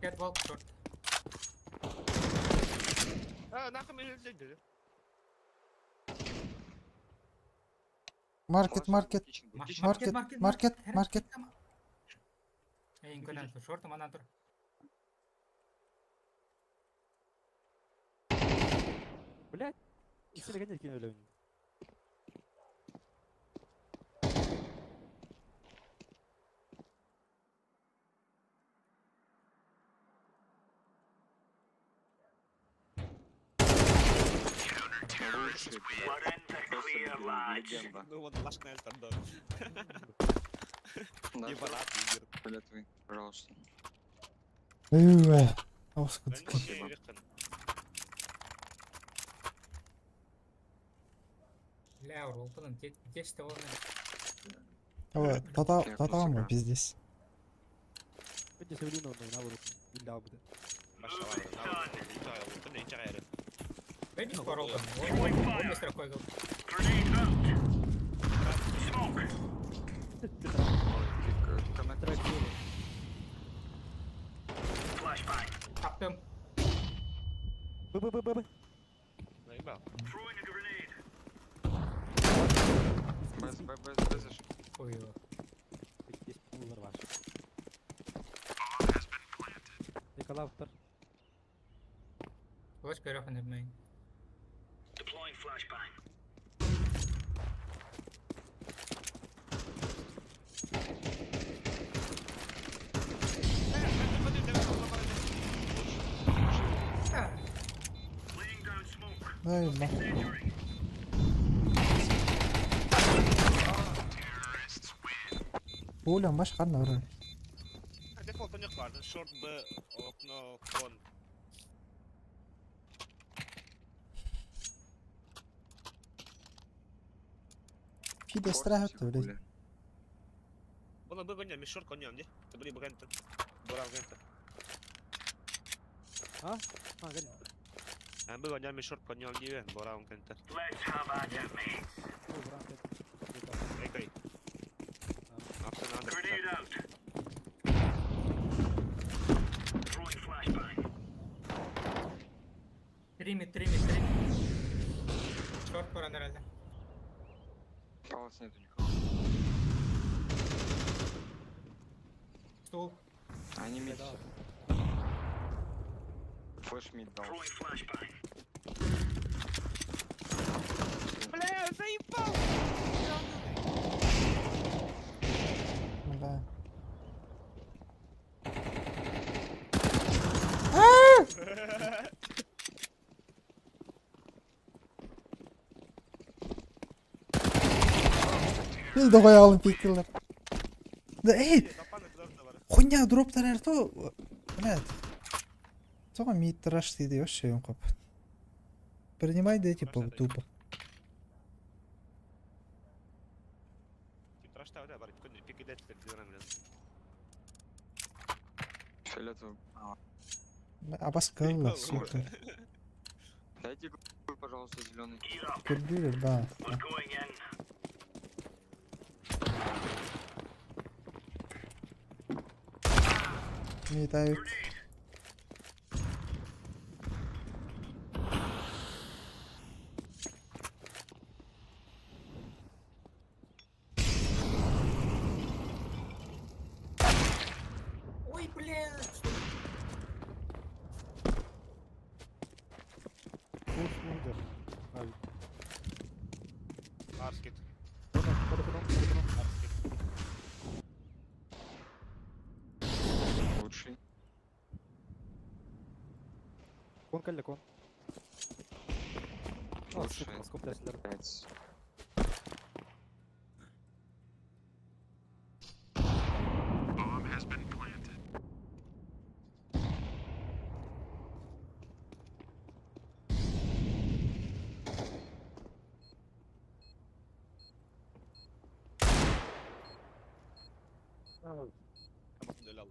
Catwalk short. А, нахуй меня dedi. Market. Ey, inkonan tur. Short mana tur. Блядь. İkisini gene erken öyle oynuyor. Лучший, блядь. Surrender Просто, clear, блин, lads. легенда. Ну вот, лаш на эльтар, да. Наш Не друг, банат, лидер. фиолетовый, пожалуйста. Господи. Ben de şey yakın. Лявр, опытан. Тесте он. Давай, татамı пиздец. Bence Sevil'in oyunu ha vurursun. İlla abi de. Başla var. Tamam. Bu ne ince gayrı. Ben hiç var oldum. O mesela koydu. Grenade out. Smoke. Комментарий. Flashbang. Kaptım. Bı. Ne ben? Throwing a grenade. Без. Koyuyor. Здесь пуллар var. Yakalavtır. Flash görüyorsun etmeyin. Deploying flashbang. Laying down smoke. Дай, на. Incendiary. Ulan başka ne var? Default не карта. Short B, окно, кон. Pide страх это, блядь. Bunu B gonya, mi short gonya ndi. Tabri B ganta. Bora ganta. Ha gel. Ben B gonya, mi short gonya ndi ben. Bora ganta. Let's have at it, mate. Ekay. Yapsın abi. Grenade out. Throwing flashbang. Trimit. Short var herhalde. Пауз нету никого. Стул. Они мид все. Флэш мид дал. Throwing flashbang. Бля, заебал! Давай алып пиккилер. Да эй, Тапаны кылар да бар. хуйня дроптар эрто. Нет. Тога мид траш дейді вообще он коп. Принимай да типа тупо. Тип трашта да бар. Күн пикидет дигән белән. Фиолетовый. Абаскалла, сука. Дайте, пожалуйста, зеленый. Көрдүлөр, да. We're going in. Мид ают. Ой, блядь. Арскит. Лучший. Кон кәлле кон. Лучший. Скоп тәсілер. 5. Delal.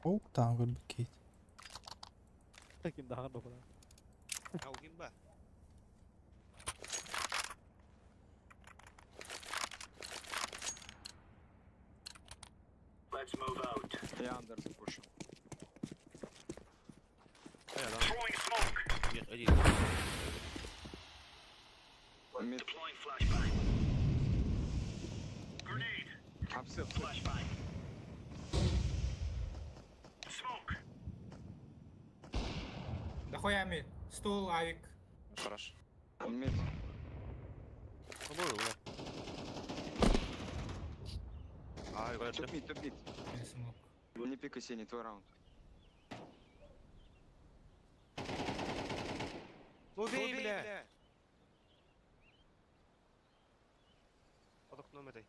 Оу, таңгыр бікейт. Ким даған допына. Ау ким ба? Let's move out. Я андер запушу. Throwing smoke. Нет, один. Мид. Deploying flashbang. Grenade. Апсет. Flashbang. Smoke. Дохуя мид. Стул, авик. Хорош. Мид. По-моему, бля. Ай, бля. Топ мид. Не смог. Не пикай синий, твой раунд. Убей, бля. Под окном этой.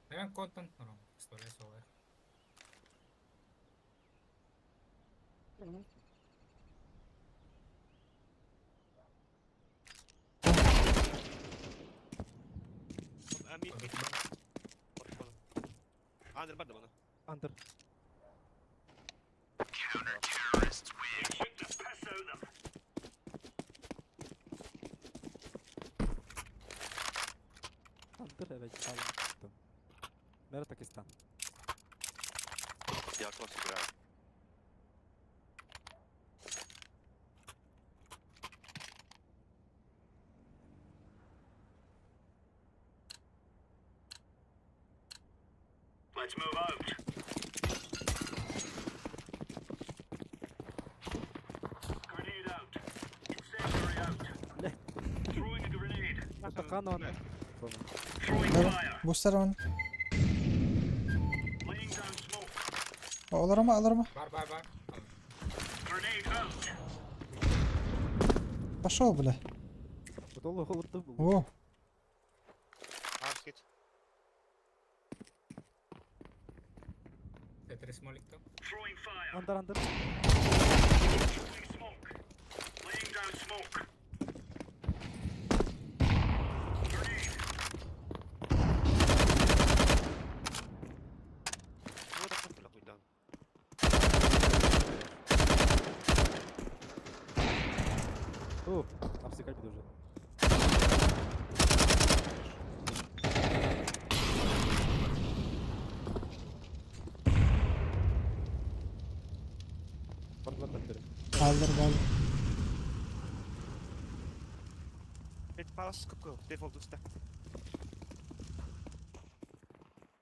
Наверное, контент норм. Представляй свой. Мид. Андер бада бана. Андер. We shoot the piss out of them. Андер, evet. Tamam. Мера Пакистан. Я класс играю. Let's move out. Grenade out. Incendiary out. Throwing a grenade. Атакан он. Throwing fire. Бустар он. Laying down smoke. Аларма. Бар. Grenade out. Пошел, бля. Готовы холодно был. О, Арскит. Т3 смолик там. Throwing fire. Андер. Throwing smoke. Laying down smoke. Grenade. Вот так, бля, хуй дан. О, обсыкать уже. Kaldır kaldır. Et palas kapı. Default üstte.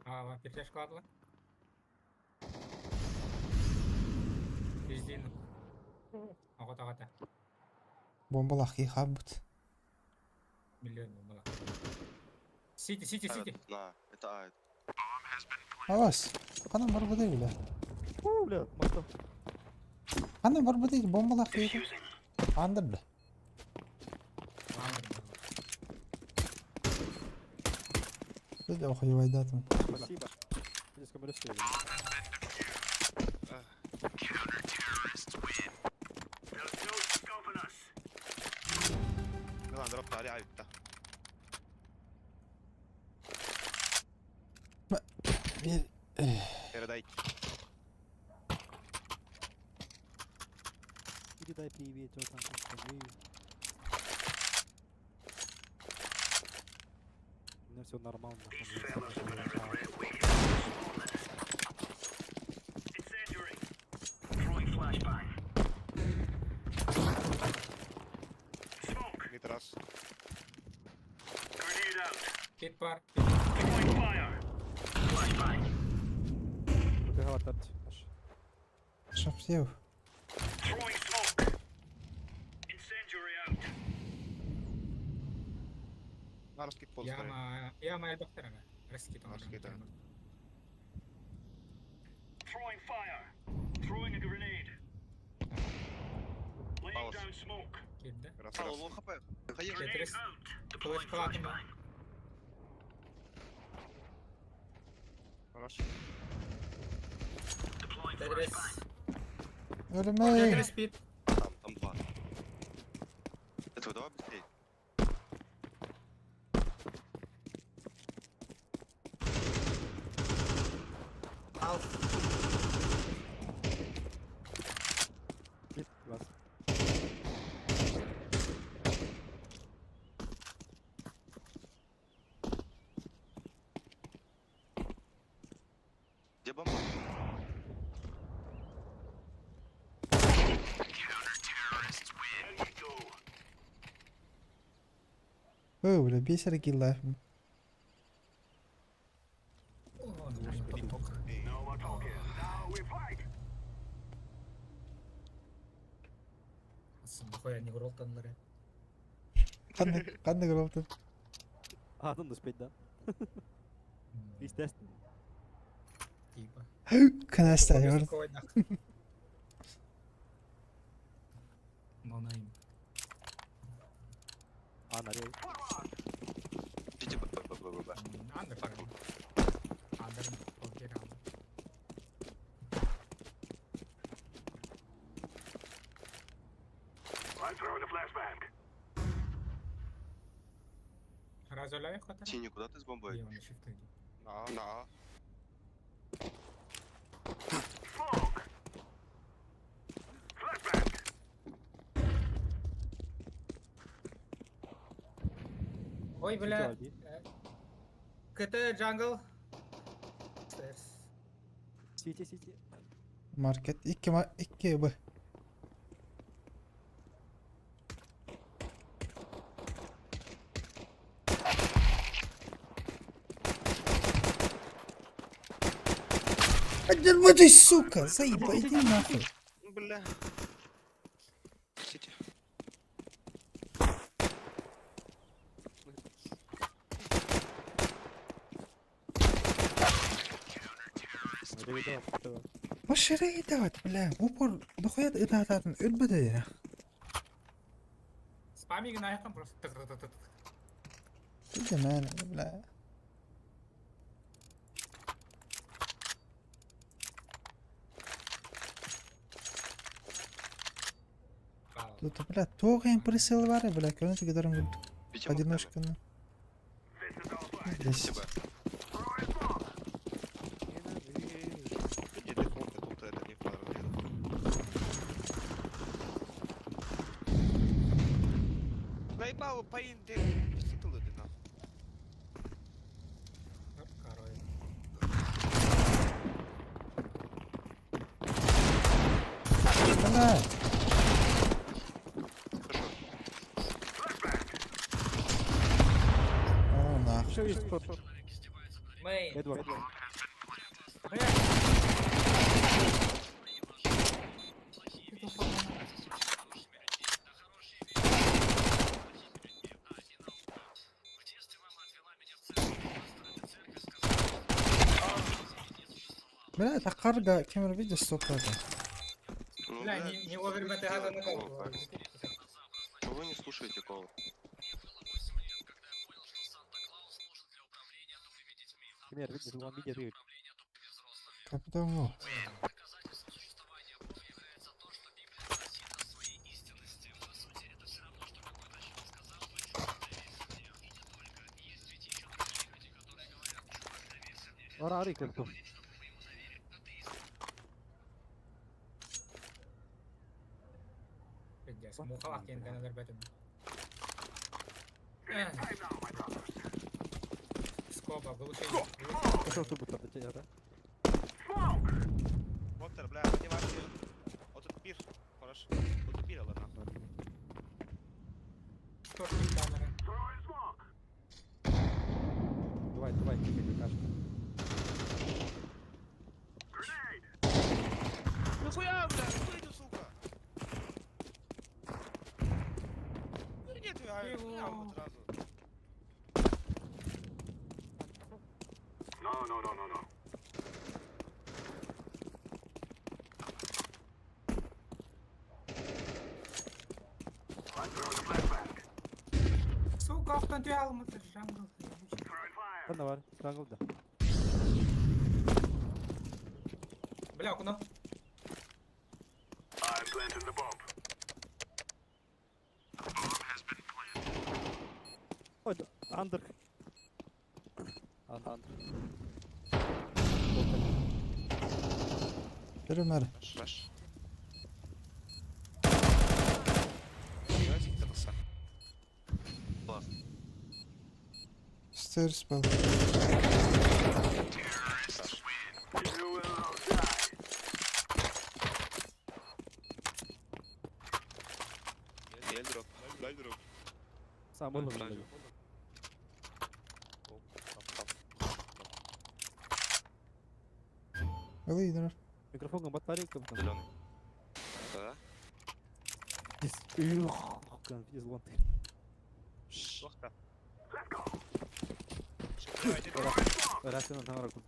Aa, bir flash kaldı lan. İzleyin. Ағата. Bombalak yıkabıt. Миллион было. Сити. На, это А. Avaz. Kanım var bu değil. Фу, бля, мастер. Kanım var bu değil. Bombalak yıkabıt. Andır bile. Bir de okuyu vaydatım. Спасибо. Здесь камеры стоят. There's no stopping us. Lan ضربت عليه عيب ده. Bir Передай. Передай привет, что там скажи. У меня все нормально. Incendiary. Throwing flashbang. Smoke. Мид раз. Grenade out. Пит пар. Throwing fire. Flashbang. Убегал от şapsiyev. Throwing smoke. Incendiary out. На раскид пол ставим. Яма эльбактер ага. Раскид он. Раскид, да. Throwing fire. Throwing a grenade. Laying Pause. down smoke. Кидді. Раз. Алло, хп. Grenade Yes. out. Flash Deploying kaldı mı? flashbang. Хорош. Deploying Дербес. flashbang. Ölüme. Спит. Там два. Этого давай быстрее. Вас. Где бомба? There you go. Böyle bir sürü killer. Now we're talking. Now we fight. Нахуя не урал танları. Kandı kırıldı. Надо успеть, да? Естественно. Типа. Kanasta yor. Монайм. А, нарей. Идите, б. Андер пар. Андер. Окей, раунд. I'm throwing a flashbang. Разоляй хватает. Синий, куда ты с бомбой? Я на шифт иди. На. Fog. Flashbang. Ой, бля. КТ джангл. Сити. Market 2 bu. Один в этой, сука, заебай, иди нахуй. Бля. Сити. Başarı itaat bля. Упор дохуя itaat atın. Ölmedi ya. Спамиги на этом просто. Тык-тык-тык-тык. Bir de man bля. Вау. Тут, бля, тогаем присыл вары, бля, кого ты которым вот Пяти бомбами. одиночка, ну. This is all fine. 10. Спасибо. Throwing smoke. Иди дефолт, тут это не квадрат. Наебал поин ты. Сытыл иди нахуй. Корой. блядь. О, нахуй. Ще є шорт. Мейн. Едвард. Блядь, а карга кемер видишь, сука, это. Ну, Бля, блядь, не вовремя ты газа на Кола, голову. Факс. Чего вы не слушаете Кола? Кемер, видишь, вам видят и Как давно? Ора Рикардо. Пиздец, муха кенте на дербетен. Скоба, глушение. Що тут буде тече, да? Поттер, бля, поднимайся. Вот тут пир. Хорошо. Вот тут пирила, нахуй. Что ж не камера? Давай, тільки кажеш. Нахуя, бля, выйди, сука. Верни ты, я вот сразу. Сука, автодиал, мы джангл. Вон var, jungle'da. Бля, окно. Ой, андер. Андер. Yürümer. Флэш. Давайте краса. Stairs bal. Гель дроп. Гель дроп. Сам виловлю. Leader. Мікрофон батарейка. Зеленый. Да? Конфіз вон. Плохо. Расина на раку.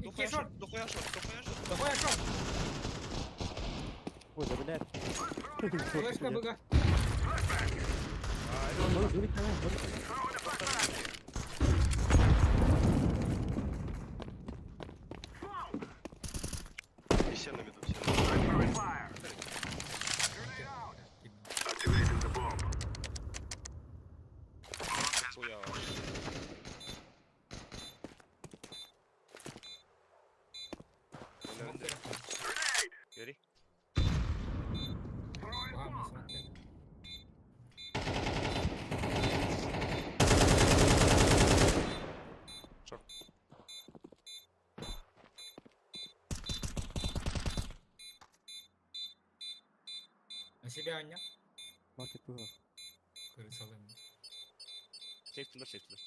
Дохуя шот, дохуя шот, дохуя шот. Давай, шо? Ой, да блядь. Флешка быга. Все на виду, все на виду. Хуя. Бери. Ладно, смотри. На себя Аня. Маркет пила. Кырысалым. Сейфтилер, сейфтилер.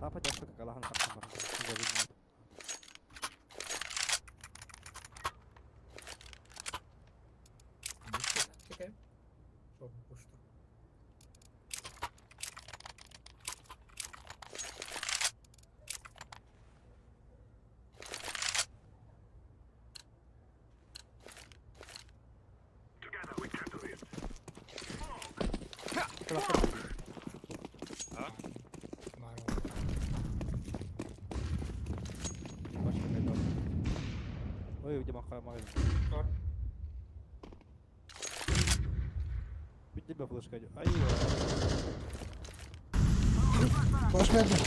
Apa jasa kekalahan tak kemarin. Чекай. Что, что? Ой, где махай, махай. Что? Бить тебя флешка. Ай, Flash verdim.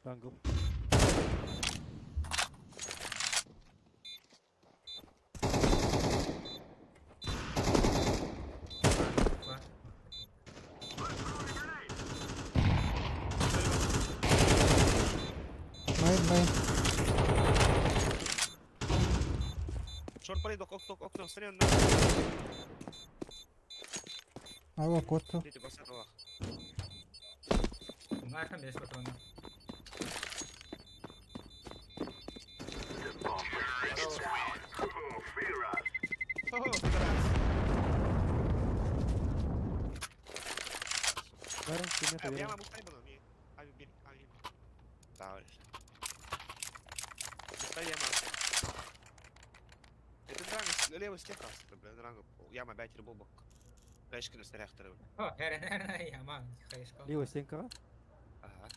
Рангл. Мейн. Шорт полей, окно, стрелянно. Ава коту. Дети, басатова. Нахам есть патроны. Баран, ты меня Я могу стать, но мне... Да, я могу. Это дранго, левый стеха, бля, дранго. Яма 5 рыбобок. Дальше на реакторы. О, herre, яма, хайшка. Левая стенка. Ага.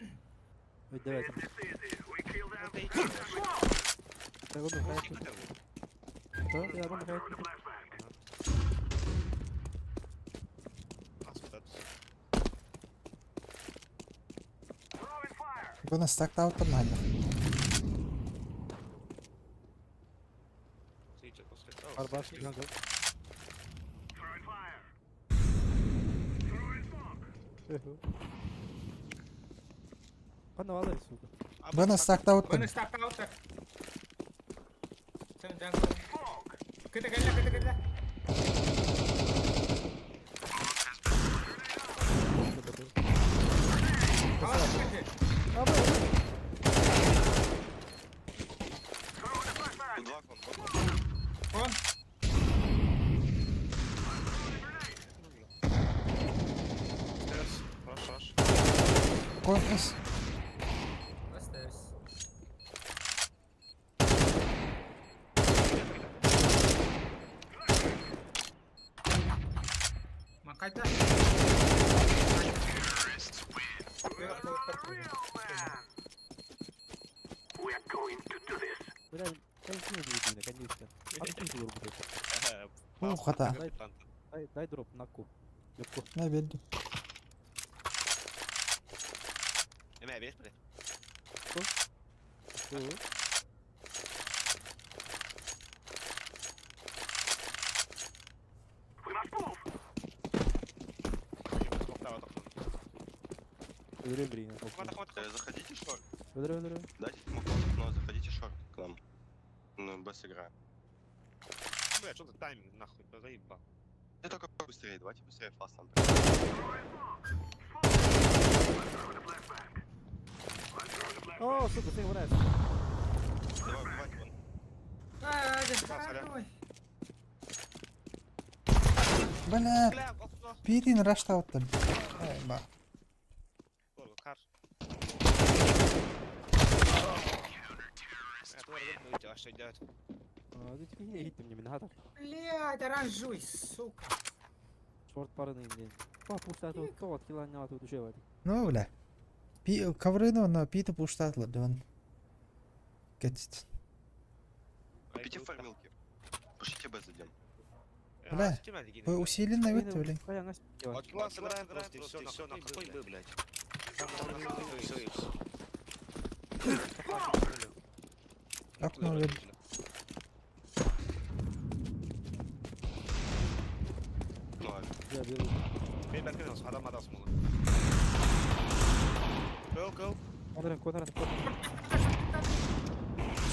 Ой, давайте. Это и Рунду хайт. Да, я рунду хайт. Gonna stack out the miner. Арбаш, рангл. Пана валай, сука. Gonna stack out Вон the... и стакаутер. Sen jungle. Кыта гля. Он. Конус. Остаюсь. Макать, да? Бля, конечно, не видно меня, конечно. Открыть его руку. Хата. Дай дроп на ку. Легко. Не видно. Я берешь, блядь? Ребрина. Заходите шорт. Выдры. Дайте ему но заходите шорт к нам. Ну, без игра. Бля, что за тайминг, нахуй, да заебал. Я только быстрее, давайте быстрее фаст нам. О, сука, ты его нравится. Давай, убивайте вон. Бля, Бля, окно. Пирин rushed out the... Ба. Ой, кар. Твой ребят, ну а что делать? Ты типа не гитти мне мингатор. Блядь, оранжуй, сука. Шорт парный, блин. Пуста тут, то отхила не тут уже вади. Ну, бля. Каврыну на пита пуштатлы, дон. Кетит. Купите фармилки. Пишите Б задем. Бля, вы усиленно это, блин. Вот класс играем просто и все, на какой бы, блядь. Окно видно. Ну, а Я беру. Ben bakıyorum, adam bunu. Go. Квадрат.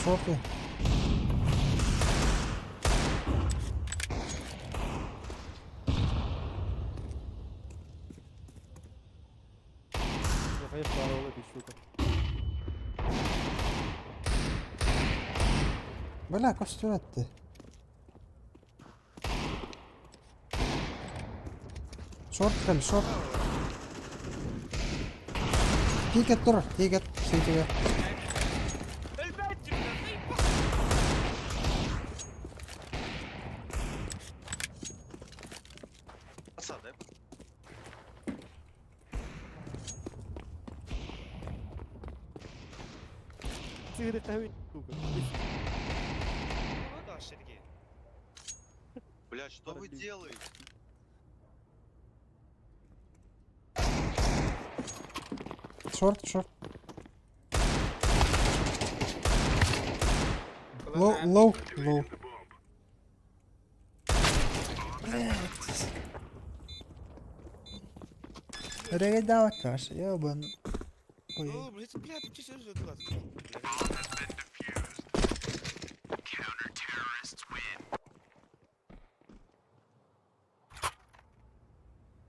Шорты. Hayır, paralı bir şuka. Бля, костюм это. Шорт. Тикет тур, тикет, сетеве. пацан, дай. Ты это сука. Ну да, Сергей. Блядь, что вы делаете? Шорт. Лоу. Регадавать, Каша, ёбан. Ой. Ну, блядь, ты чё же туда?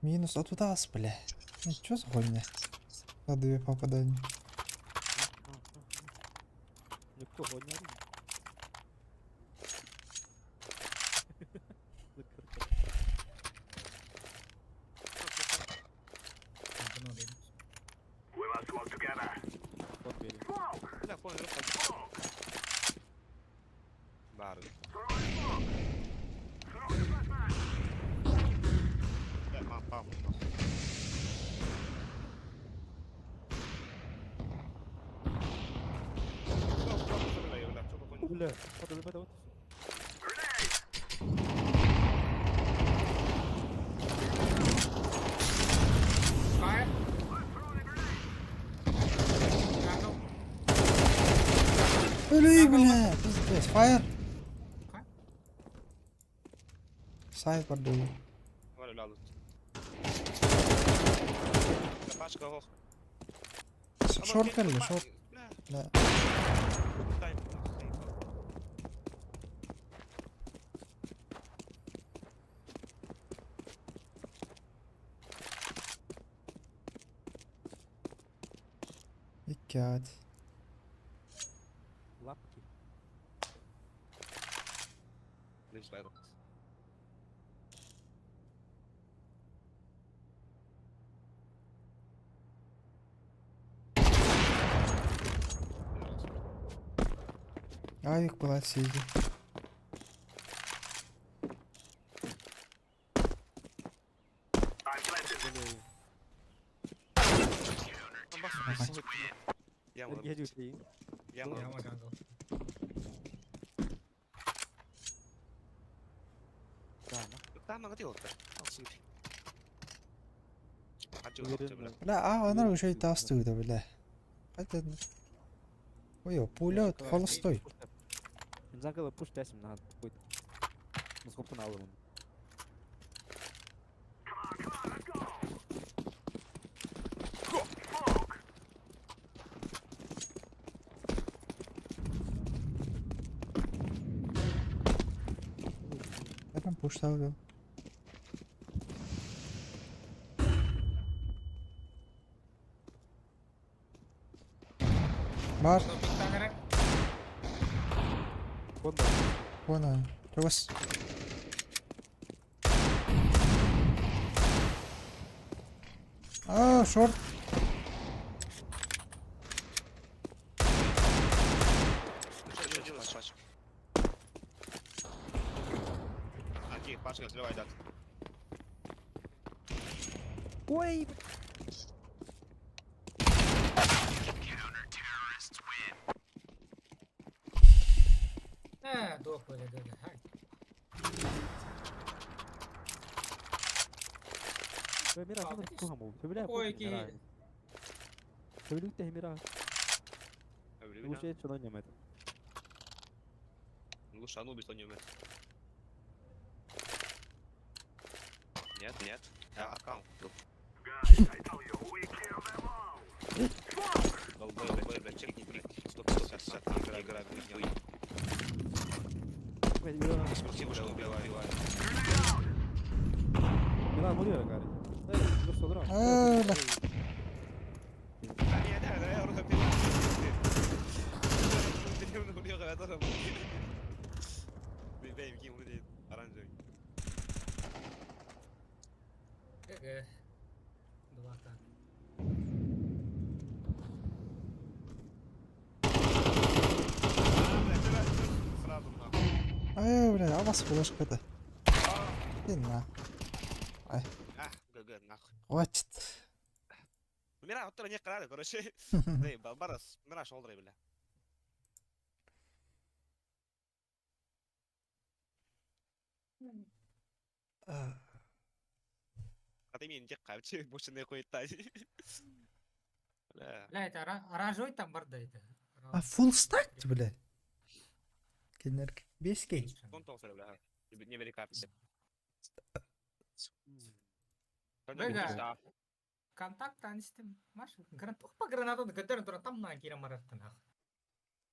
Минус от удас, бля. Ну, чё за хуйня? На 2 попадания. Никто не орёт. We must work together. Вот бери. Бля, понял, Бар. Бля, папа. Бля, вот. Бля, пиздец. Фаер. Сайт подаю. Валя, ладно. Пачка, ох. Шорт или шорт? Бля, Да. дай. Икят. Лапки. Лишь поэтому. Авик был отсиди. Яма, Geliyor şeyi. яма. Там она делает. لا انا وشي تاستو ده بالله. حتى ويو пулет холостой. Закала пуш тесим на какой-то. Ну сколько на уровне. Я там пуш ставлю. Бар. Бонда. Вон Рос. Шорт. Что делаешь, Пашка? Окей, Пашка, сливай дат. Ой, Мира, ну тухому. Февриля. Ой, ки. Февриль те Мира. Лучше это что нем это. Лучше Анубис не умеет. Нет, нет. Я аккаунт. Долбой, блядь, чекни, блядь. 150, игра, хуйня. Мира, Спасибо, что убиваю. Мира, мурия, гарри. Эй, ну что, драк. Я уже оранжевый. Сразу нахуй. Бля, а вас флешка-то. На. ГГ, нахуй. Хватит. Мира, вот не крали, короче. Эй, Балбарас, Мира шолдры, бля. А ты меня не кайф, больше не хуй тать. Бля. Бля, это оранжевый там бар да это. А фулл стак, бля. Кенерк. 5 кей. Тон сэр, бля. Не бери капец. Бэга. Контакт анистем. Маш. Гранату по гранату гыдыр туран там на кира мараттан ах.